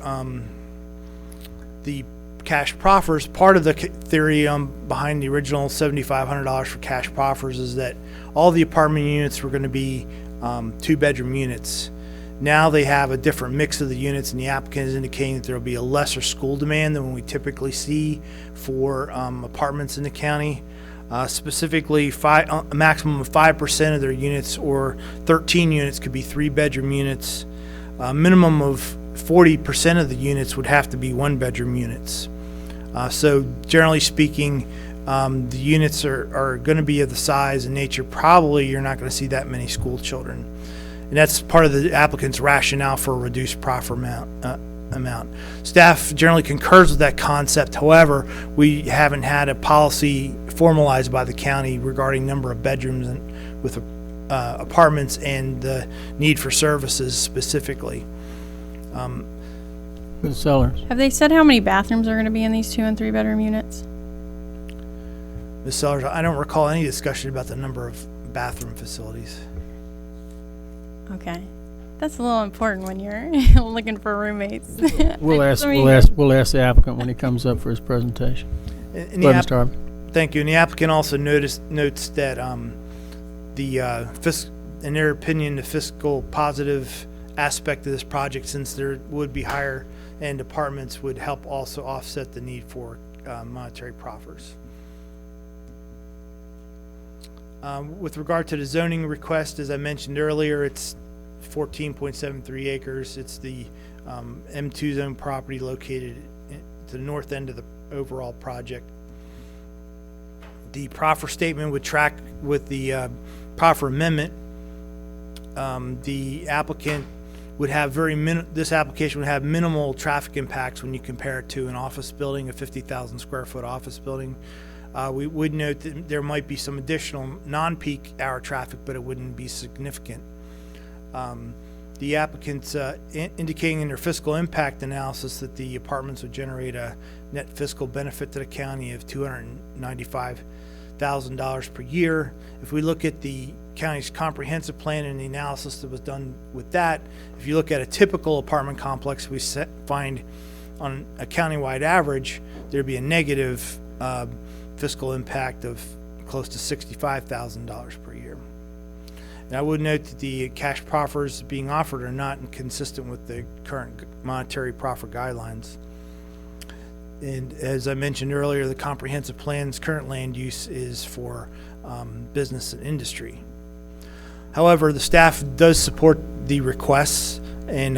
the cash proffers, part of the theory behind the original $7,500 for cash proffers is that all the apartment units were going to be 2-bedroom units. Now they have a different mix of the units, and the applicant is indicating that there will be a lesser school demand than we typically see for apartments in the county. Specifically, a maximum of 5% of their units or 13 units could be 3-bedroom units. A minimum of 40% of the units would have to be 1-bedroom units. So generally speaking, the units are going to be of the size and nature, probably you're not going to see that many school children. And that's part of the applicant's rationale for a reduced proffer amount. Staff generally concurs with that concept. However, we haven't had a policy formalized by the county regarding number of bedrooms and with apartments and the need for services specifically. Ms. Sellers. Have they said how many bathrooms are going to be in these 2- and 3-bedroom units? Ms. Sellers, I don't recall any discussion about the number of bathroom facilities. Okay. That's a little important when you're looking for roommates. We'll ask the applicant when he comes up for his presentation. And Thank you. And the applicant also notes that in their opinion, the fiscal positive aspect of this project, since there would be higher end apartments, would help also offset the need for monetary proffers. With regard to the zoning request, as I mentioned earlier, it's 14.73 acres. It's the M2 zone property located to the north end of the overall project. The proffer statement would track with the proffer amendment. The applicant would have this application would have minimal traffic impacts when you compare it to an office building, a 50,000 square foot office building. We would note that there might be some additional non-peak hour traffic, but it wouldn't be significant. The applicants indicating in their fiscal impact analysis that the apartments would generate a net fiscal benefit to the county of $295,000 per year. If we look at the county's comprehensive plan and the analysis that was done with that, if you look at a typical apartment complex, we find on a countywide average, there'd be a negative fiscal impact of close to $65,000 per year. And I would note that the cash proffers being offered are not inconsistent with the current monetary proffer guidelines. And as I mentioned earlier, the comprehensive plan's current land use is for business and industry. However, the staff does support the requests and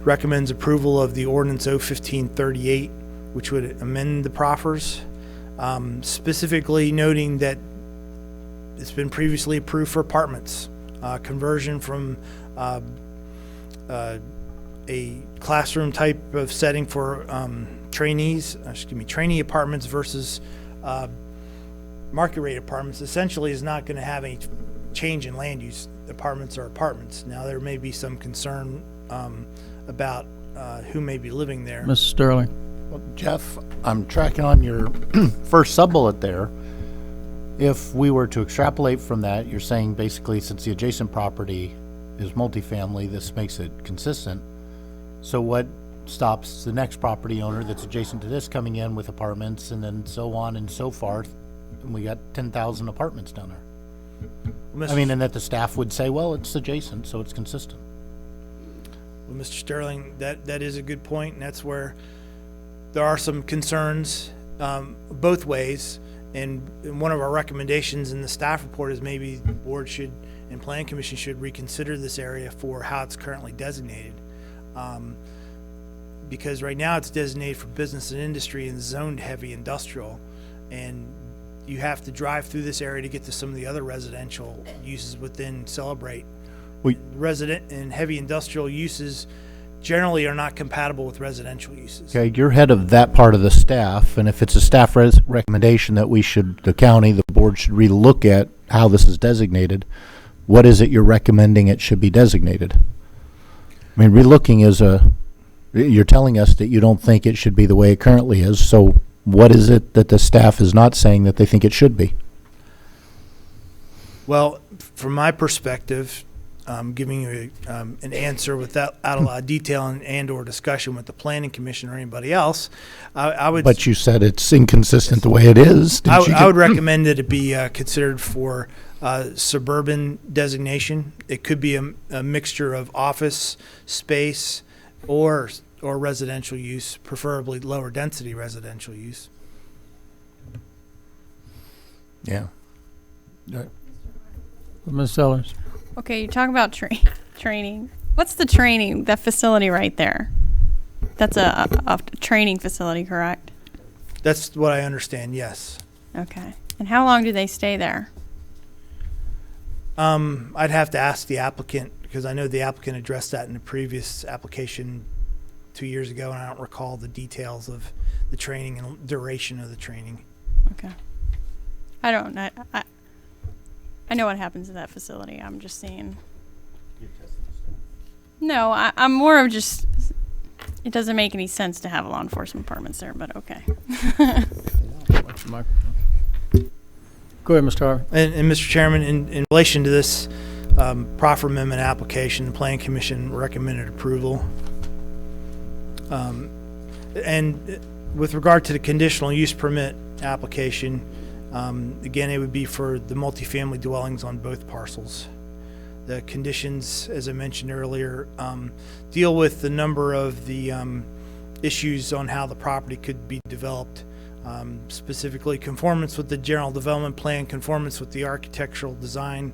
recommends approval of the ordinance 01538, which would amend the proffers, specifically noting that it's been previously approved for apartments, conversion from a classroom type of setting for trainee apartments versus market rate apartments. Essentially is not going to have any change in land use. Apartments are apartments. Now there may be some concern about who may be living there. Mr. Sterling. Well, Jeff, I'm tracking on your first sub-bullet there. If we were to extrapolate from that, you're saying basically since the adjacent property is multifamily, this makes it consistent. So what stops the next property owner that's adjacent to this coming in with apartments and then so on and so forth? And we got 10,000 apartments down there. I mean, and that the staff would say, well, it's adjacent, so it's consistent. Well, Mr. Sterling, that is a good point, and that's where there are some concerns both ways. And one of our recommendations in the staff report is maybe the board should and Plan Commission should reconsider this area for how it's currently designated. Because right now it's designated for business and industry and zoned heavy industrial. And you have to drive through this area to get to some of the other residential uses within Celebrate. Resident and heavy industrial uses generally are not compatible with residential uses. Okay, you're head of that part of the staff, and if it's a staff recommendation that the county, the board should relook at how this is designated, what is it you're recommending it should be designated? I mean, relooking is you're telling us that you don't think it should be the way it currently is, so what is it that the staff is not saying that they think it should be? Well, from my perspective, giving you an answer without a lot of detail and or discussion with the Planning Commission or anybody else, I would. But you said it's inconsistent the way it is. I would recommend that it be considered for suburban designation. It could be a mixture of office space or residential use, preferably lower density residential use. Yeah. Ms. Sellers. Okay, you talk about training. What's the training, that facility right there? That's a training facility, correct? That's what I understand, yes. Okay. And how long do they stay there? I'd have to ask the applicant, because I know the applicant addressed that in the previous application 2 years ago, and I don't recall the details of the training and duration of the training. Okay. I don't know. I know what happens in that facility. I'm just saying. No, I'm more of just, it doesn't make any sense to have law enforcement departments there, but okay. Go ahead, Mr. Harvey. And Mr. Chairman, in relation to this proffer amendment application, the Planning Commission recommended approval. And with regard to the conditional use permit application, again, it would be for the multifamily dwellings on both parcels. The conditions, as I mentioned earlier, deal with the number of the issues on how the property could be developed, specifically conformance with the general development plan, conformance with the architectural design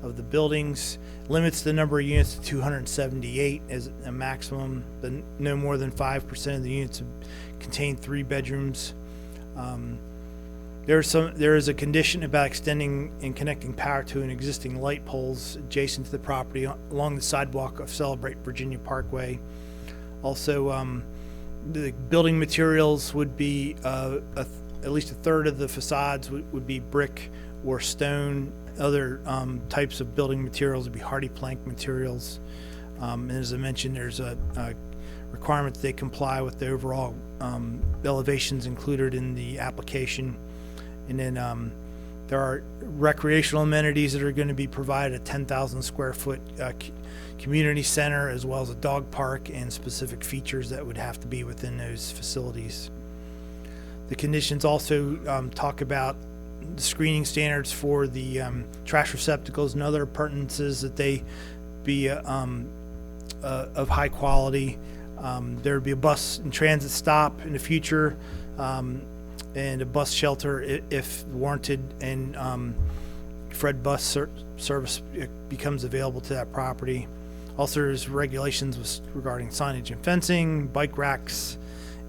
of the buildings, limits the number of units to 278 as a maximum, but no more than 5% of the units contain 3 bedrooms. There is a condition about extending and connecting power to an existing light poles adjacent to the property along the sidewalk of Celebrate Virginia Parkway. Also, the building materials would be at least a third of the facades would be brick or stone. Other types of building materials would be hardy plank materials. And as I mentioned, there's a requirement that they comply with the overall elevations included in the application. And then there are recreational amenities that are going to be provided, a 10,000 square foot community center, as well as a dog park and specific features that would have to be within those facilities. The conditions also talk about the screening standards for the trash receptacles and other appurtenances, that they be of high quality. There would be a bus and transit stop in the future, and a bus shelter if warranted, and Fred bus service becomes available to that property. Also, there's regulations regarding signage and fencing, bike racks,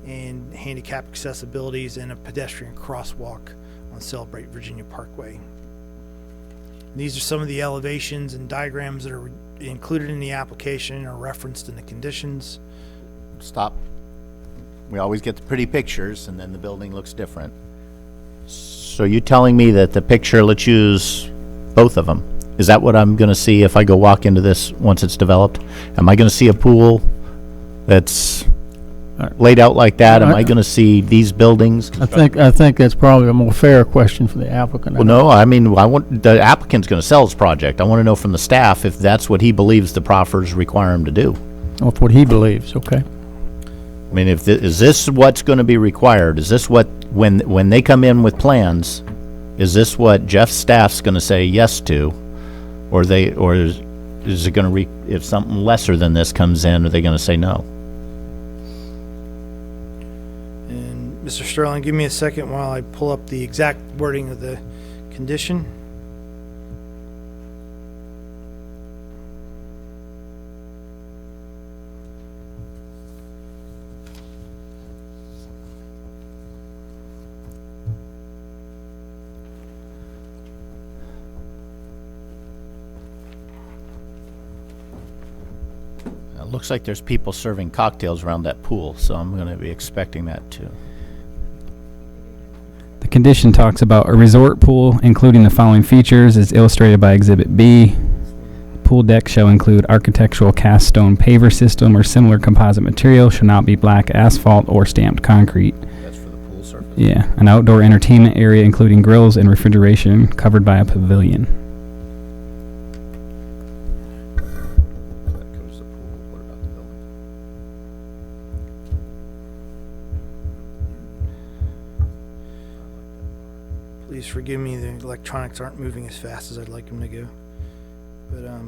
and handicap accessibilities, and a pedestrian crosswalk on Celebrate Virginia Parkway. And these are some of the elevations and diagrams that are included in the application and are referenced in the conditions. Stop. We always get the pretty pictures, and then the building looks different. So you're telling me that the picture, let's use both of them. Is that what I'm going to see if I go walk into this once it's developed? Am I going to see a pool that's laid out like that? Am I going to see these buildings? I think that's probably a more fair question for the applicant. Well, no, I mean, the applicant's going to sell his project. I want to know from the staff if that's what he believes the proffers require him to do. Of what he believes, okay. I mean, is this what's going to be required? Is this what, when they come in with plans, is this what Jeff's staff's going to say yes to? Or is it going to, if something lesser than this comes in, are they going to say no? And Mr. Sterling, give me a second while I pull up the exact wording of the condition. It looks like there's people serving cocktails around that pool, so I'm going to be expecting that too. The condition talks about a resort pool, including the following features, as illustrated by Exhibit B. Pool deck shall include architectural cast stone paver system or similar composite material, shall not be black asphalt or stamped concrete. That's for the pool surface? Yeah. An outdoor entertainment area, including grills and refrigeration, covered by a pavilion. Please forgive me, the electronics aren't moving as fast as I'd like them to go. But, yeah.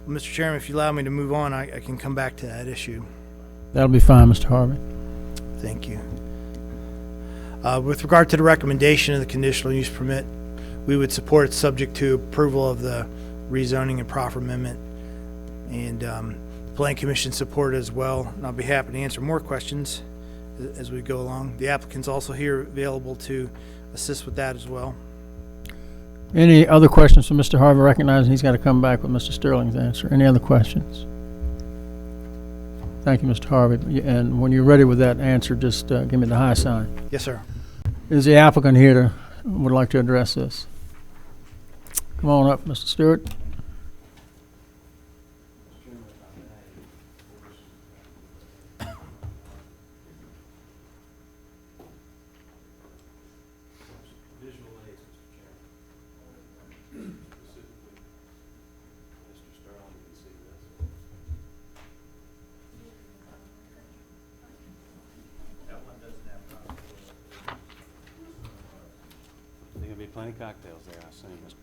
Mr. Chairman, if you allow me to move on, I can come back to that issue. That'll be fine, Mr. Harvey. Thank you. With regard to the recommendation of the conditional use permit, we would support it subject to approval of the rezoning and proffer amendment, and the Plan Commission support it as well. And I'll be happy to answer more questions as we go along. The applicant's also here available to assist with that as well. Any other questions for Mr. Harvey, recognizing he's got to come back with Mr. Sterling's answer? Any other questions? Thank you, Mr. Harvey. And when you're ready with that answer, just give me the high sign. Yes, sir. Is the applicant here would like to address this? Come on up, Mr. Stewart. Plenty of cocktails there, I assume, Mr.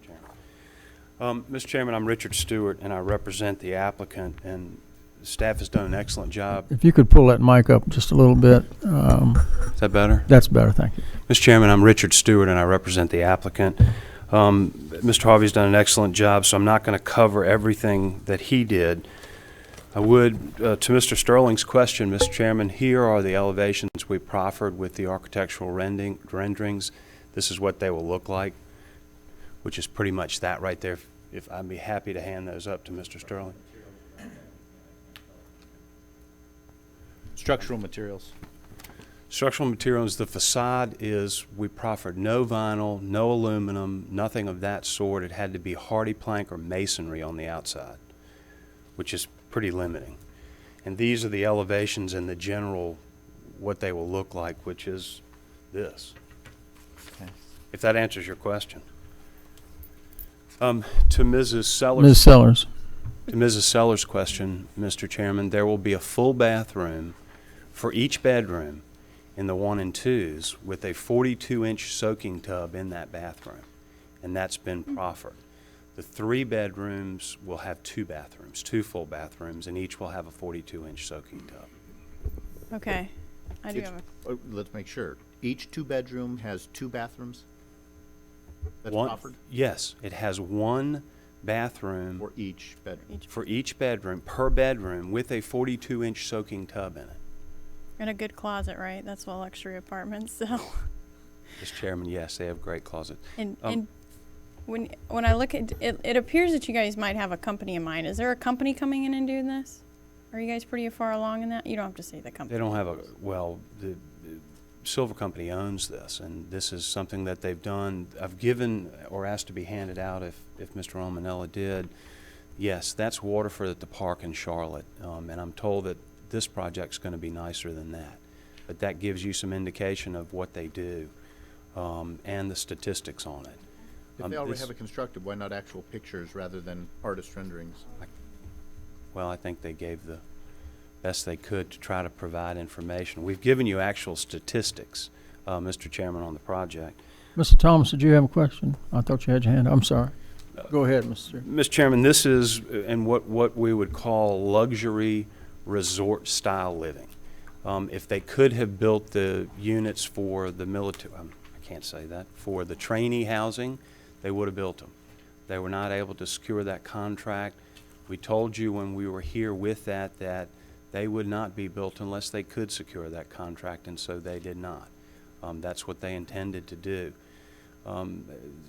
Chairman. Mr. Chairman, I'm Richard Stewart, and I represent the applicant. And Staff has done an excellent job. If you could pull that mic up just a little bit. Is that better? That's better, thank you. Mr. Chairman, I'm Richard Stewart, and I represent the applicant. Mr. Harvey's done an excellent job, so I'm not going to cover everything that he did. I would, to Mr. Sterling's question, Mr. Chairman, here are the elevations we proffered with the architectural renderings. This is what they will look like, which is pretty much that right there. If I'd be happy to hand those up to Mr. Sterling. Structural materials. Structural materials, the facade is, we proffered no vinyl, no aluminum, nothing of that sort. It had to be hardy plank or masonry on the outside, which is pretty limiting. And these are the elevations and the general, what they will look like, which is this. Okay. If that answers your question. To Mrs. Sellers. Ms. Sellers. To Mrs. Sellers' question, Mr. Chairman, there will be a full bathroom for each bedroom in the 1 and 2s with a 42-inch soaking tub in that bathroom, and that's been proffered. The 3 bedrooms will have 2 bathrooms, 2 full bathrooms, and each will have a 42-inch soaking tub. Okay. I do have a, Let's make sure. Each 2-bedroom has 2 bathrooms? That's One, offered? yes, it has 1 bathroom For each bedroom? for each bedroom, per bedroom, with a 42-inch soaking tub in it. and a good closet, right? That's what luxury apartments sell. Mr. Chairman, yes, they have great closets. And when I look at it, it appears that you guys might have a company in mind. Is there a company coming in and doing this? Are you guys pretty far along in that? You don't have to say the company. They don't have a, well, the Silver Company owns this, and this is something that they've done. I've given or asked to be handed out if Mr. Romanella did. Yes, that's Waterford at the park in Charlotte, and I'm told that this project's going to be nicer than that. But that gives you some indication of what they do and the statistics on it. If they already have it constructed, why not actual pictures rather than artist renderings? Well, I think they gave the best they could to try to provide information. We've given you actual statistics, Mr. Chairman, on the project. Mr. Thomas, did you have a question? I thought you had your hand up. I'm sorry. Go ahead, Mr. Mr. Chairman, this is in what we would call luxury resort style living. If they could have built the units for the military, I can't say that, for the trainee housing, they would have built them. They were not able to secure that contract. We told you when we were here with that they would not be built unless they could secure that contract, and so they did not. That's what they intended to do. The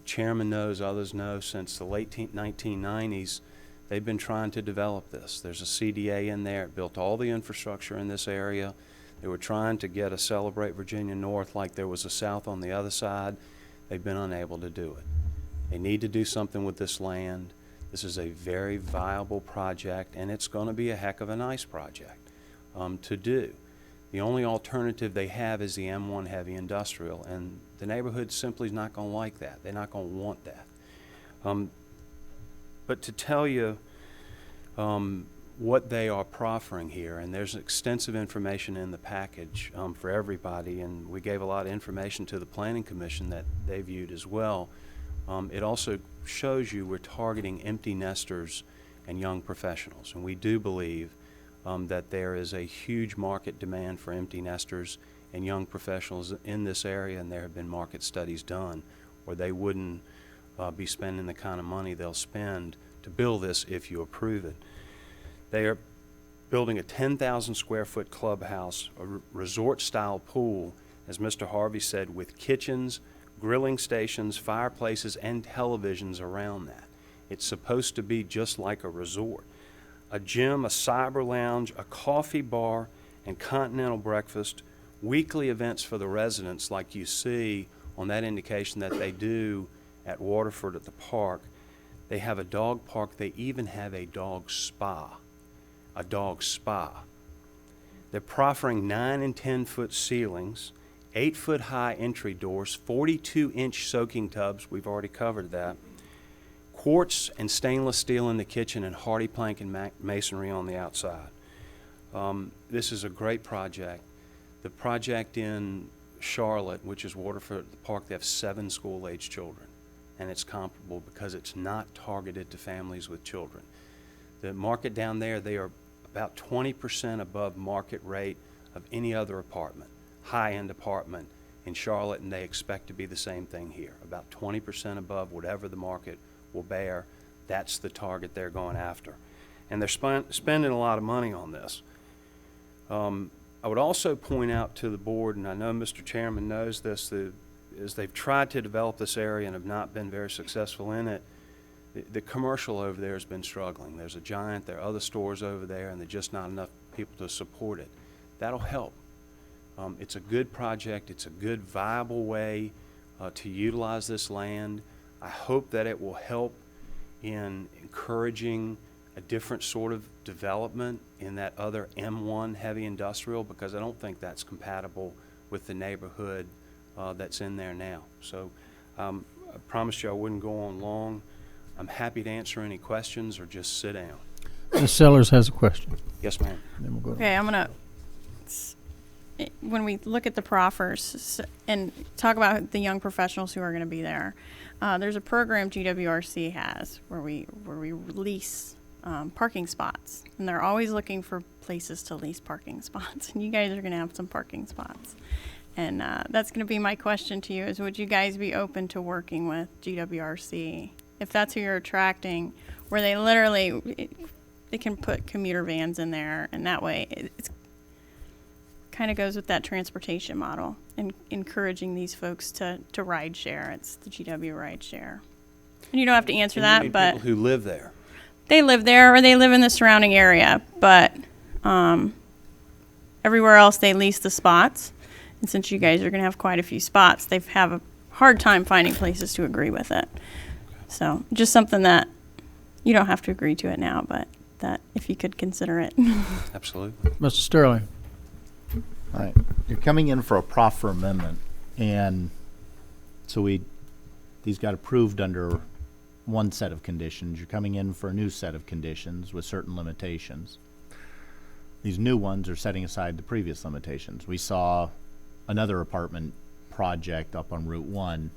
chairman knows, others know, since the late 1990s, they've been trying to develop this. There's a CDA in there. It built all the infrastructure in this area. They were trying to get a Celebrate Virginia North like there was a South on the other side. They've been unable to do it. They need to do something with this land. This is a very viable project, and it's going to be a heck of a nice project to do. The only alternative they have is the M1 heavy industrial, and the neighborhood simply is not going to like that. They're not going to want that. But to tell you what they are proffering here, and there's extensive information in the package for everybody, and we gave a lot of information to the Planning Commission that they viewed as well. It also shows you we're targeting empty nesters and young professionals, and we do believe that there is a huge market demand for empty nesters and young professionals in this area, and there have been market studies done where they wouldn't be spending the kind of money they'll spend to build this if you approve it. They are building a 10,000 square foot clubhouse, a resort style pool, as Mr. Harvey said, with kitchens, grilling stations, fireplaces, and televisions around that. It's supposed to be just like a resort. A gym, a cyber lounge, a coffee bar, and continental breakfast, weekly events for the residents like you see on that indication that they do at Waterford at the park. They have a dog park. They even have a dog spa. A dog spa. They're proffering 9 and 10 foot ceilings, 8 foot high entry doors, 42-inch soaking tubs, we've already covered that, quartz and stainless steel in the kitchen, and hardy plank and masonry on the outside. This is a great project. The project in Charlotte, which is Waterford at the park, they have 7 school-age children, and it's comparable because it's not targeted to families with children. The market down there, they are about 20% above market rate of any other apartment, high-end apartment in Charlotte, and they expect to be the same thing here, about 20% above whatever the market will bear. That's the target they're going after. And they're spending a lot of money on this. I would also point out to the board, and I know Mr. Chairman knows this, as they've tried to develop this area and have not been very successful in it, the commercial over there has been struggling. There's a Giant, there are other stores over there, and there's just not enough people to support it. That'll help. It's a good project. It's a good, viable way to utilize this land. I hope that it will help in encouraging a different sort of development in that other M1 heavy industrial, because I don't think that's compatible with the neighborhood that's in there now. So I promised you I wouldn't go on long. I'm happy to answer any questions or just sit down. Ms. Sellers has a question. Yes, ma'am. Then we'll go to- Okay, I'm gonna, when we look at the proffers and talk about the young professionals who are gonna be there, there's a program GWRC has where we release parking spots, and they're always looking for places to lease parking spots, and you guys are gonna have some parking spots. And that's gonna be my question to you, is would you guys be open to working with GWRC? If that's who you're attracting, where they literally, they can put commuter vans in there, and that way it's kind of goes with that transportation model and encouraging these folks to ride share. It's the GW ride share. And you don't have to answer And you that, need but people who live there. they live there or they live in the surrounding area, but everywhere else they lease the spots. And since you guys are going to have quite a few spots, they have a hard time finding places to agree with it. So just something that you don't have to agree to it now, but that if you could consider it. Absolutely. Mr. Sterling. All right, you're coming in for a proffer amendment, and so these got approved under one set of conditions. You're coming in for a new set of conditions with certain limitations. These new ones are setting aside the previous limitations. We saw another apartment project up on Route 1,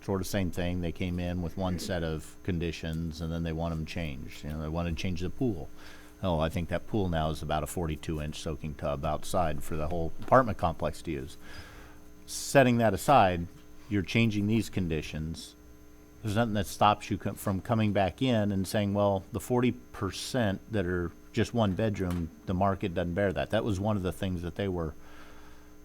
sort of same thing. They came in with one set of conditions, and then they want them changed. You know, they wanted to change the pool. Oh, I think that pool now is about a 42-inch soaking tub outside for the whole apartment complex to use. Setting that aside, you're changing these conditions. There's nothing that stops you from coming back in and saying, well, the 40% that are just one bedroom, the market doesn't bear that. That was one of the things that they were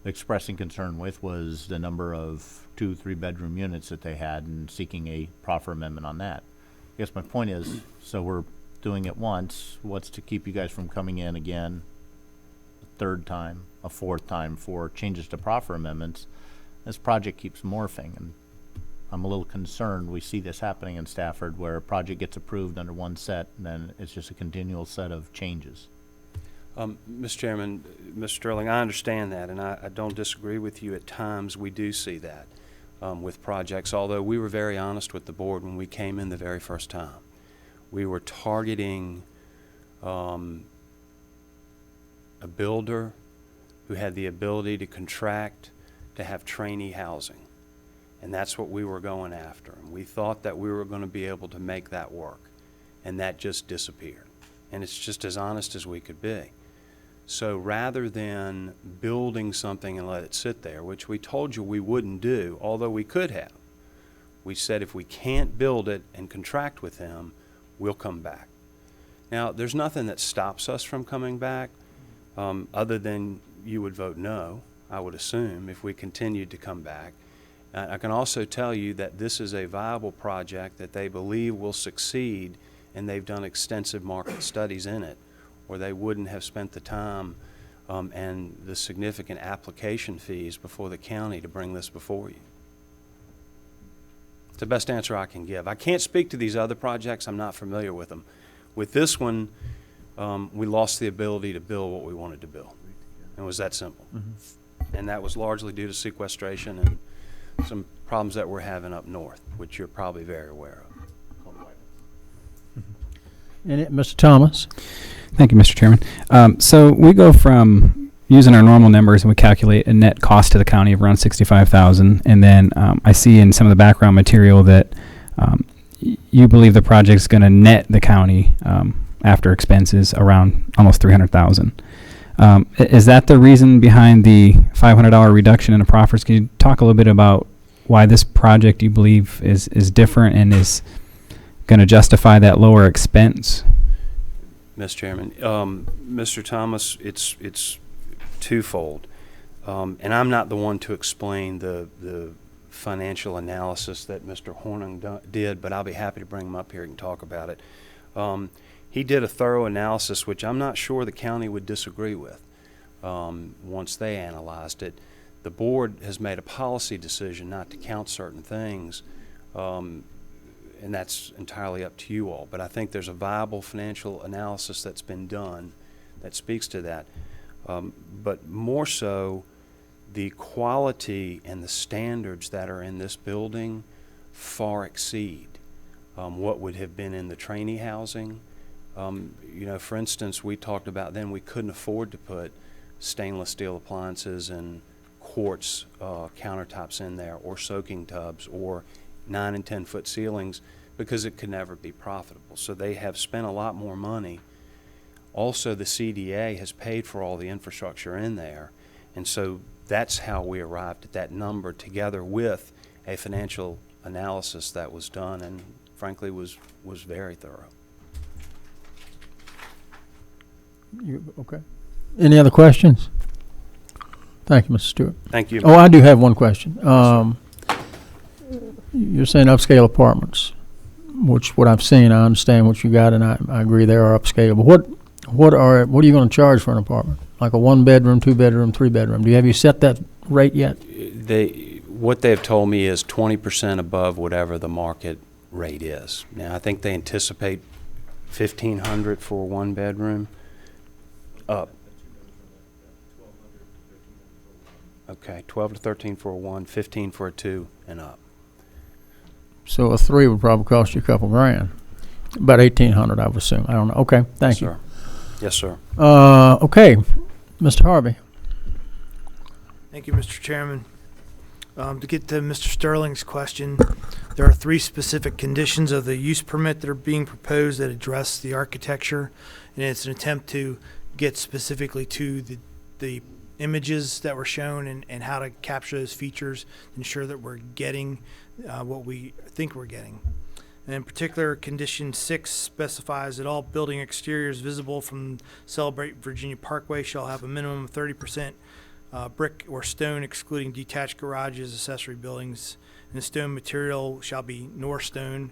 expressing concern with, was the number of 2-3 bedroom units that they had, and seeking a proffer amendment on that. I guess my point is, so we're doing it once. What's to keep you guys from coming in again a third time, a fourth time for changes to proffer amendments? This project keeps morphing, and I'm a little concerned we see this happening in Stafford, where a project gets approved under one set and then it's just a continual set of changes. Mr. Chairman, Mr. Sterling, I understand that, and I don't disagree with you. At times we do see that with projects, although we were very honest with the board when we came in the very first time. We were targeting a builder who had the ability to contract to have trainee housing, and that's what we were going after. And we thought that we were going to be able to make that work, and that just disappeared. And it's just as honest as we could be. So rather than building something and let it sit there, which we told you we wouldn't do, although we could have, we said if we can't build it and contract with them, we'll come back. Now, there's nothing that stops us from coming back other than you would vote no, I would assume, if we continued to come back. I can also tell you that this is a viable project that they believe will succeed, and they've done extensive market studies in it, or they wouldn't have spent the time and the significant application fees before the county to bring this before you. It's the best answer I can give. I can't speak to these other projects. I'm not familiar with them. With this one, we lost the ability to build what we wanted to build. It was that simple. Mm-hmm. And that was largely due to sequestration and some problems that we're having up north, which you're probably very aware of. And Mr. Thomas. Thank you, Mr. Chairman. So we go from using our normal numbers, and we calculate a net cost to the county of around $65,000, and then I see in some of the background material that you believe the project is going to net the county after expenses around almost $300,000. Is that the reason behind the $500 reduction in the proffers? Can you talk a little bit about why this project you believe is different and is going to justify that lower expense? Mr. Chairman, Mr. Thomas, it's twofold. And I'm not the one to explain the financial analysis that Mr. Hornung did, but I'll be happy to bring him up here and talk about it. He did a thorough analysis, which I'm not sure the county would disagree with once they analyzed it. The board has made a policy decision not to count certain things, and that's entirely up to you all. But I think there's a viable financial analysis that's been done that speaks to that. But more so, the quality and the standards that are in this building far exceed what would have been in the trainee housing. You know, for instance, we talked about then we couldn't afford to put stainless steel appliances and quartz countertops in there, or soaking tubs, or 9 and 10 foot ceilings, because it could never be profitable. So they have spent a lot more money. Also, the CDA has paid for all the infrastructure in there, and so that's how we arrived at that number, together with a financial analysis that was done and frankly was very thorough. Okay. Any other questions? Thank you, Mr. Stewart. Thank you. Oh, I do have one question. You're saying upscale apartments, which what I've seen, I understand what you got, and I agree they are upscale. But what are you going to charge for an apartment? Like a 1-bedroom, 2-bedroom, 3-bedroom? Do you set that rate yet? What they've told me is 20% above whatever the market rate is. Now, I think they anticipate $1,500 for a 1-bedroom up. Okay, 12 to 13 for a 1, 15 for a 2, and up. So a 3 would probably cost you a couple grand. About $1,800, I would assume. I don't know. Okay, thank you. Yes, sir. Okay, Mr. Harvey. Thank you, Mr. Chairman. To get to Mr. Sterling's question, there are 3 specific conditions of the use permit that are being proposed that address the architecture, and it's an attempt to get specifically to the images that were shown and how to capture those features, ensure that we're getting what we think we're getting. And in particular, condition 6 specifies that all building exteriors visible from Celebrate Virginia Parkway shall have a minimum of 30% brick or stone, excluding detached garages, accessory buildings, and the stone material shall be North stone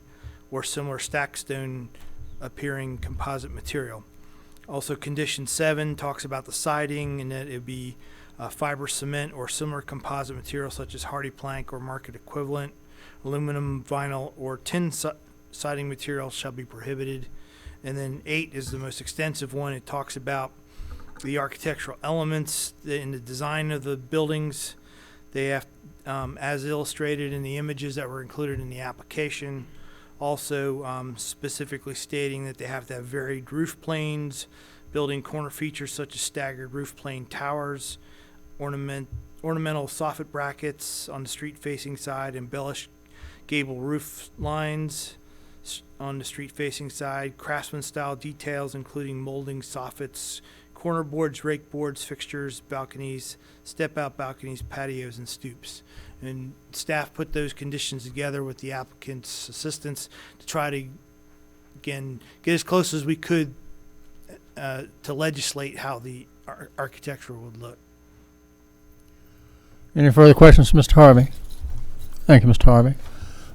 or similar stacked stone appearing composite material. Also, condition 7 talks about the siding, and that it would be fiber cement or similar composite material such as hardy plank or market equivalent. Aluminum, vinyl, or tin siding material shall be prohibited. And then 8 is the most extensive one. It talks about the architectural elements in the design of the buildings. They have, as illustrated in the images that were included in the application, also specifically stating that they have to have varied roof planes, building corner features such as staggered roof plane towers, ornamental soffit brackets on the street-facing side, embellished gable roof lines on the street-facing side, craftsman-style details including molding, soffits, corner boards, rake boards, fixtures, balconies, step-out balconies, patios, and stoops. And staff put those conditions together with the applicant's assistance to try to, again, get as close as we could to legislate how the architecture would look. Any further questions, Mr. Harvey? Thank you, Mr. Harvey.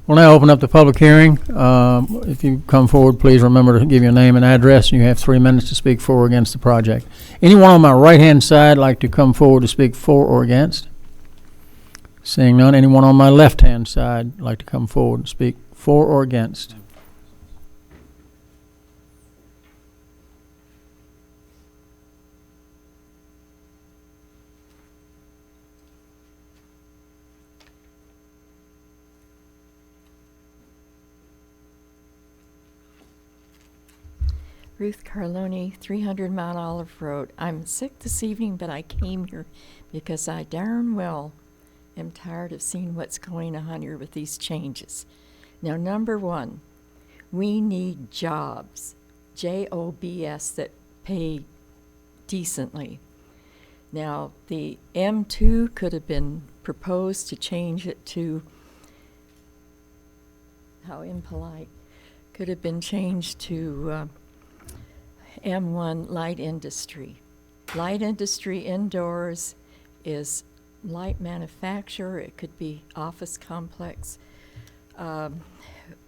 We'll now open up the public hearing. If you come forward, please remember to give your name and address, and you have 3 minutes to speak for or against the project. Anyone on my right-hand side like to come forward to speak for or against? Seeing none, anyone on my left-hand side like to come forward and speak for or against? Ruth Carloni, 300 Mount Olive Road. I'm sick this evening, but I came here because I darn well am tired of seeing what's going on here with these changes. Now, number 1, we need jobs. jobs that pay decently. Now, the M2 could have been proposed to change it to, how impolite, could have been changed to M1 light industry. Light industry indoors is light manufacture. It could be office complex.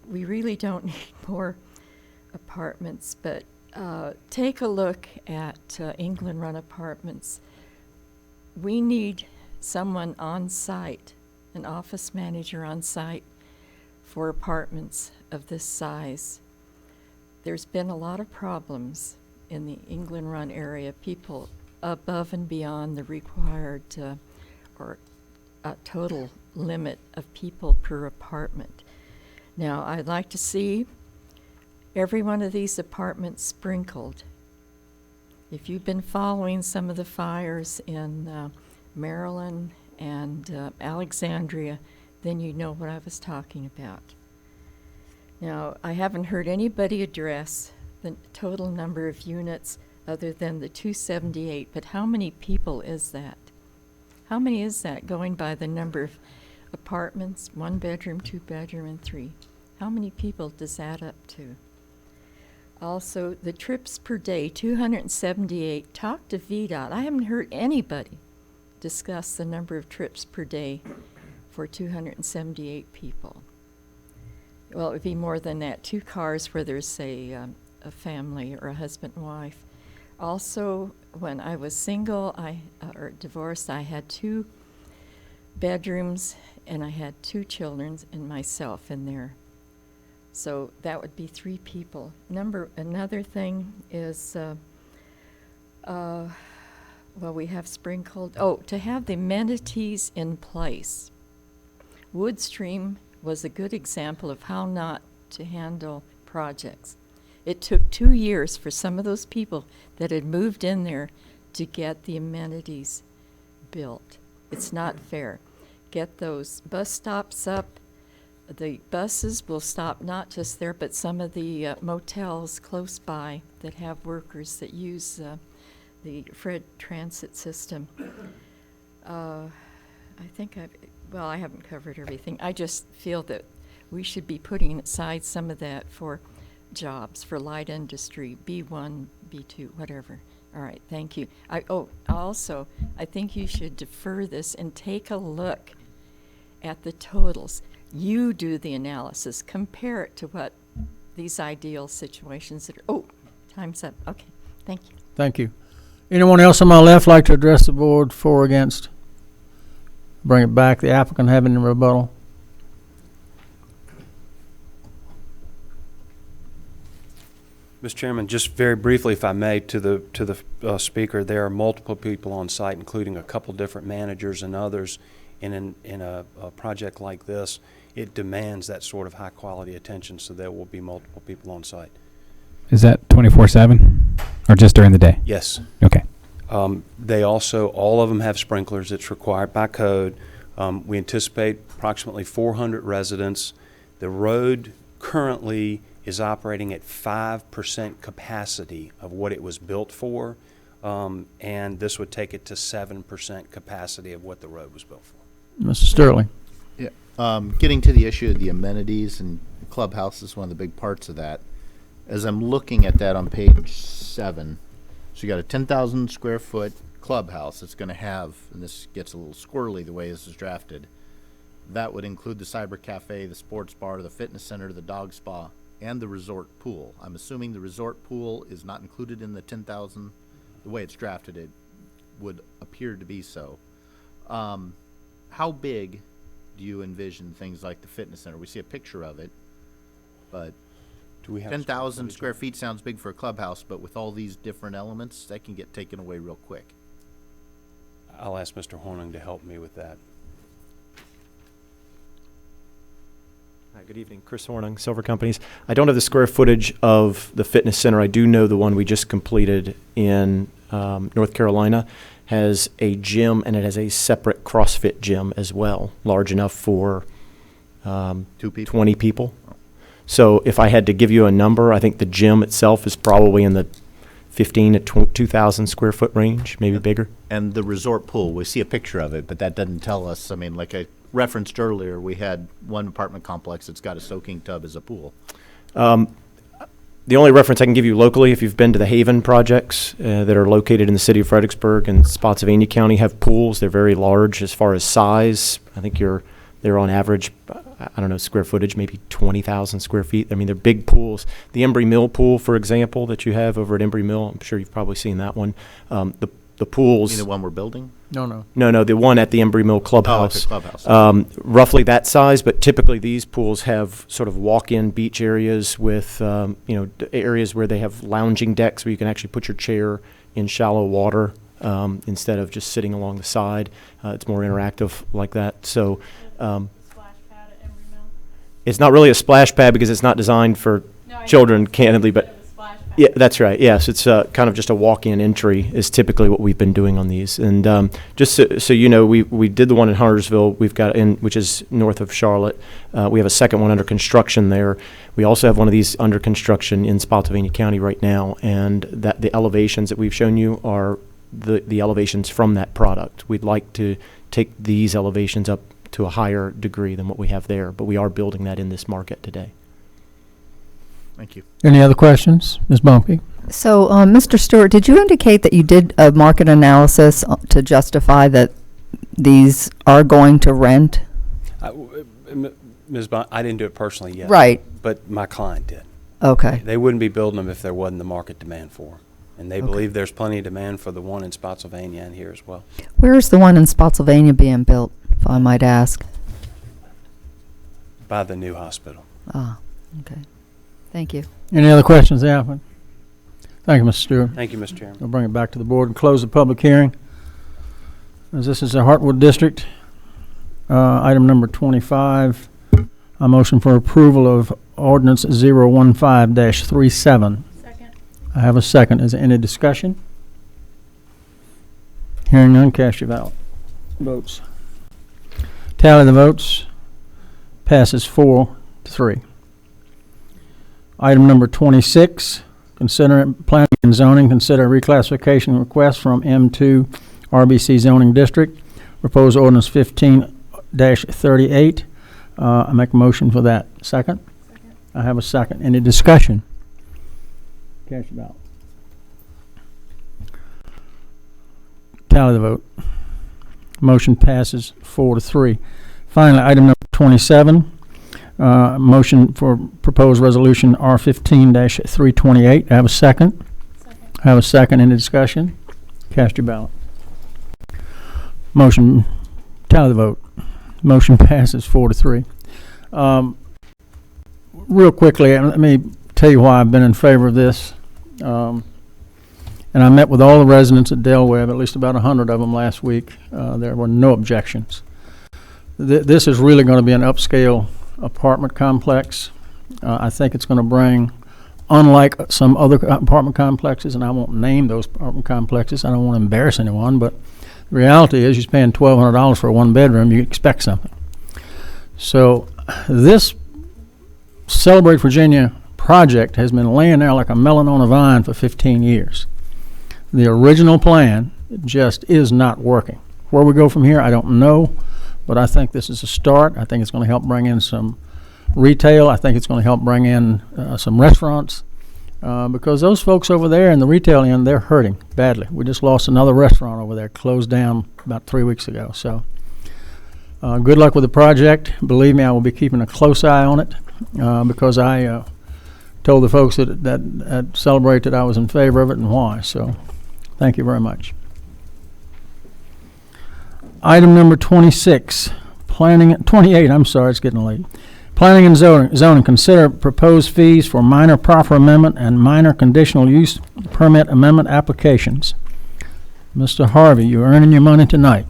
We really don't need more apartments, but take a look at England Run Apartments. We need someone on site, an office manager on site for apartments of this size. There's been a lot of problems in the England Run area, people above and beyond the required or total limit of people per apartment. Now, I'd like to see every one of these apartments sprinkled. If you've been following some of the fires in Maryland and Alexandria, then you know what I was talking about. Now, I haven't heard anybody address the total number of units other than the 278, but how many people is that? How many is that going by the number of apartments, 1 bedroom, 2 bedroom, and 3? How many people does that up to? Also, the trips per day, 278. Talk to VDOT. I haven't heard anybody discuss the number of trips per day for 278 people. Well, it would be more than that. 2 cars where there's a family or a husband and wife. Also, when I was single or divorced, I had 2 bedrooms and I had 2 children and myself in there. So that would be 3 people. Another thing is, well, we have sprinkled. Oh, to have the amenities in place. Woodstream was a good example of how not to handle projects. It took 2 years for some of those people that had moved in there to get the amenities built. It's not fair. Get those bus stops up. The buses will stop not just there, but some of the motels close by that have workers that use the Fred transit system. I think I haven't covered everything. I just feel that we should be putting aside some of that for jobs, for light industry, B1, B2, whatever. All right, thank you. Also, I think you should defer this and take a look at the totals. You do the analysis, compare it to what these ideal situations that are. Oh, time's up. Okay, thank you. Thank you. Anyone else on my left like to address the board for or against? Bring it back. The applicant have any rebuttal? Mr. Chairman, just very briefly, if I may, to the speaker, there are multiple people on site, including a couple different managers and others. In a project like this, it demands that sort of high-quality attention, so there will be multiple people on site. Is that 24/7 or just during the day? Yes. Okay. They also, all of them have sprinklers. It's required by code. We anticipate approximately 400 residents. The road currently is operating at 5% capacity of what it was built for, and this would take it to 7% capacity of what the road was built for. Mr. Sterling. Yeah. Getting to the issue of the amenities, and the clubhouse is one of the big parts of that. As I'm looking at that on page 7, so you got a 10,000 square foot clubhouse that's going to have, and this gets a little squirrely the way this is drafted, that would include the cyber cafe, the sports bar, the fitness center, the dog spa, and the resort pool. I'm assuming the resort pool is not included in the 10,000. The way it's drafted, it would appear to be so. How big do you envision things like the fitness center? We see a picture of it, but 10,000 square feet sounds big for a clubhouse, but with all these different elements, that can get taken away real quick. I'll ask Mr. Horning to help me with that. Hi, good evening. Chris Horning, Silver Companies. I don't have the square footage of the fitness center. I do know the one we just completed in North Carolina has a gym, and it has a separate CrossFit gym as well, large enough for 20 people. So if I had to give you a number, I think the gym itself is probably in the 15 to 2,000 square foot range, maybe bigger. And the resort pool, we see a picture of it, but that doesn't tell us. I mean, like I referenced earlier, we had one apartment complex that's got a soaking tub as a pool. The only reference I can give you locally, if you've been to the Haven projects that are located in the city of Fredericksburg and Spotsylvania County, have pools. They're very large as far as size. I think they're on average, I don't know, square footage, maybe 20,000 square feet. I mean, they're big pools. The Embry Mill pool, for example, that you have over at Embry Mill, I'm sure you've probably seen that one. The pools. You mean the one we're building? No, the one at the Embry Mill Clubhouse. Oh, okay, Clubhouse. Roughly that size, but typically these pools have sort of walk-in beach areas with, areas where they have lounging decks where you can actually put your chair in shallow water instead of just sitting along the side. It's more interactive like that. So it's not really a splash pad because it's not designed for children, candidly, but yeah, that's right. Yes, it's kind of just a walk-in entry is typically what we've been doing on these. And just so you know, we did the one in Huntersville. We've got which is north of Charlotte. We have a second one under construction there. We also have one of these under construction in Spotsylvania County right now. And that the elevations that we've shown you are the elevations from that product. We'd like to take these elevations up to a higher degree than what we have there, but we are building that in this market today. Thank you. Any other questions? Ms. Bumpy? So, Mr. Stewart, did you indicate that you did a market analysis to justify that these are going to rent? Ms. Bond, I didn't do it personally yet. Right. But my client did. Okay. They wouldn't be building them if there wasn't the market demand for them. And they believe there's plenty of demand for the one in Spotsylvania and here as well. Where is the one in Spotsylvania being built, if I might ask? By the new hospital. Ah, okay. Thank you. Any other questions, the applicant? Thank you, Mr. Stewart. Thank you, Mr. Chairman. We'll bring it back to the board and close the public hearing. As this is a Hartwood District, item number 25, a motion for approval of ordinance 015-37. Second. I have a second. Is there any discussion? Hearing none, cast your ballot. Votes. Tally the votes. Passes 4-3. Item number 26, consider planning and zoning, consider reclassification request from M2 RBC zoning district. Proposed ordinance 15-38. I make a motion for that. Second? Second. I have a second. Any discussion? Cast your ballot. Tally the vote. Motion passes 4-3. Finally, item number 27. Motion for proposed resolution R15-328. I have a second. Second. I have a second. Any discussion? Cast your ballot. Motion, tally the vote. Motion passes 4-3. Real quickly, let me tell you why I've been in favor of this. And I met with all the residents at Del Webb, at least about 100 of them last week. There were no objections. This is really going to be an upscale apartment complex. I think it's going to bring, unlike some other apartment complexes, and I won't name those apartment complexes, I don't want to embarrass anyone, but the reality is you're paying $1,200 for a one bedroom, you expect something. So this Celebrate Virginia project has been laying there like a melon on a vine for 15 years. The original plan just is not working. Where we go from here, I don't know. But I think this is a start. I think it's going to help bring in some retail. I think it's going to help bring in some restaurants because those folks over there in the retail end, they're hurting badly. We just lost another restaurant over there, closed down about 3 weeks ago. So good luck with the project. Believe me, I will be keeping a close eye on it because I told the folks that Celebrate that I was in favor of it and why. So thank you very much. Item number 26, 28, I'm sorry, it's getting late. Planning and zoning, consider proposed fees for minor proffer amendment and minor conditional use permit amendment applications. Mr. Harvey, you're earning your money tonight.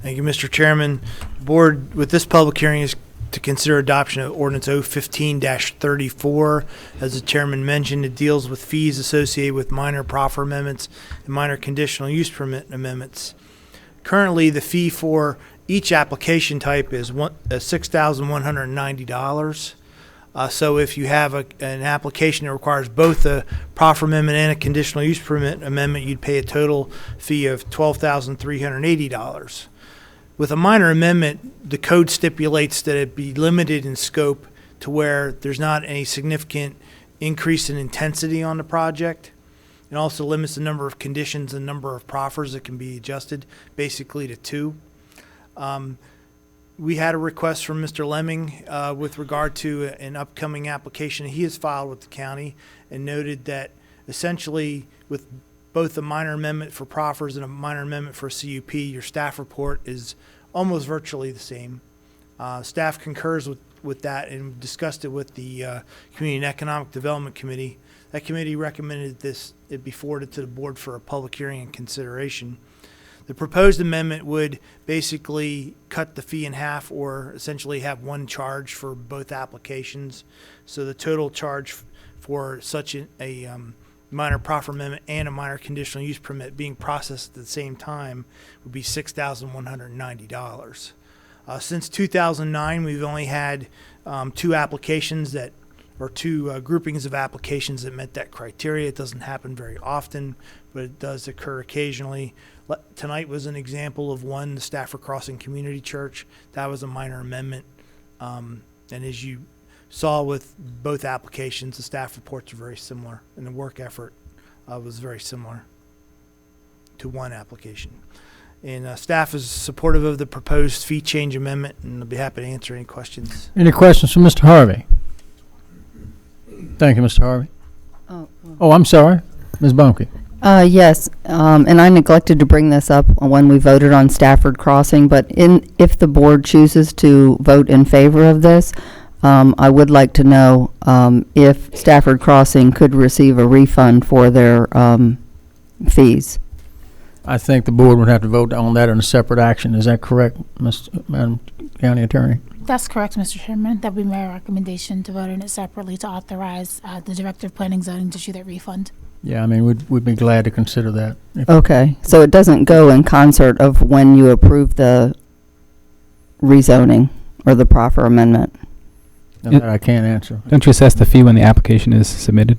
Thank you, Mr. Chairman. Board, with this public hearing is to consider adoption of ordinance 015-34. As the chairman mentioned, it deals with fees associated with minor proffer amendments and minor conditional use permit amendments. Currently, the fee for each application type is $6,190. So if you have an application that requires both a proffer amendment and a conditional use permit amendment, you'd pay a total fee of $12,380. With a minor amendment, the code stipulates that it be limited in scope to where there's not any significant increase in intensity on the project. It also limits the number of conditions and number of proffers that can be adjusted, basically to 2. We had a request from Mr. Lemming with regard to an upcoming application he has filed with the county, and noted that essentially with both a minor amendment for proffers and a minor amendment for CUP, your staff report is almost virtually the same. Staff concurs with that and discussed it with the Community and Economic Development Committee. That committee recommended it be forwarded to the board for a public hearing and consideration. The proposed amendment would basically cut the fee in half, or essentially have one charge for both applications. So the total charge for such a minor proffer amendment and a minor conditional use permit being processed at the same time would be $6,190. Since 2009, we've only had 2 applications or 2 groupings of applications that met that criteria. It doesn't happen very often, but it does occur occasionally. Tonight was an example of one, the Stafford Crossing Community Church. That was a minor amendment. And as you saw with both applications, the staff reports are very similar, and the work effort was very similar to one application. And staff is supportive of the proposed fee change amendment, and I'll be happy to answer any questions. Any questions from Mr. Harvey? Thank you, Mr. Harvey. Oh, I'm sorry. Ms. Bonke. Yes, and I neglected to bring this up when we voted on Stafford Crossing, but if the board chooses to vote in favor of this, I would like to know if Stafford Crossing could receive a refund for their fees. I think the board would have to vote on that in a separate action. Is that correct, Madam County Attorney? That's correct, Mr. Chairman. That would be my recommendation, to vote on it separately to authorize the Director of Planning and Zoning to issue that refund. Yeah, I mean, we'd be glad to consider that. Okay, so it doesn't go in concert of when you approve the rezoning or the proffer amendment? That I can't answer. Don't you assess the fee when the application is submitted?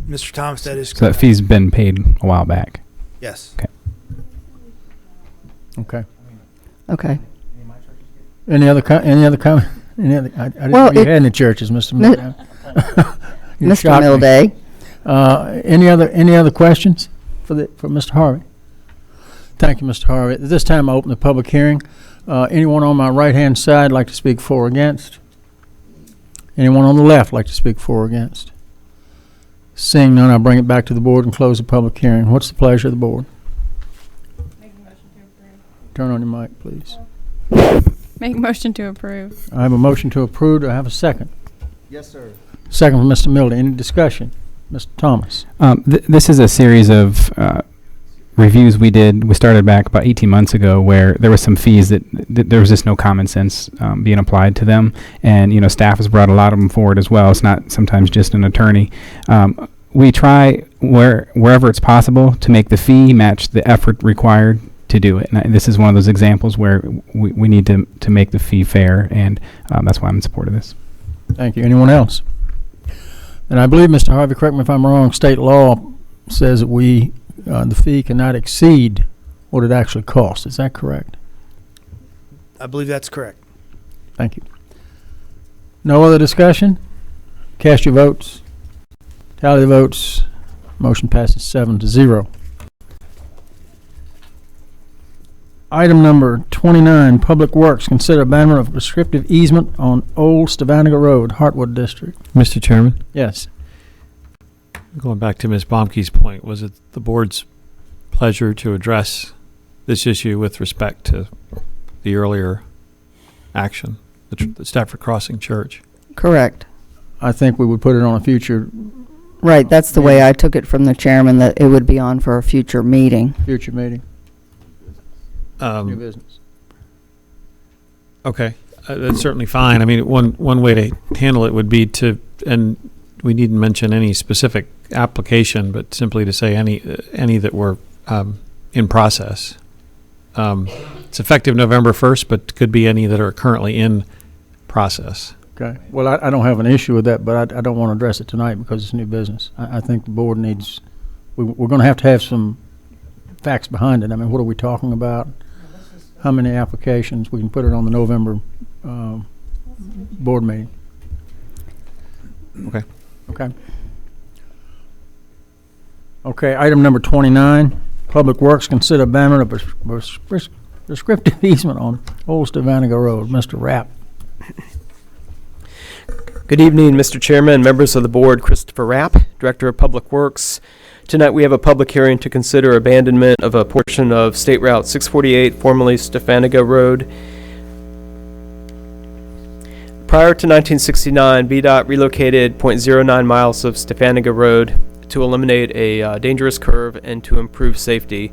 Mr. Thomas, that is So correct. that fee's been paid a while back. Yes. Okay. Okay. Okay. Any other comment? I didn't Well, know you had any churches, Mr. Milday. You Mr. shocked me. Milday. Any other questions for Mr. Harvey? Thank you, Mr. Harvey. At this time, I open the public hearing. Anyone on my right-hand side like to speak for or against? Anyone on the left like to speak for or against? Seeing none, I'll bring it back to the board and close the public hearing. What's the pleasure of the board? Turn on your mic, please. Make motion to approve. I have a motion to approve. Do I have a second? Yes, sir. Second from Mr. Milday. Any discussion? Mr. Thomas. This is a series of reviews we did. We started back about 18 months ago, where there were some fees that there was just no common sense being applied to them, and staff has brought a lot of them forward as well. It's not sometimes just an attorney. We try wherever it's possible to make the fee match the effort required to do it, and this is one of those examples where we need to make the fee fair, and that's why I'm in support of this. Thank you. Anyone else? And I believe, Mr. Harvey, correct me if I'm wrong, state law says that the fee cannot exceed what it actually costs. Is that correct? I believe that's correct. Thank you. No other discussion? Cast your votes. Tally the votes. Motion passes 7-0. Item number 29, Public Works. Consider abandonment of prescriptive easement on Old Stavanger Road, Hartwood District. Mr. Chairman, Yes. going back to Ms. Baumke's point, was it the board's pleasure to address this issue with respect to the earlier action, the Stafford Crossing Church? Correct. I think we would put it on a future Right, that's the way I took it from the chairman, that it would be on for a future meeting. meeting. New business. Okay, that's certainly fine. I mean, one way to handle it would be and we needn't mention any specific application, but simply to say any that were in process. It's effective November 1st, but could be any that are currently in process. Okay, well, I don't have an issue with that, but I don't want to address it tonight because it's new business. I think the board needs, we're going to have some facts behind it. I mean, what are we talking about? How many applications? We can put it on the November board meeting. Okay. Okay. Okay, item number 29, Public Works consider abandonment of prescriptive easement on Old Stavanger Road. Mr. Rapp. Good evening, Mr. Chairman, members of the board. Christopher Rapp, Director of Public Works. Tonight we have a public hearing to consider abandonment of a portion of State Route 648, formerly Stavanger Road. Prior to 1969, VDOT relocated 0.09 miles of Stavanger Road to eliminate a dangerous curve and to improve safety.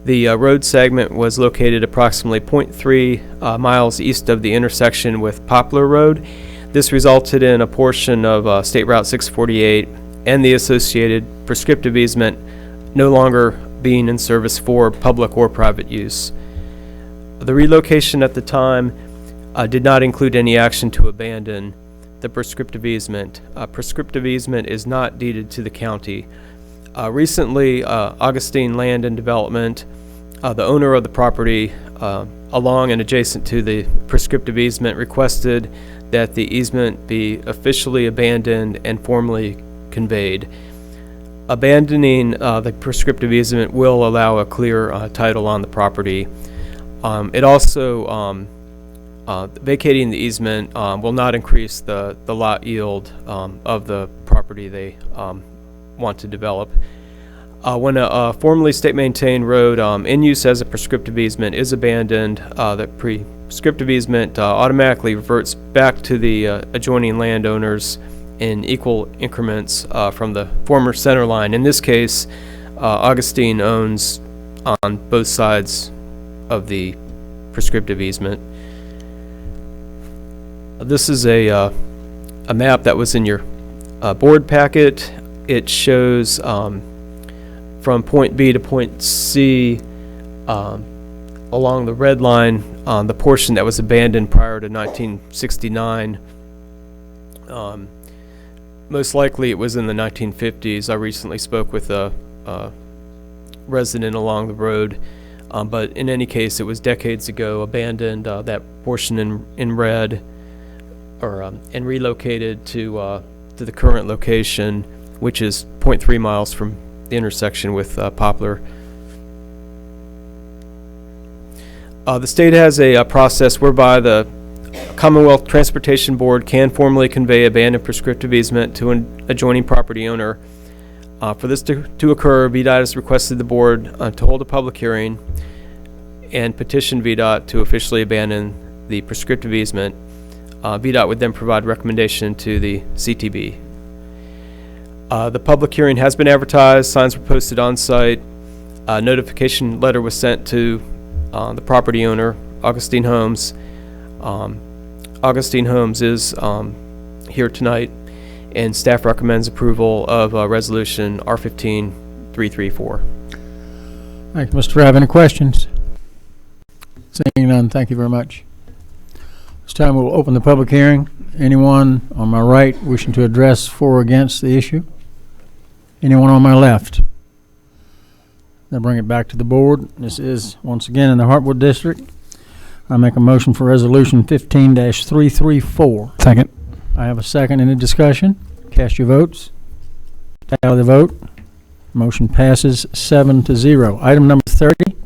The road segment was located approximately 0.3 miles east of the intersection with Poplar Road. This resulted in a portion of State Route 648 and the associated prescriptive easement no longer being in service for public or private use. The relocation at the time did not include any action to abandon the prescriptive easement. Prescriptive easement is not deeded to the county. Recently, Augustine Land and Development, the owner of the property along and adjacent to the prescriptive easement, requested that the easement be officially abandoned and formally conveyed. Abandoning the prescriptive easement will allow a clear title on the property. It also vacating the easement will not increase the lot yield of the property they want to develop. When a formerly state-maintained road in use as a prescriptive easement is abandoned, the prescriptive easement automatically reverts back to the adjoining landowners in equal increments from the former center line. In this case, Augustine owns on both sides of the prescriptive easement. This is a map that was in your board packet. It shows from point B to point C along the red line on the portion that was abandoned prior to 1969. Most likely it was in the 1950s. I recently spoke with a resident along the road, but in any case it was decades ago abandoned, that portion in red, and relocated to the current location, which is 0.3 miles from the intersection with Poplar. The state has a process whereby the Commonwealth Transportation Board can formally convey abandoned prescriptive easement to an adjoining property owner. For this to occur, VDOT has requested the board to hold a public hearing and petition VDOT to officially abandon the prescriptive easement. VDOT would then provide recommendation to the CTB. The public hearing has been advertised, signs were posted on site, a notification letter was sent to the property owner, Augustine Homes. Augustine Homes is here tonight, and staff recommends approval of resolution R15334. Thank you, Mr. Rabb. Any questions? Seeing none, thank you very much. This time we'll open the public hearing. Anyone on my right wishing to address for or against the issue? Anyone on my left? Then bring it back to the board. This is, once again, in the Hartwood District. I make a motion for resolution 15-334. Second. I have a second. Any discussion? Cast your votes. Tally the vote. Motion passes 7-0. Item number 30.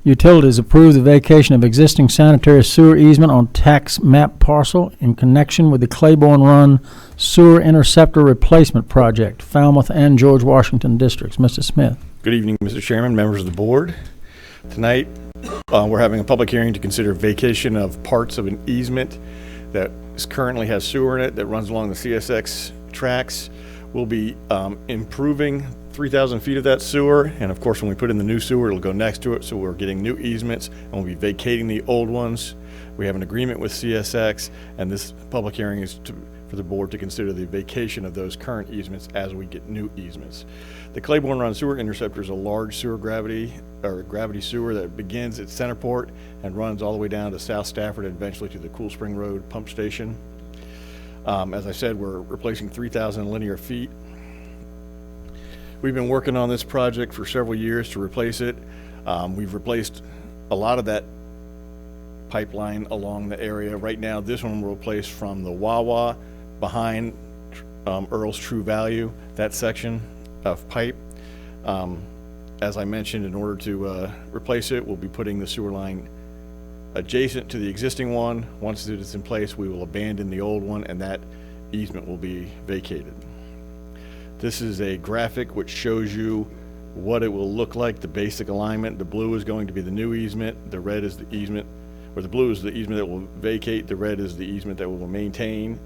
Utilities approve the vacation of existing sanitary sewer easement on tax map parcel in connection with the Claiborne Run Sewer Interceptor Replacement Project, Falmouth and George Washington districts. Mr. Smith. Good evening, Mr. Chairman, members of the board. Tonight, we're having a public hearing to consider vacation of parts of an easement that currently has sewer in it that runs along the CSX tracks. We'll be improving 3,000 feet of that sewer, and of course when we put in the new sewer it'll go next to it, so we're getting new easements and we'll be vacating the old ones. We have an agreement with CSX, and this public hearing is for the board to consider the vacation of those current easements as we get new easements. The Claiborne Run Sewer Interceptor is a large sewer gravity sewer that begins at Centerport and runs all the way down to South Stafford and eventually to the Cool Spring Road pump station. As I said, we're replacing 3,000 linear feet. We've been working on this project for several years to replace it. We've replaced a lot of that pipeline along the area. Right now, this one will replace from the Wawa behind Earl's True Value, that section of pipe. As I mentioned, in order to replace it, we'll be putting the sewer line adjacent to the existing one. Once it is in place, we will abandon the old one, and that easement will be vacated. This is a graphic which shows you what it will look like, the basic alignment. The blue is going to be the new easement, the red is the easement, or the blue is the easement that will vacate, the red is the easement that we will maintain.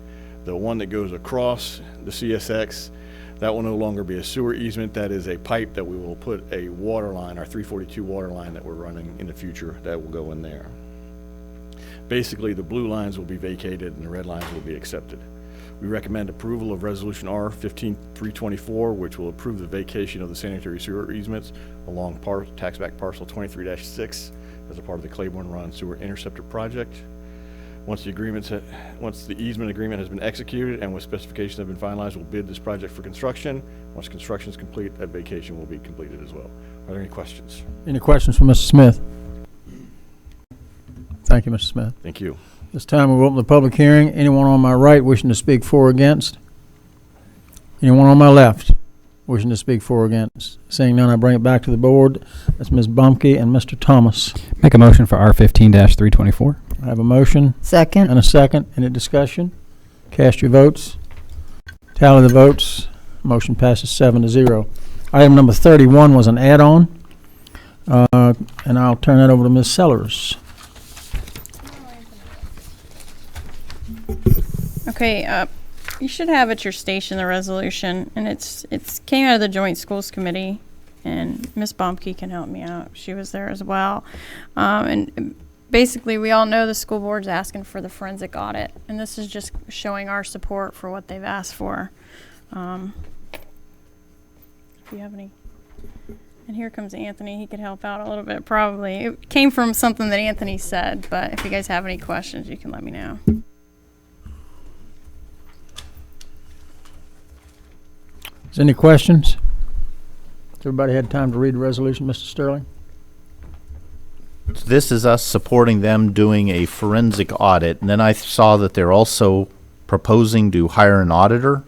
The one that goes across the CSX, that will no longer be a sewer easement, that is a pipe that we will put a water line, our 342 water line that we're running in the future, that will go in there. Basically, the blue lines will be vacated and the red lines will be accepted. We recommend approval of Resolution R 15324, which will approve the vacation of the sanitary sewer easements along taxback parcel 23-6 as a part of the Claiborne Run Sewer Interceptor Project. Once the easement agreement has been executed and with specifications have been finalized, we'll bid this project for construction. Once construction is complete, that vacation will be completed as well. Are there any questions? Any questions for Mr. Smith? Thank you, Mr. Smith. Thank you. This time we will open the public hearing. Anyone on my right wishing to speak for or against? Anyone on my left wishing to speak for or against? Seeing none, I bring it back to the board. That's Ms. Bumke and Mr. Thomas. Make a motion for R15-324. I have a motion. Second. And a second. Any discussion? Cast your votes. Tally the votes. Motion passes 7-0. Item number 31 was an add-on, and I'll turn that over to Ms. Sellers. Okay, you should have at your station the resolution, and it's came out of the Joint Schools Committee, and Ms. Baumke can help me out. She was there as well. And basically, we all know the school board's asking for the forensic audit, and this is just showing our support for what they've asked for. If you have any. And here comes Anthony. He could help out a little bit, probably. It came from something that Anthony said, but if you guys have any questions, you can let me know. Is there any questions? Has everybody had time to read the resolution, Mr. Sterling? This is us supporting them doing a forensic audit, and then I saw that they're also proposing to hire an auditor,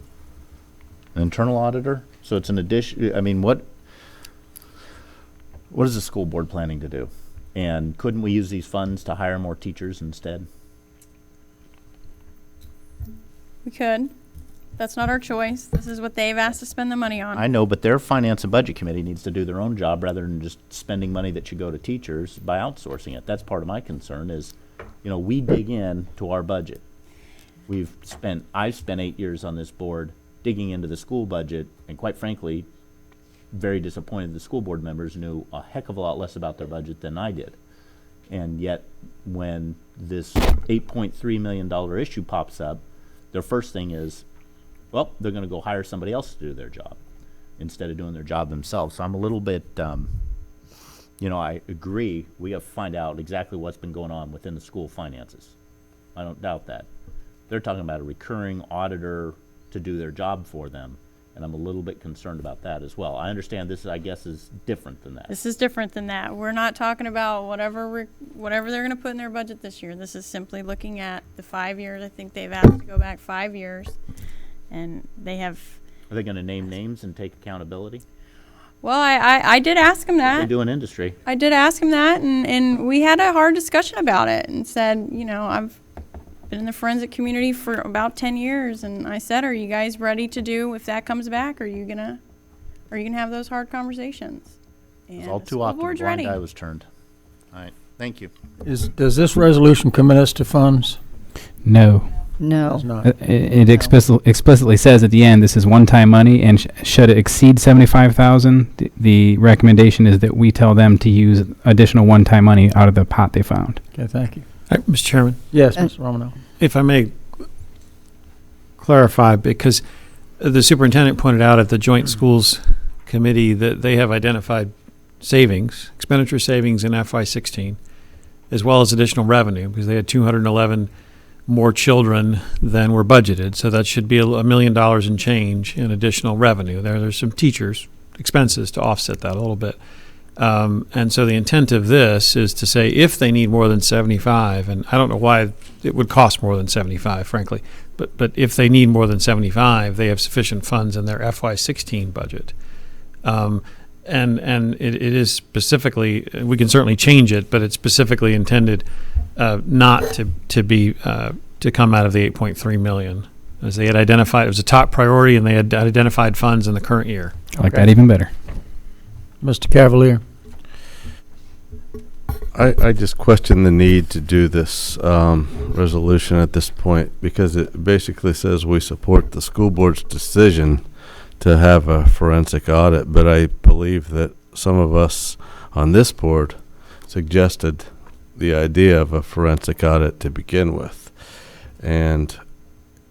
an internal auditor. So it's an addition. I mean, what is the school board planning to do? And couldn't we use these funds to hire more teachers instead? We could. That's not our choice. This is what they've asked to spend the money on. I know, but their finance and budget committee needs to do their own job rather than just spending money that should go to teachers by outsourcing it. That's part of my concern is, we dig in to our budget. I've spent 8 years on this board digging into the school budget, and quite frankly, very disappointed the school board members knew a heck of a lot less about their budget than I did. And yet, when this $8.3 million issue pops up, their first thing is, well, they're going to go hire somebody else to do their job instead of doing their job themselves. So I'm a little bit, I agree. We have to find out exactly what's been going on within the school finances. I don't doubt that. They're talking about a recurring auditor to do their job for them, and I'm a little bit concerned about that as well. I understand this, I guess, is different than that. This is different than that. We're not talking about whatever they're going to put in their budget this year. This is simply looking at the 5 years. I think they've asked to go back 5 years. And they have. Are they going to name names and take accountability? Well, I did ask him that. They do in industry. I did ask him that, and we had a hard discussion about it and said, I've been in the forensic community for about 10 years, and I said, are you guys ready to do, if that comes back, are you gonna have those hard conversations? And all too often the blind eye was turned. All right, thank you. Does this resolution commit us to funds? No. No. It's not. It explicitly says at the end, this is one-time money, and should it exceed $75,000, the recommendation is that we tell them to use additional one-time money out of the pot they found. Okay, thank you. Mr. Chairman? Yes, Mr. Romano. If I may clarify, because the superintendent pointed out at the Joint Schools Committee that they have identified expenditure savings in FY16, as well as additional revenue, because they had $211 more children than were budgeted. So that should be $1 million in change in additional revenue. There's some teachers' expenses to offset that a little bit. And so the intent of this is to say if they need more than 75, and I don't know why it would cost more than 75, frankly, but if they need more than 75, they have sufficient funds in their FY16 budget. And it is specifically, we can certainly change it, but it's specifically intended not to come out of the 8.3 million, as they had identified. It was a top priority, and they had identified funds in the current year. I like that even better. Mr. Cavalier. I just question the need to do this resolution at this point, because it basically says we support the school board's decision to have a forensic audit, but I believe that some of us on this board suggested the idea of a forensic audit to begin with. And,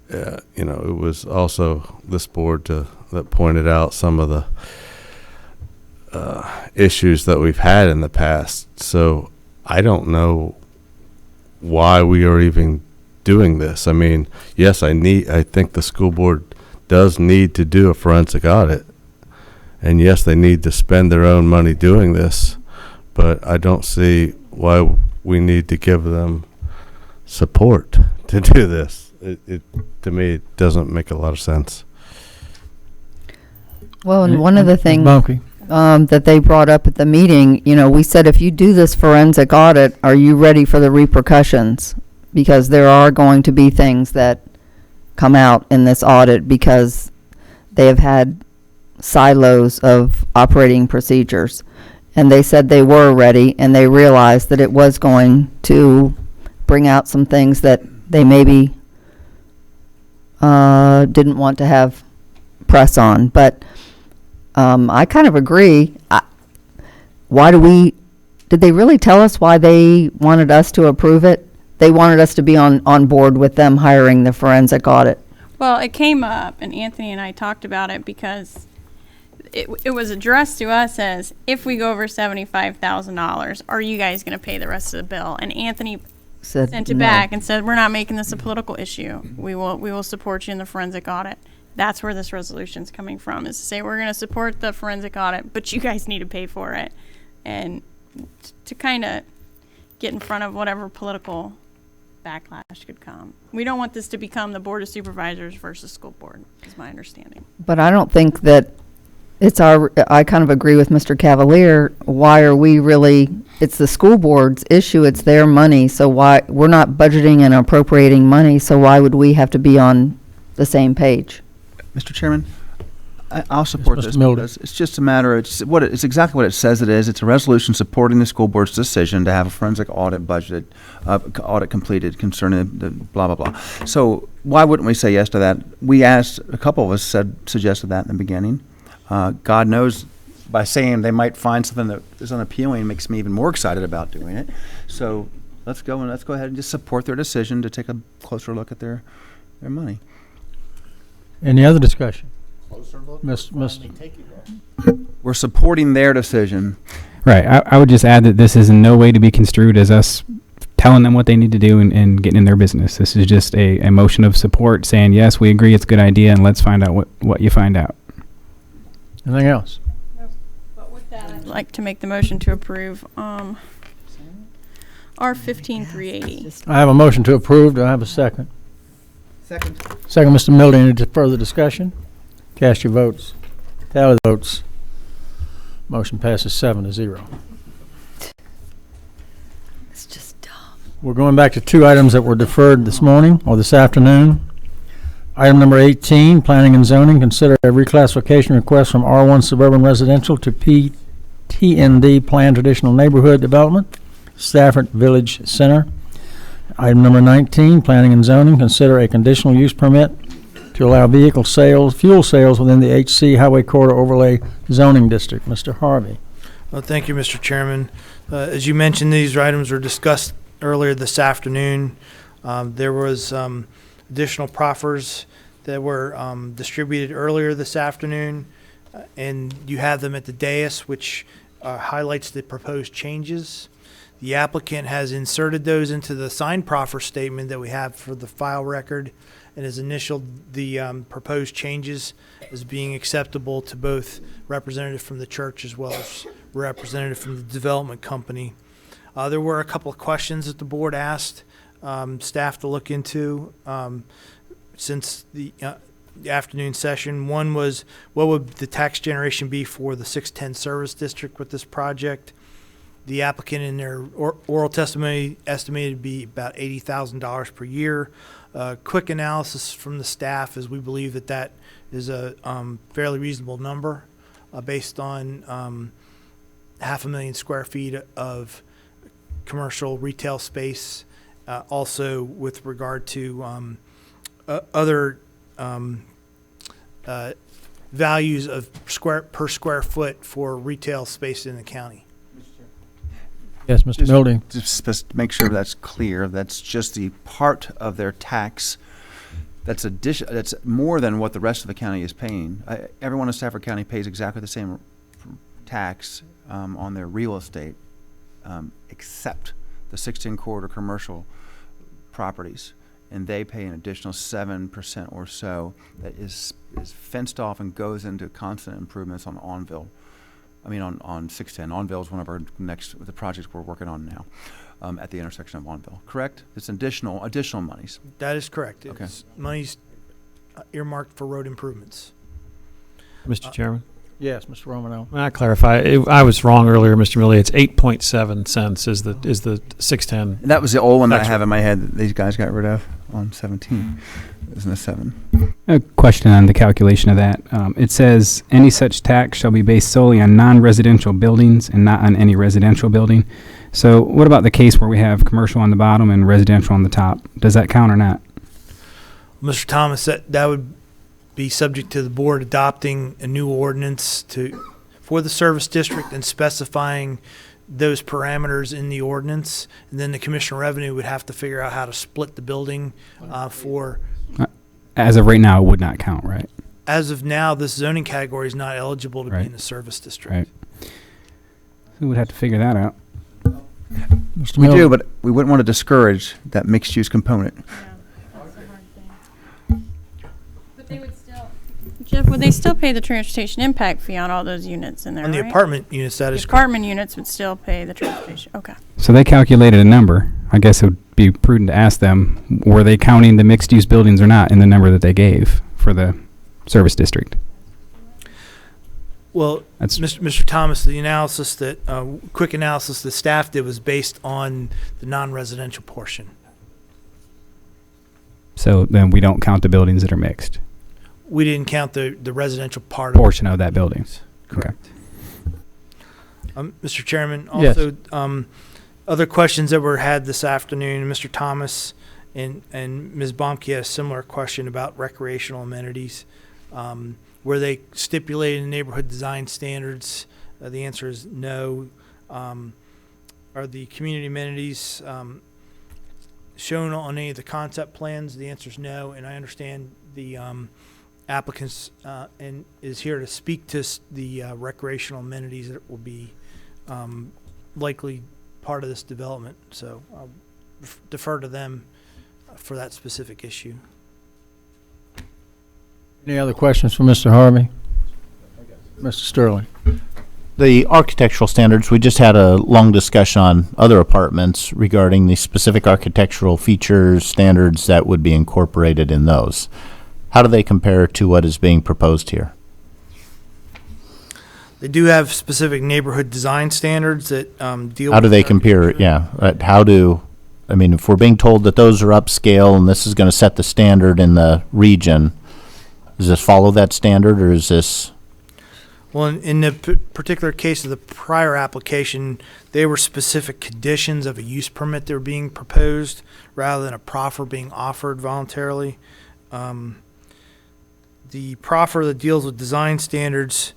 it was also this board that pointed out some of the issues that we've had in the past. So I don't know why we are even doing this. I mean, yes, I think the school board does need to do a forensic audit, and yes, they need to spend their own money doing this, but I don't see why we need to give them support to do this. It to me, it doesn't make a lot of sense. Well, and one of the things Bunky. that they brought up at the meeting, we said, if you do this forensic audit, are you ready for the repercussions? Because there are going to be things that come out in this audit because they have had silos of operating procedures. And they said they were ready, and they realized that it was going to bring out some things that they maybe didn't want to have press on. But I kind of agree. Did they really tell us why they wanted us to approve it? They wanted us to be on board with them hiring the forensic audit. Well, it came up, and Anthony and I talked about it because it was addressed to us as, if we go over $75,000, are you guys going to pay the rest of the bill? And Anthony sent it no. back and said, we're not making this a political issue. We will support you in the forensic audit. That's where this resolution's coming from, is to say we're going to support the forensic audit, but you guys need to pay for it. And to kind of get in front of whatever political backlash could come. We don't want this to become the Board of Supervisors versus school board, is my understanding. But I don't think that I kind of agree with Mr. Cavalier. Why are we really, it's the school board's issue, it's their money, so why, we're not budgeting and appropriating money, so why would we have to be on the same page? Mr. Chairman, I'll support Mr. this Milden. because it's just a matter of, it's exactly what it says it is. It's a resolution supporting the school board's decision to have a forensic audit budgeted, audit completed concerning the blah, blah, blah. So why wouldn't we say yes to that? We asked, a couple of us suggested that in the beginning. God knows, by saying they might find something that is unappealing makes me even more excited about doing it. So let's go ahead and just support their decision to take a closer look at their money. Any other discussion? We're supporting their decision. Right. I would just add that this is in no way to be construed as us telling them what they need to do and getting in their business. This is just a motion of support saying, yes, we agree it's a good idea, and let's find out what you find out. Anything else? But with that, I'd like to make the motion to approve R15380. I have a motion to approve. Do I have a second? Second. Second, Mr. Mildy. Any further discussion? Cast your votes. Tally the votes. Motion passes 7-0. It's just dumb. We're going back to two items that were deferred this morning or this afternoon. Item number 18, Planning and Zoning. Consider a reclassification request from R1 Suburban Residential to PTND Planned Traditional Neighborhood Development, Stafford Village Center. Item number 19, Planning and Zoning. Consider a conditional use permit to allow fuel sales within the HC Highway Corridor Overlay Zoning District. Mr. Harvey. Well, thank you, Mr. Chairman. As you mentioned, these items were discussed earlier this afternoon. There was additional proffers that were distributed earlier this afternoon, and you have them at the dais, which highlights the proposed changes. The applicant has inserted those into the signed proffer statement that we have for the file record and has initialed the proposed changes as being acceptable to both representative from the church as well as representative from the development company. There were a couple of questions that the board asked staff to look into since the afternoon session. One was, what would the tax generation be for the 610 service district with this project? The applicant in their oral testimony estimated to be about $80,000 per year. Quick analysis from the staff is we believe that that is a fairly reasonable number based on 500,000 square feet of commercial retail space. Also with regard to other values of per square foot for retail space in the county. Yes, Mr. Mildy. Just to make sure that's clear, that's just the part of their tax that's more than what the rest of the county is paying. Everyone in Stafford County pays exactly the same tax on their real estate, except the 16 corridor commercial properties, and they pay an additional 7% or so that is fenced off and goes into constant improvements on Onville. I mean, on 610. Onville is one of our the projects we're working on now at the intersection of Onville. Correct? It's additional monies. That is correct. Okay. It's monies earmarked for road improvements. Mr. Chairman? Yes, Mr. Romano. May I clarify? I was wrong earlier, Mr. Millie. It's 8.7 cents is the 610. And that was the old one that I That's have in my head that these guys got rid of on 17. Isn't it 7? A question on the calculation of that. It says any such tax shall be based solely on non-residential buildings and not on any residential building. So what about the case where we have commercial on the bottom and residential on the top? Does that count or not? Mr. Thomas, that would be subject to the board adopting a new ordinance for the service district and specifying those parameters in the ordinance. And then the Commissioner of Revenue would have to figure out how to split the building for... As of right now, it would not count, right? As of now, this zoning category is not eligible to be in the service district. Right. We would have to figure that out. We do, but we wouldn't want to discourage that mixed-use component. But they would still, Jeff, would they still pay the transportation impact fee on all those units in there, On the right? apartment units, that is The correct. apartment units would still pay the transportation, okay. So they calculated a number. I guess it would be prudent to ask them, were they counting the mixed-use buildings or not in the number that they gave for the service district? Well, Mr. Thomas, the analysis that, quick analysis the staff did was based on the non-residential portion. So then we don't count the buildings that are mixed. We didn't count the residential part Portion of that building. Correct. Mr. Chairman, Yes. also, other questions that were had this afternoon, Mr. Thomas and Ms. Baumke had a similar question about recreational amenities. Were they stipulated in neighborhood design standards? The answer is no. Are the community amenities shown on any of the concept plans? The answer is no, and I understand the applicants and is here to speak to the recreational amenities that will be likely part of this development. So I'll defer to them for that specific issue. Any other questions for Mr. Harvey? Mr. Sterling. The architectural standards, we just had a long discussion on other apartments regarding the specific architectural features, standards that would be incorporated in those. How do they compare to what is being proposed here? They do have specific neighborhood design standards that deal with... How do they compare, yeah, I mean, if we're being told that those are upscale and this is going to set the standard in the region, does this follow that standard, or is this... Well, in the particular case of the prior application, they were specific conditions of a use permit that were being proposed rather than a proffer being offered voluntarily. The proffer that deals with design standards,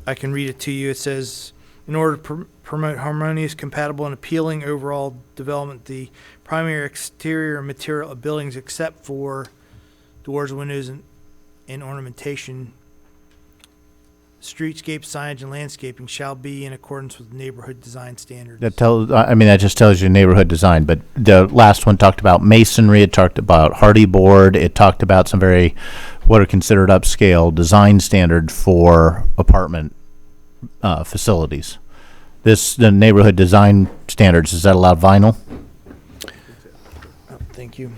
I can read it to you. It says, in order to promote harmonious, compatible, and appealing overall development, the primary exterior material of buildings except for doors, windows, and ornamentation streetscape signage and landscaping shall be in accordance with neighborhood design standards. That just tells you neighborhood design, but the last one talked about masonry, it talked about hardy board, it talked about some what are considered upscale design standard for apartment facilities. The neighborhood design standards, does that allow vinyl? Oh, thank you.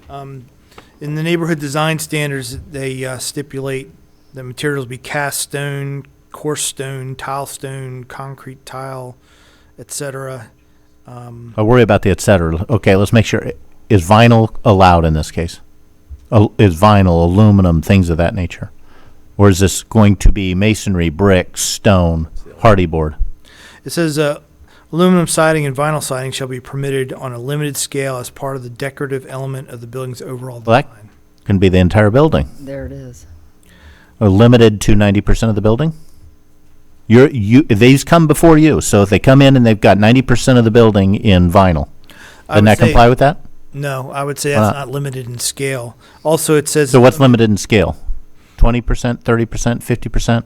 In the neighborhood design standards, they stipulate the materials be cast stone, coarse stone, tile stone, concrete tile, etc. I worry about the et cetera. Okay, let's make sure. Is vinyl allowed in this case? Is vinyl, aluminum, things of that nature? Or is this going to be masonry, brick, stone, hardy board? It says aluminum siding and vinyl siding shall be permitted on a limited scale as part of the decorative element of the building's overall Well, design. that can be the entire building. There it is. Or limited to 90% of the building? These come before you, so if they come in and they've got 90% of the building in vinyl, doesn't that comply with that? No, I would say that's not limited in scale. Also, it says... So what's limited in scale? 20%, 30%, 50%?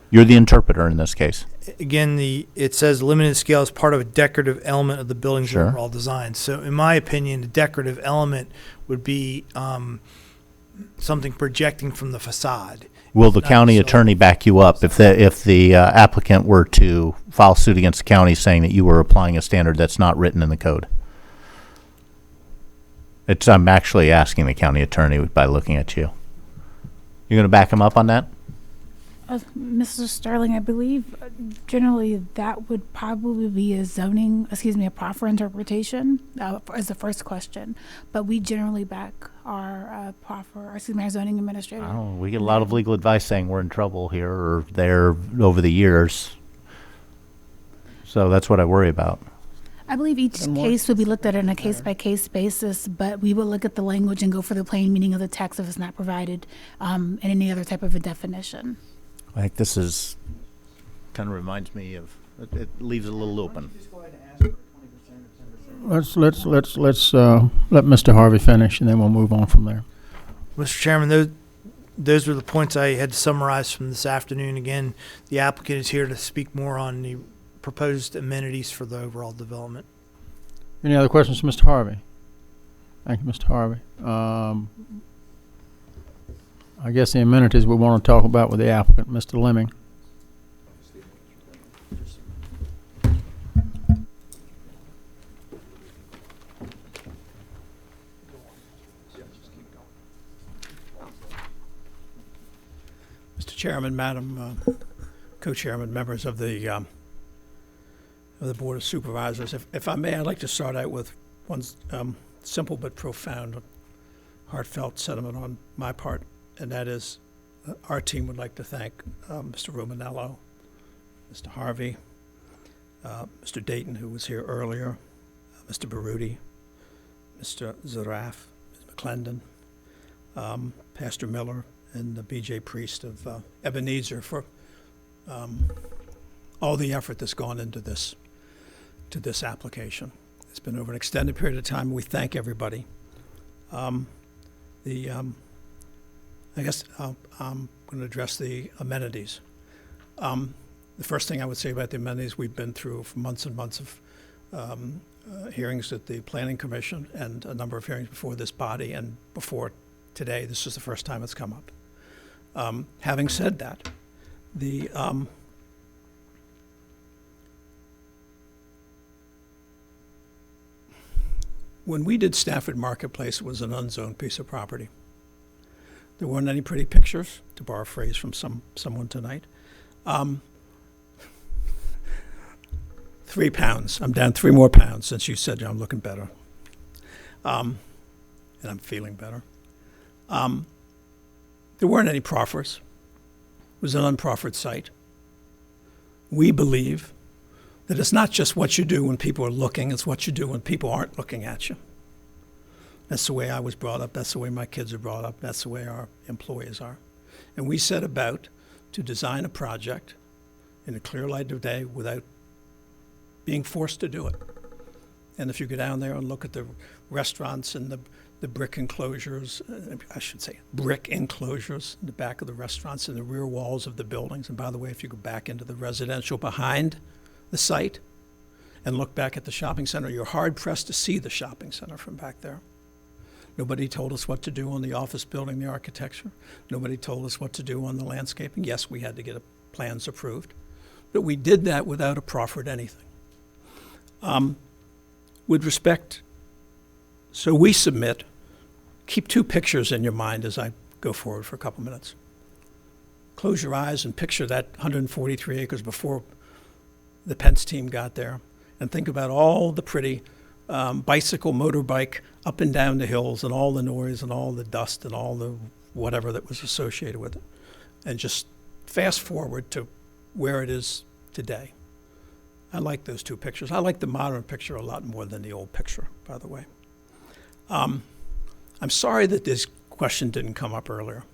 You're the interpreter in this case. Again, it says limited scale as part of a decorative element of the building's Sure. overall design. So in my opinion, a decorative element would be something projecting from the facade. Will the county attorney back you up if the applicant were to file suit against the county saying that you were applying a standard that's not written in the code? I'm actually asking the county attorney by looking at you. You're going to back him up on that? Mr. Sterling, I believe generally that would probably be a proper interpretation as the first question. But we generally back our our zoning administrator. Oh, we get a lot of legal advice saying we're in trouble here or there over the years. So that's what I worry about. I believe each case would be looked at on a case-by-case basis, but we will look at the language and go for the plain meaning of the text if it's not provided in any other type of a definition. I think this is kind of reminds me of it leaves it a little open. Let's let Mr. Harvey finish, and then we'll move on from there. Mr. Chairman, those were the points I had to summarize from this afternoon. Again, the applicant is here to speak more on the proposed amenities for the overall development. Any other questions for Mr. Harvey? Thank you, Mr. Harvey. I guess the amenities we want to talk about with the applicant, Mr. Lemming. Mr. Chairman, Madam Co-Chairman, members of the Board of Supervisors, if I may, I'd like to start out with one simple but profound, heartfelt sentiment on my part, and that is our team would like to thank Mr. Romanello, Mr. Harvey, Mr. Dayton, who was here earlier, Mr. Baruti, Mr. Zaraf, Ms. McClendon, Pastor Miller, and the B.J. Priest of Ebenezer for all the effort that's gone into this application. It's been over an extended period of time. We thank everybody. I guess I'm going to address the amenities. The first thing I would say about the amenities, we've been through for months and months of hearings at the Planning Commission and a number of hearings before this body, and before today, this is the first time it's come up. Having said that, when we did Stafford Marketplace, it was an unzoned piece of property. There weren't any pretty pictures, to borrow a phrase from someone tonight. 3 pounds. I'm down 3 more pounds since you said I'm looking better. And I'm feeling better. There weren't any proffers. It was an unproffered site. We believe that it's not just what you do when people are looking, it's what you do when people aren't looking at you. That's the way I was brought up. That's the way my kids are brought up. That's the way our employees are. And we set about to design a project in the clear light of day without being forced to do it. And if you go down there and look at the restaurants and the brick enclosures, I should say brick enclosures in the back of the restaurants and the rear walls of the buildings. And by the way, if you go back into the residential behind the site and look back at the shopping center, you're hard pressed to see the shopping center from back there. Nobody told us what to do on the office building, the architecture. Nobody told us what to do on the landscaping. Yes, we had to get plans approved, but we did that without a proffered anything. With respect, so we submit, keep two pictures in your mind as I go forward for a couple minutes. Close your eyes and picture that 143 acres before the Pence team got there, and think about all the pretty bicycle, motorbike up and down the hills and all the noise and all the dust and all the whatever that was associated with it. And just fast forward to where it is today. I like those two pictures. I like the modern picture a lot more than the old picture, by the way. I'm sorry that this question didn't come up earlier.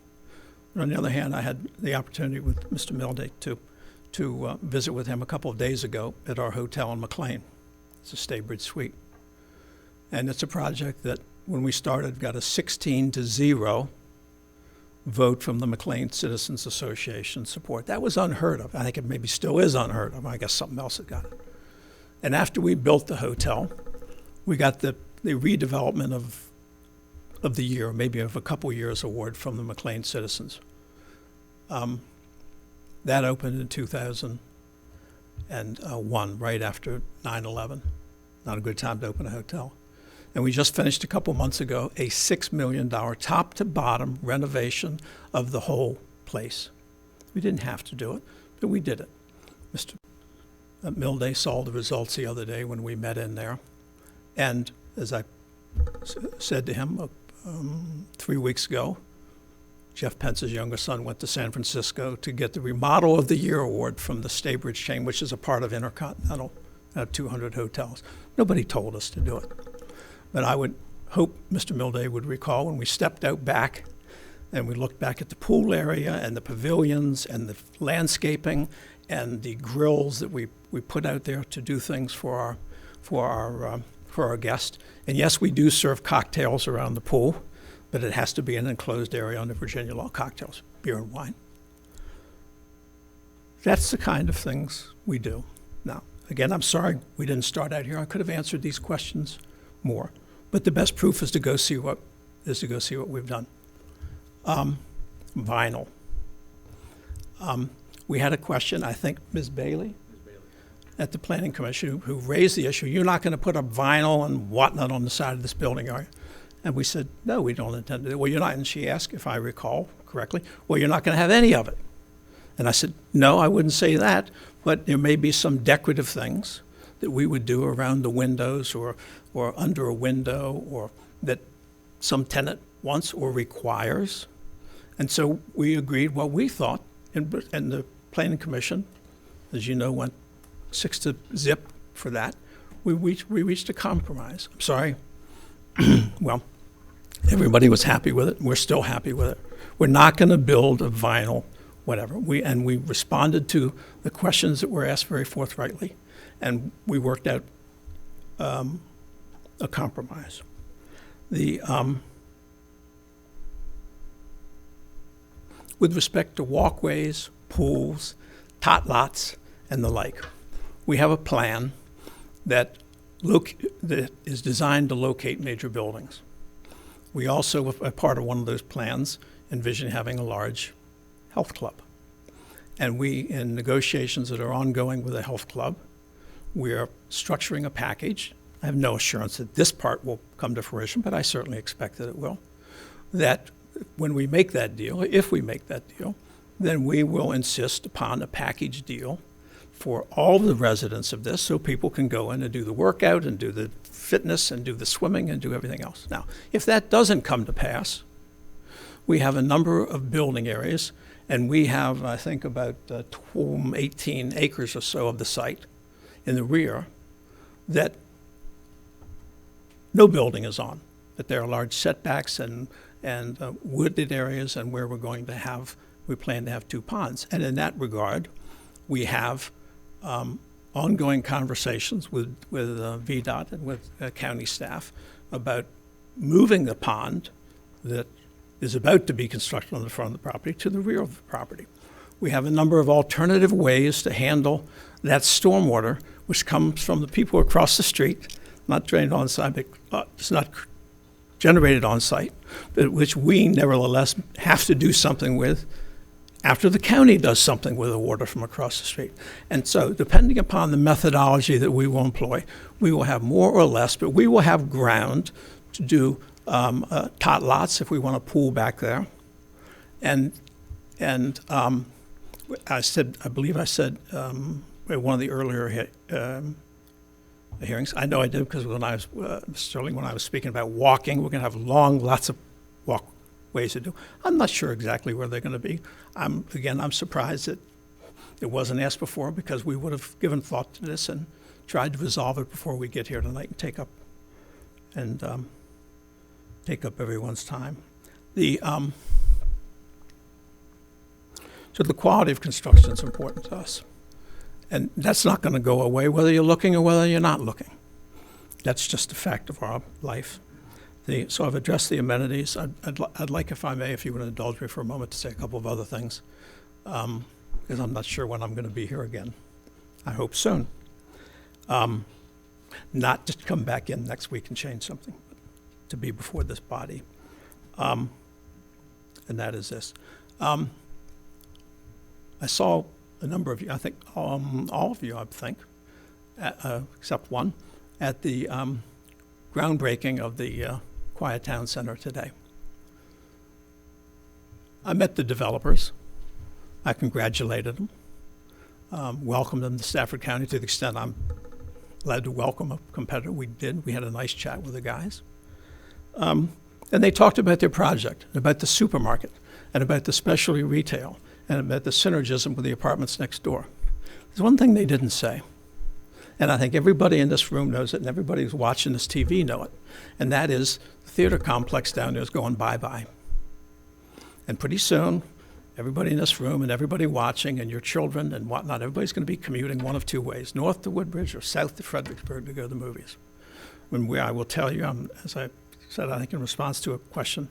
But on the other hand, I had the opportunity with Mr. Milday to visit with him a couple of days ago at our hotel in McLean. It's a Staybridge Suite. And it's a project that, when we started, got a 16-0 vote from the McLean Citizens Association support. That was unheard of. I think it maybe still is unheard of. I guess something else had got it. And after we built the hotel, we got the redevelopment of the year, maybe of a couple years award from the McLean citizens. That opened in 2001, right after 9/11. Not a good time to open a hotel. And we just finished a couple months ago a $6 million top to bottom renovation of the whole place. We didn't have to do it, but we did it. Mr. Milday saw the results the other day when we met in there. And as I said to him 3 weeks ago, Jeff Pence's younger son went to San Francisco to get the Remodel of the Year award from the Staybridge chain, which is a part of Intercontinental, 200 hotels. Nobody told us to do it. But I would hope Mr. Milday would recall when we stepped out back and we looked back at the pool area and the pavilions and the landscaping and the grills that we put out there to do things for our guests. And yes, we do serve cocktails around the pool, but it has to be an enclosed area under Virginia law, cocktails, beer and wine. That's the kind of things we do. Now, again, I'm sorry we didn't start out here. I could have answered these questions more, but the best proof is to go see what we've done. Vinyl. We had a question, I think Ms. Bailey at the Planning Commission who raised the issue. You're not going to put up vinyl and whatnot on the side of this building, are you? And we said, no, we don't intend to do it. Well, you're not, and she asked, if I recall correctly, well, you're not going to have any of it. And I said, no, I wouldn't say that, but there may be some decorative things that we would do around the windows or under a window, or that some tenant wants or requires. And so we agreed what we thought, and the Planning Commission, as you know, went 6-0 for that. We reached a compromise. I'm sorry. Well, everybody was happy with it. We're still happy with it. We're not going to build a vinyl whatever. We responded to the questions that were asked very forthrightly, and we worked out a compromise. With respect to walkways, pools, tot lots, and the like, we have a plan that is designed to locate major buildings. We also, a part of one of those plans, envision having a large health club. And we, in negotiations that are ongoing with the health club, we are structuring a package. I have no assurance that this part will come to fruition, but I certainly expect that it will. That when we make that deal, if we make that deal, then we will insist upon a package deal for all the residents of this, so people can go in and do the workout and do the fitness and do the swimming and do everything else. Now, if that doesn't come to pass, we have a number of building areas, and we have, I think, about 18 acres or so of the site in the rear that no building is on, that there are large setbacks and wooded areas, and where we plan to have 2 ponds. And in that regard, we have ongoing conversations with VDOT and with county staff about moving the pond that is about to be constructed on the front of the property to the rear of the property. We have a number of alternative ways to handle that stormwater, which comes from the people across the street, not drained on site, but it's not generated on site, but which we nevertheless have to do something with after the county does something with the water from across the street. And so, depending upon the methodology that we will employ, we will have more or less, but we will have ground to do tot lots if we want to pool back there. And I believe I said at one of the earlier hearings, I know I did because when I was, Sterling, when I was speaking about walking, we're going to have lots of walkways to do. I'm not sure exactly where they're going to be. I'm surprised that it wasn't asked before, because we would have given thought to this and tried to resolve it before we get here tonight and take up everyone's time. So the quality of construction is important to us. And that's not going to go away whether you're looking or whether you're not looking. That's just a fact of our life. So I've addressed the amenities. I'd like, if I may, if you would indulge me for a moment, to say a couple of other things, because I'm not sure when I'm going to be here again. I hope soon. Not just come back in next week and change something, but to be before this body. And that is this. I saw a number of you, I think all of you, I think, except one, at the groundbreaking of the Quiet Town Center today. I met the developers. I congratulated them, welcomed them to Stafford County to the extent I'm allowed to welcome a competitor. We did. We had a nice chat with the guys. And they talked about their project, about the supermarket, and about the specialty retail, and about the synergism with the apartments next door. There's one thing they didn't say, and I think everybody in this room knows it, and everybody who's watching this TV know it, and that is the theater complex down there is going bye-bye. And pretty soon, everybody in this room and everybody watching and your children and whatnot, everybody's going to be commuting one of two ways, north to Woodbridge or south to Fredericksburg to go to the movies. I will tell you, as I said, I think in response to a question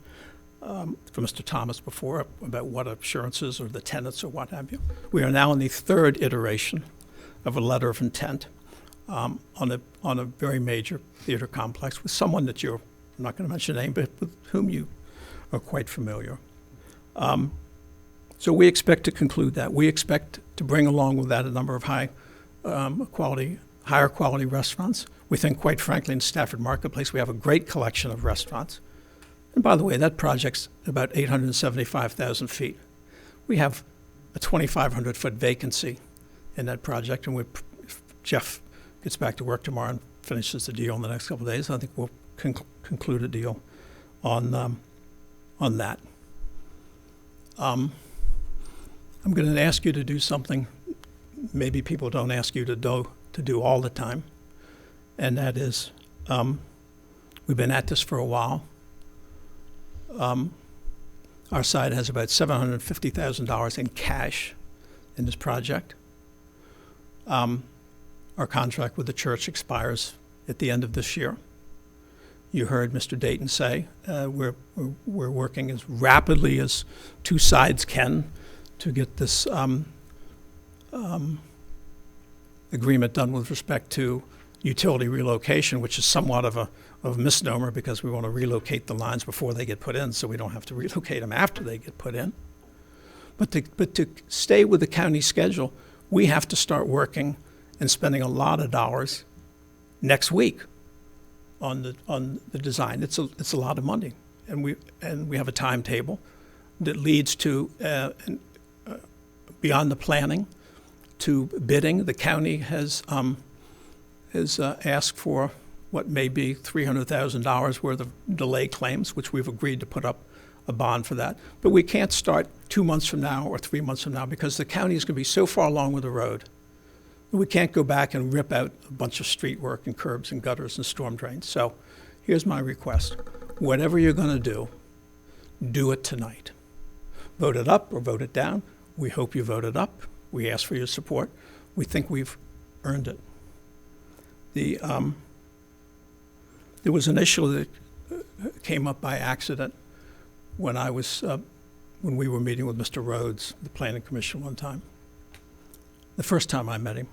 from Mr. Thomas before about what assurances or the tenants or what have you. We are now in the third iteration of a letter of intent on a very major theater complex with someone that I'm not going to mention a name, but with whom you are quite familiar. So we expect to conclude that. We expect to bring along with that a number of higher quality restaurants. We think, quite frankly, in Stafford Marketplace, we have a great collection of restaurants. And by the way, that project's about 875,000 feet. We have a 2,500-foot vacancy in that project, and if Jeff gets back to work tomorrow and finishes the deal in the next couple of days, I think we'll conclude a deal on that. I'm going to ask you to do something maybe people don't ask you to do all the time, and that is, we've been at this for a while. Our side has about $750,000 in cash in this project. Our contract with the church expires at the end of this year. You heard Mr. Dayton say we're working as rapidly as two sides can to get this agreement done with respect to utility relocation, which is somewhat of a misnomer because we want to relocate the lines before they get put in, so we don't have to relocate them after they get put in. But to stay with the county schedule, we have to start working and spending a lot of dollars next week on the design. It's a lot of money, and we have a timetable that leads to beyond the planning to bidding. The county has asked for what may be $300,000 worth of delay claims, which we've agreed to put up a bond for that. But we can't start 2 months from now or 3 months from now because the county is going to be so far along with the road. We can't go back and rip out a bunch of street work and curbs and gutters and storm drains. So here's my request. Whatever you're going to do it tonight. Vote it up or vote it down. We hope you vote it up. We ask for your support. We think we've earned it. There was an issue that came up by accident when I was, when we were meeting with Mr. Rhodes, the Planning Commission one time. The first time I met him,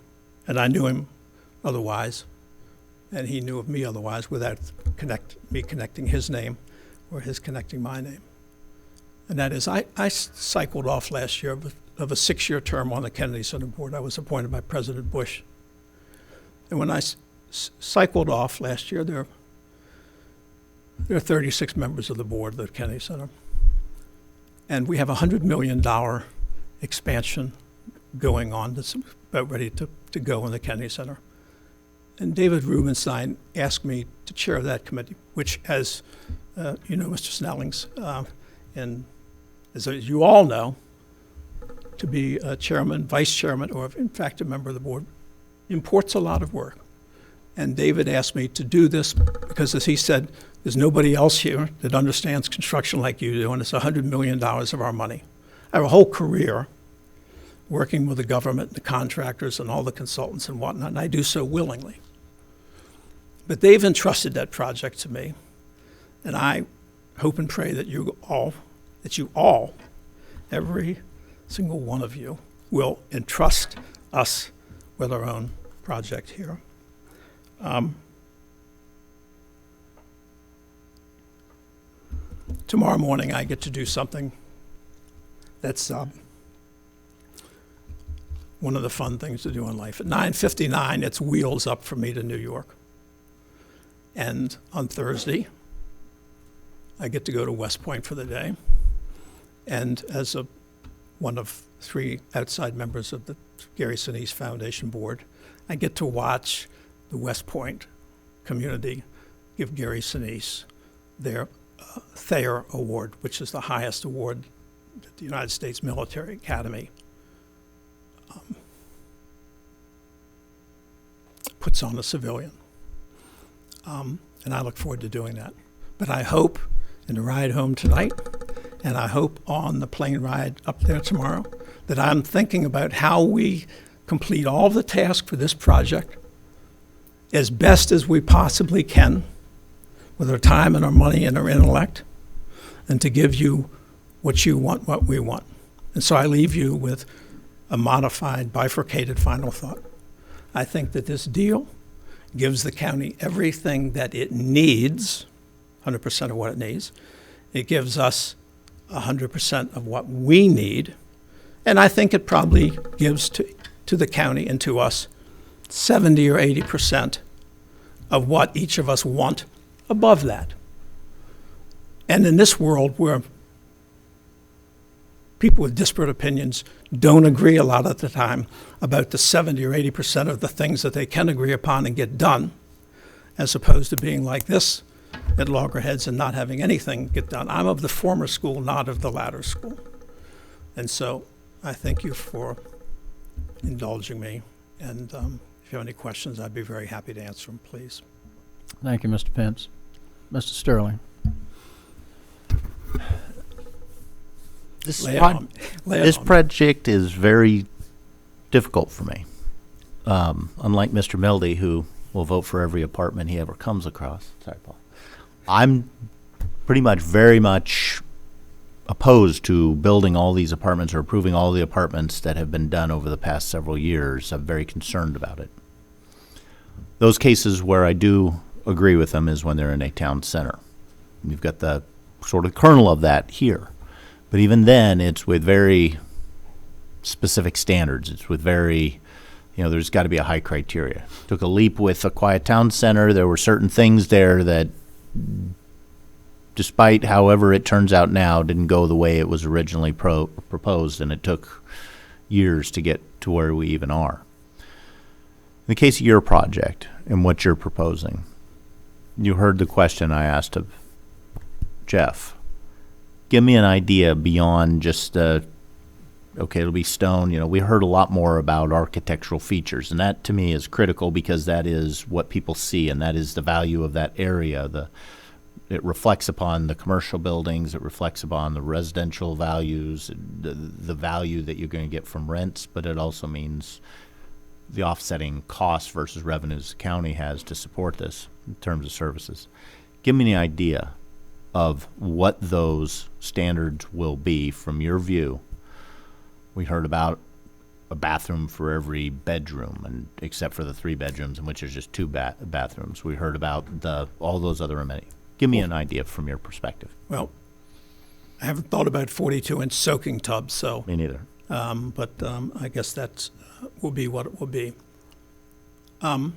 and I knew him otherwise, and he knew of me otherwise without me connecting his name or his connecting my name. And that is, I cycled off last year of a 6-year term on the Kennedy Center Board. I was appointed by President Bush. And when I cycled off last year, there are 36 members of the board of the Kennedy Center. And we have a $100 million expansion going on that's about ready to go in the Kennedy Center. And David Rubenstein asked me to chair that committee, which, as you know, Mr. Snellings, and as you all know, to be a chairman, vice chairman, or in fact a member of the board, imports a lot of work. And David asked me to do this because, as he said, there's nobody else here that understands construction like you do, and it's $100 million of our money. I have a whole career working with the government, the contractors, and all the consultants and whatnot, and I do so willingly. But they've entrusted that project to me, and I hope and pray that you all, every single one of you, will entrust us with our own project here. Tomorrow morning I get to do something that's one of the fun things to do in life. At 9:59, it's wheels up for me to New York. And on Thursday, I get to go to West Point for the day. And as one of 3 outside members of the Gary Sinise Foundation Board, I get to watch the West Point community give Gary Sinise their Thayer Award, which is the highest award that the United States Military Academy puts on a civilian. And I look forward to doing that. But I hope in the ride home tonight, and I hope on the plane ride up there tomorrow, that I'm thinking about how we complete all the tasks for this project as best as we possibly can with our time and our money and our intellect, and to give you what you want, what we want. And so I leave you with a modified, bifurcated final thought. I think that this deal gives the county everything that it needs, 100% of what it needs. It gives us 100% of what we need. And I think it probably gives to the county and to us 70 or 80% of what each of us want above that. And in this world where people with disparate opinions don't agree a lot of the time about the 70 or 80% of the things that they can agree upon and get done, as opposed to being like this at loggerheads and not having anything get done. I'm of the former school, not of the latter school. And so I thank you for indulging me. And if you have any questions, I'd be very happy to answer them, please. Thank you, Mr. Pence. Mr. Sterling. This This project is very difficult for me. Unlike Mr. Mildy, who will vote for every apartment he ever comes across. Sorry, Paul. I'm pretty much very much opposed to building all these apartments or approving all the apartments that have been done over the past several years. I'm very concerned about it. Those cases where I do agree with them is when they're in a town center. You've got the sort of kernel of that here. But even then, it's with very specific standards. It's with very, there's got to be a high criteria. Took a leap with a quiet town center. There were certain things there that, despite however it turns out now, didn't go the way it was originally proposed, and it took years to get to where we even are. In the case of your project and what you're proposing, you heard the question I asked of Jeff. Give me an idea beyond just, okay, it'll be stone. We heard a lot more about architectural features, and that to me is critical because that is what people see, and that is the value of that area. It reflects upon the commercial buildings, it reflects upon the residential values, the value that you're going to get from rents, but it also means the offsetting costs versus revenues the county has to support this in terms of services. Give me an idea of what those standards will be from your view. We heard about a bathroom for every bedroom, and except for the 3 bedrooms in which there's just 2 bathrooms. We heard about all those other amenities. Give me an idea from your perspective. Well, I haven't thought about 42-inch soaking tubs, so. Me neither. But I guess that will be what it will be. A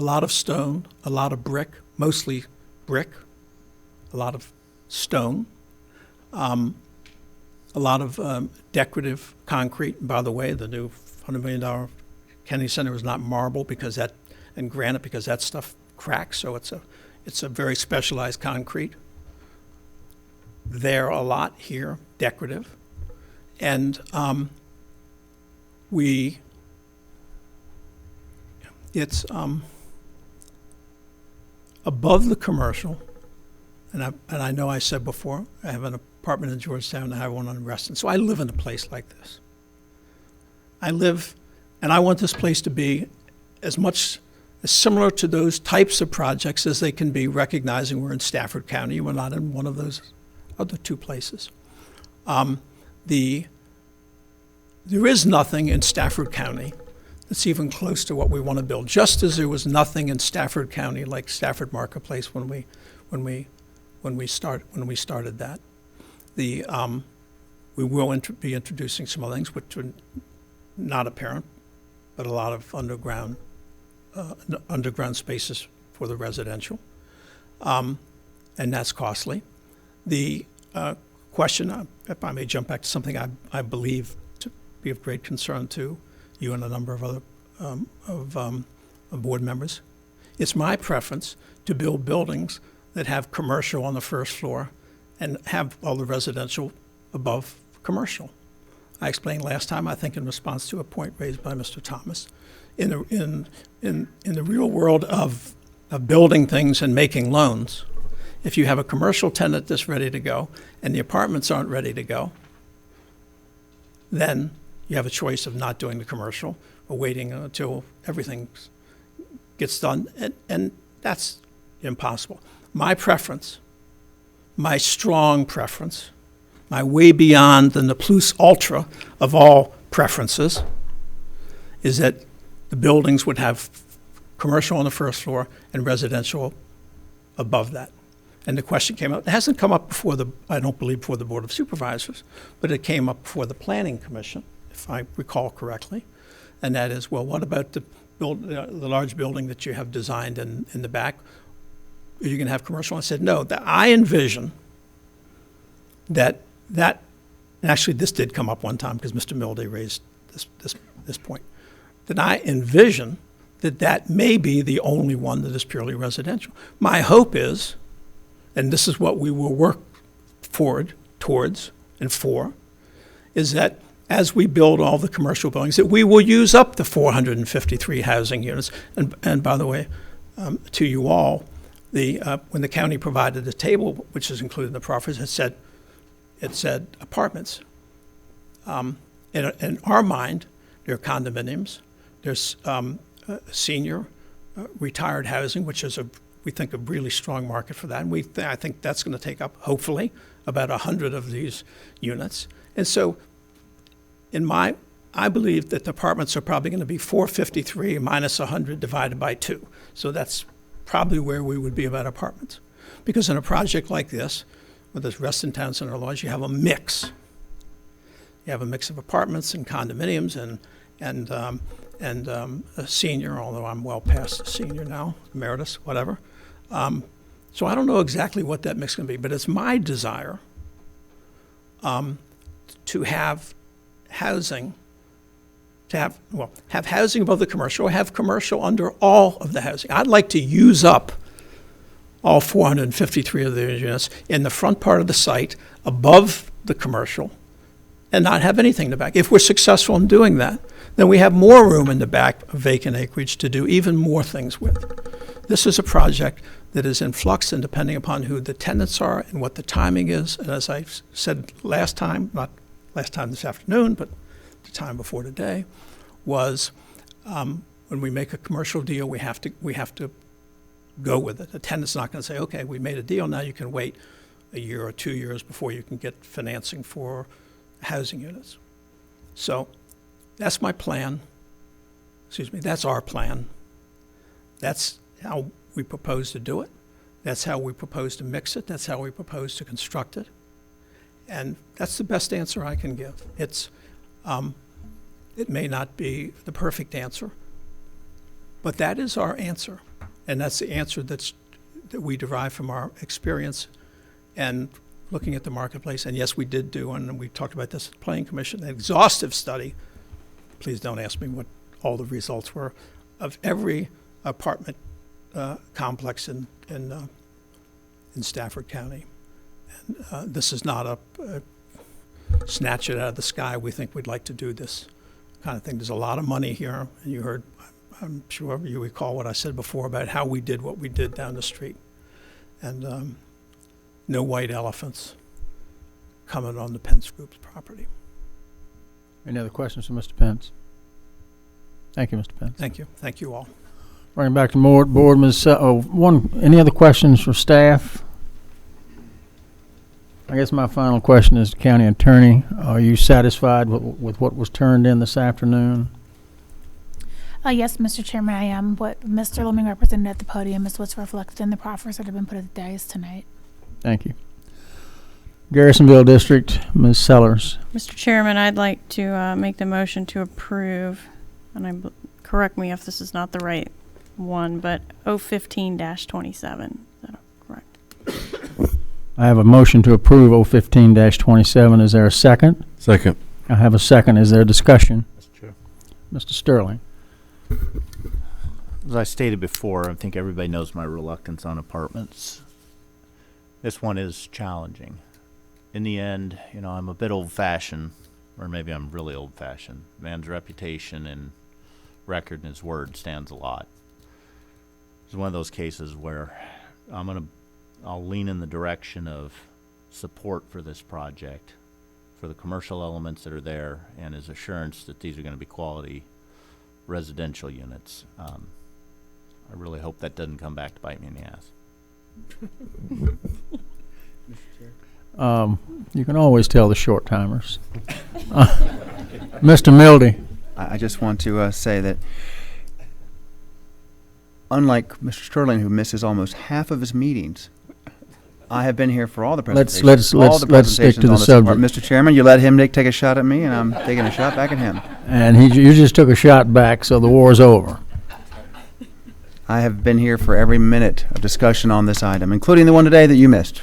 lot of stone, a lot of brick, mostly brick, a lot of stone, a lot of decorative concrete. And by the way, the new $100 million Kennedy Center is not marble and granite because that stuff cracks, so it's a very specialized concrete. There a lot here, decorative. And it's above the commercial, and I know I said before, I have an apartment in Georgetown and I have one on Reston, so I live in a place like this. And I want this place to be as similar to those types of projects as they can be, recognizing we're in Stafford County. We're not in one of those other 2 places. There is nothing in Stafford County that's even close to what we want to build, just as there was nothing in Stafford County like Stafford Marketplace when we started that. We will be introducing some other things which are not apparent, but a lot of underground spaces for the residential, and that's costly. The question, if I may jump back to something I believe to be of great concern to you and a number of other board members, it's my preference to build buildings that have commercial on the first floor and have all the residential above commercial. I explained last time, I think in response to a point raised by Mr. Thomas, in the real world of building things and making loans, if you have a commercial tenant that's ready to go and the apartments aren't ready to go, then you have a choice of not doing the commercial or waiting until everything gets done, and that's impossible. My preference, my strong preference, my way beyond the ne plus ultra of all preferences, is that the buildings would have commercial on the first floor and residential above that. And the question came up, it hasn't come up before I don't believe before the Board of Supervisors, but it came up before the Planning Commission, if I recall correctly. And that is, well, what about the large building that you have designed in the back? Are you going to have commercial? I said, no, I envision that, and actually this did come up one time because Mr. Milday raised this point, that I envision that may be the only one that is purely residential. My hope is, and this is what we will work towards and for, is that as we build all the commercial buildings, that we will use up the 453 housing units. And by the way, to you all, when the county provided the table, which is included in the proffers, it said apartments. In our mind, there are condominiums. There's senior retired housing, which is we think a really strong market for that. And I think that's going to take up, hopefully, about 100 of these units. And so I believe that the apartments are probably going to be 453 minus 100 divided by 2. So that's probably where we would be about apartments. Because in a project like this, with this Reston Town Center laws, you have a mix. You have a mix of apartments and condominiums and a senior, although I'm well past a senior now, emeritus, whatever. So I don't know exactly what that mix is going to be, but it's my desire to have housing, have housing above the commercial, or have commercial under all of the housing. I'd like to use up all 453 of the units in the front part of the site above the commercial and not have anything in the back. If we're successful in doing that, then we have more room in the back of vacant acreage to do even more things with. This is a project that is in flux, and depending upon who the tenants are and what the timing is, and as I said last time, not last time this afternoon, but the time before today, was when we make a commercial deal, we have to go with it. A tenant's not going to say, okay, we made a deal, now you can wait a year or 2 years before you can get financing for housing units. So that's my plan. Excuse me, that's our plan. That's how we propose to do it. That's how we propose to mix it. That's how we propose to construct it. And that's the best answer I can give. It may not be the perfect answer, but that is our answer. And that's the answer that we derive from our experience and looking at the marketplace. And yes, we did do, and we talked about this at the Planning Commission, an exhaustive study. Please don't ask me what all the results were of every apartment complex in Stafford County. And this is not a snatch it out of the sky. We think we'd like to do this kind of thing. There's a lot of money here, and you heard, I'm sure you recall what I said before about how we did what we did down the street. And no white elephants coming on the Pence Group's property. Any other questions for Mr. Pence? Thank you, Mr. Pence. Thank you. Thank you all. Bring it back to board, Ms. Any other questions for staff? I guess my final question is to County Attorney. Are you satisfied with what was turned in this afternoon? Yes, Mr. Chairman, I am. What Mr. Leming represented at the podium is what's reflected in the proffers that have been put at the dais tonight. Thank you. Garrisonville District, Ms. Sellers. Mr. Chairman, I'd like to make the motion to approve, and correct me if this is not the right one, but 015-27. Is that correct? I have a motion to approve 015-27. Is there a second? Second. I have a second. Is there discussion? Mr. Chair. Mr. Sterling. As I stated before, I think everybody knows my reluctance on apartments. This one is challenging. In the end, I'm a bit old-fashioned, or maybe I'm really old-fashioned. Man's reputation and record and his word stands a lot. It's one of those cases where I'll lean in the direction of support for this project, for the commercial elements that are there, and his assurance that these are going to be quality residential units. I really hope that doesn't come back to bite me in the ass. You can always tell the short timers. Mr. Mildy. I just want to say that unlike Mr. Sterling, who misses almost half of his meetings, I have been here for all the presentations. Let's stick to the subject. Mr. Chairman, you let him take a shot at me, and I'm taking a shot back at him. And you just took a shot back, so the war's over. I have been here for every minute of discussion on this item, including the one today that you missed.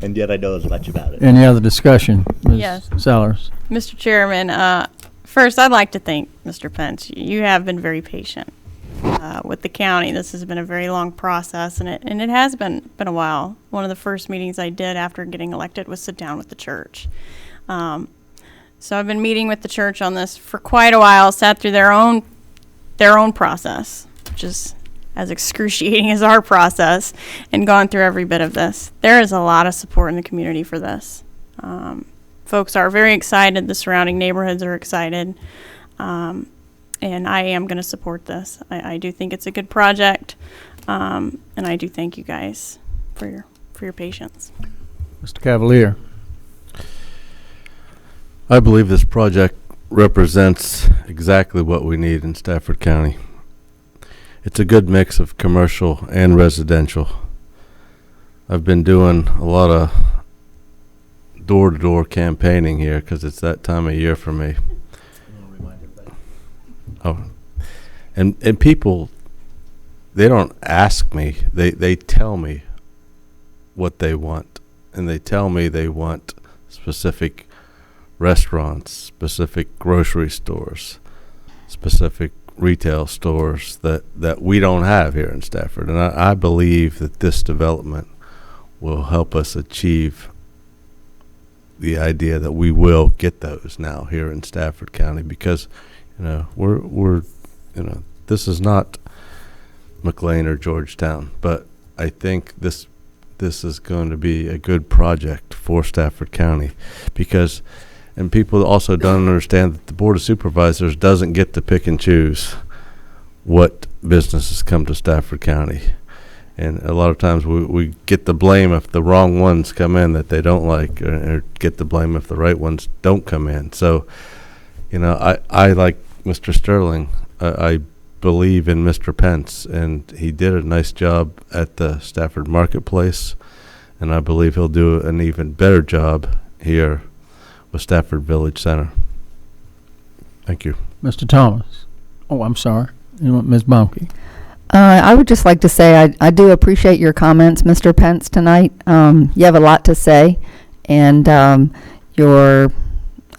And yet I know as much about it. Any other discussion, Ms. Yes. Sellers? Mr. Chairman, first I'd like to thank Mr. Pence. You have been very patient with the county. This has been a very long process, and it has been a while. One of the first meetings I did after getting elected was sit down with the church. So I've been meeting with the church on this for quite a while, sat through their own process, which is as excruciating as our process, and gone through every bit of this. There is a lot of support in the community for this. Folks are very excited. The surrounding neighborhoods are excited. And I am going to support this. I do think it's a good project, and I do thank you guys for your patience. Mr. Cavalier. I believe this project represents exactly what we need in Stafford County. It's a good mix of commercial and residential. I've been doing a lot of door-to-door campaigning here because it's that time of year for me. Oh, and people, they don't ask me. They tell me what they want, and they tell me they want specific restaurants, specific grocery stores, specific retail stores that we don't have here in Stafford. And I believe that this development will help us achieve the idea that we will get those now here in Stafford County, because we're this is not McLean or Georgetown, but I think this is going to be a good project for Stafford County, because and people also don't understand that the Board of Supervisors doesn't get to pick and choose what businesses come to Stafford County. And a lot of times we get the blame if the wrong ones come in that they don't like, or get the blame if the right ones don't come in. So, I like Mr. Sterling. I believe in Mr. Pence, and he did a nice job at the Stafford Marketplace, and I believe he'll do an even better job here with Stafford Village Center. Thank you. Mr. Thomas. Oh, I'm sorry. You want Ms. Baumke? I would just like to say I do appreciate your comments, Mr. Pence, tonight. You have a lot to say, and you're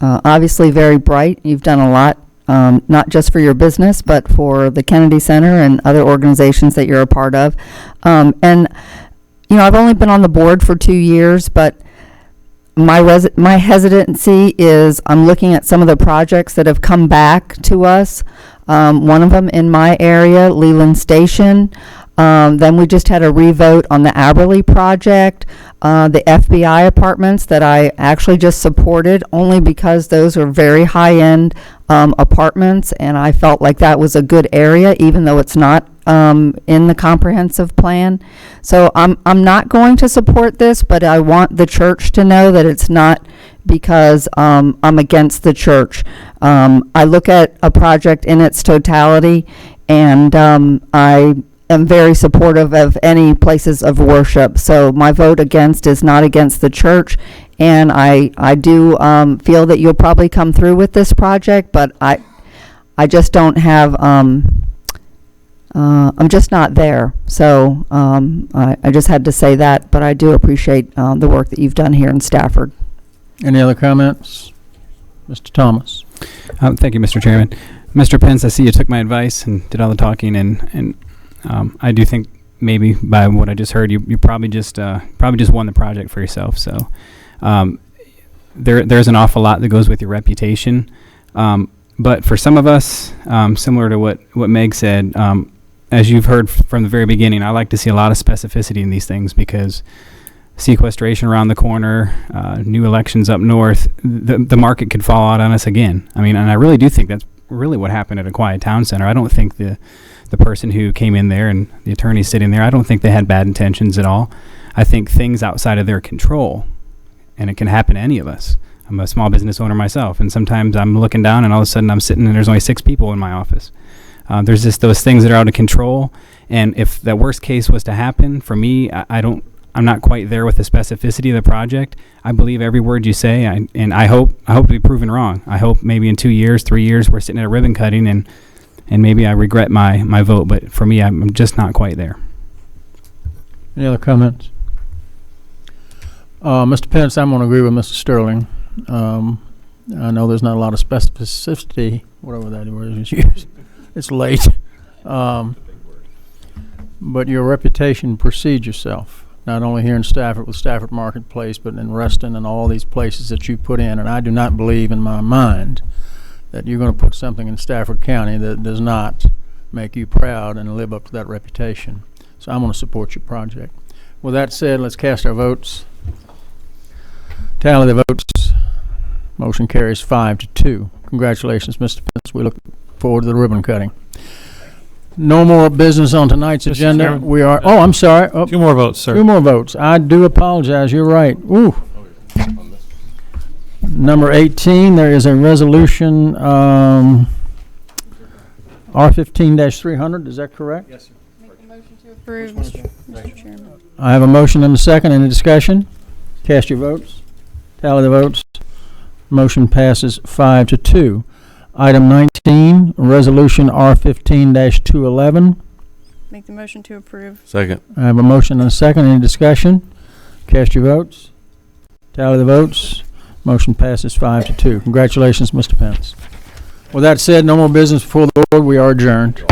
obviously very bright. You've done a lot, not just for your business, but for the Kennedy Center and other organizations that you're a part of. And, I've only been on the board for 2 years, but my hesitancy is I'm looking at some of the projects that have come back to us. One of them in my area, Leland Station. Then we just had a revote on the Aberley project, the FBI apartments that I actually just supported only because those are very high-end apartments, and I felt like that was a good area, even though it's not in the comprehensive plan. So I'm not going to support this, but I want the church to know that it's not because I'm against the church. I look at a project in its totality, and I am very supportive of any places of worship. So my vote against is not against the church, and I do feel that you'll probably come through with this project, but I just don't have, I'm just not there. So I just had to say that, but I do appreciate the work that you've done here in Stafford. Any other comments? Mr. Thomas. Thank you, Mr. Chairman. Mr. Pence, I see you took my advice and did all the talking, and I do think maybe by what I just heard, you probably just won the project for yourself. So there's an awful lot that goes with your reputation. But for some of us, similar to what Meg said, as you've heard from the very beginning, I like to see a lot of specificity in these things because sequestration around the corner, new elections up north, the market could fall out on us again. I mean, and I really do think that's really what happened at a Quiet Town Center. I don't think the person who came in there and the attorney sitting there, I don't think they had bad intentions at all. I think things outside of their control, and it can happen to any of us. I'm a small business owner myself, and sometimes I'm looking down and all of a sudden I'm sitting and there's only 6 people in my office. There's just those things that are out of control, and if the worst case was to happen, for me, I'm not quite there with the specificity of the project. I believe every word you say, and I hope to be proven wrong. I hope maybe in 2 years, 3 years, we're sitting at a ribbon cutting, and maybe I regret my vote. But for me, I'm just not quite there. Any other comments? Mr. Pence, I'm going to agree with Mr. Sterling. I know there's not a lot of specificity, whatever that word is used. It's late. But your reputation precedes yourself, not only here in Stafford with Stafford Marketplace, but in Reston and all these places that you put in. And I do not believe in my mind that you're going to put something in Stafford County that does not make you proud and live up to that reputation. So I'm going to support your project. With that said, let's cast our votes. Tally the votes. Motion carries 5-2. Congratulations, Mr. Pence. We look forward to the ribbon cutting. No more business on tonight's agenda. Chairman. We are. Oh, I'm sorry. Oh, 2 more votes, sir. 2 more votes. I do apologize. You're right. Ooh. Number 18. There is a resolution R15-300. Is that correct? Yes, sir. Make a motion to approve, Mr. Chairman. I have a motion and a second. Any discussion? Cast your votes. Tally the votes. Motion passes 5-2. Item 19, resolution R15-211. Make the motion to approve. Second. I have a motion and a second. Any discussion? Cast your votes. Tally the votes. Motion passes 5-2. Congratulations, Mr. Pence. With that said, no more business before the board. We are adjourned.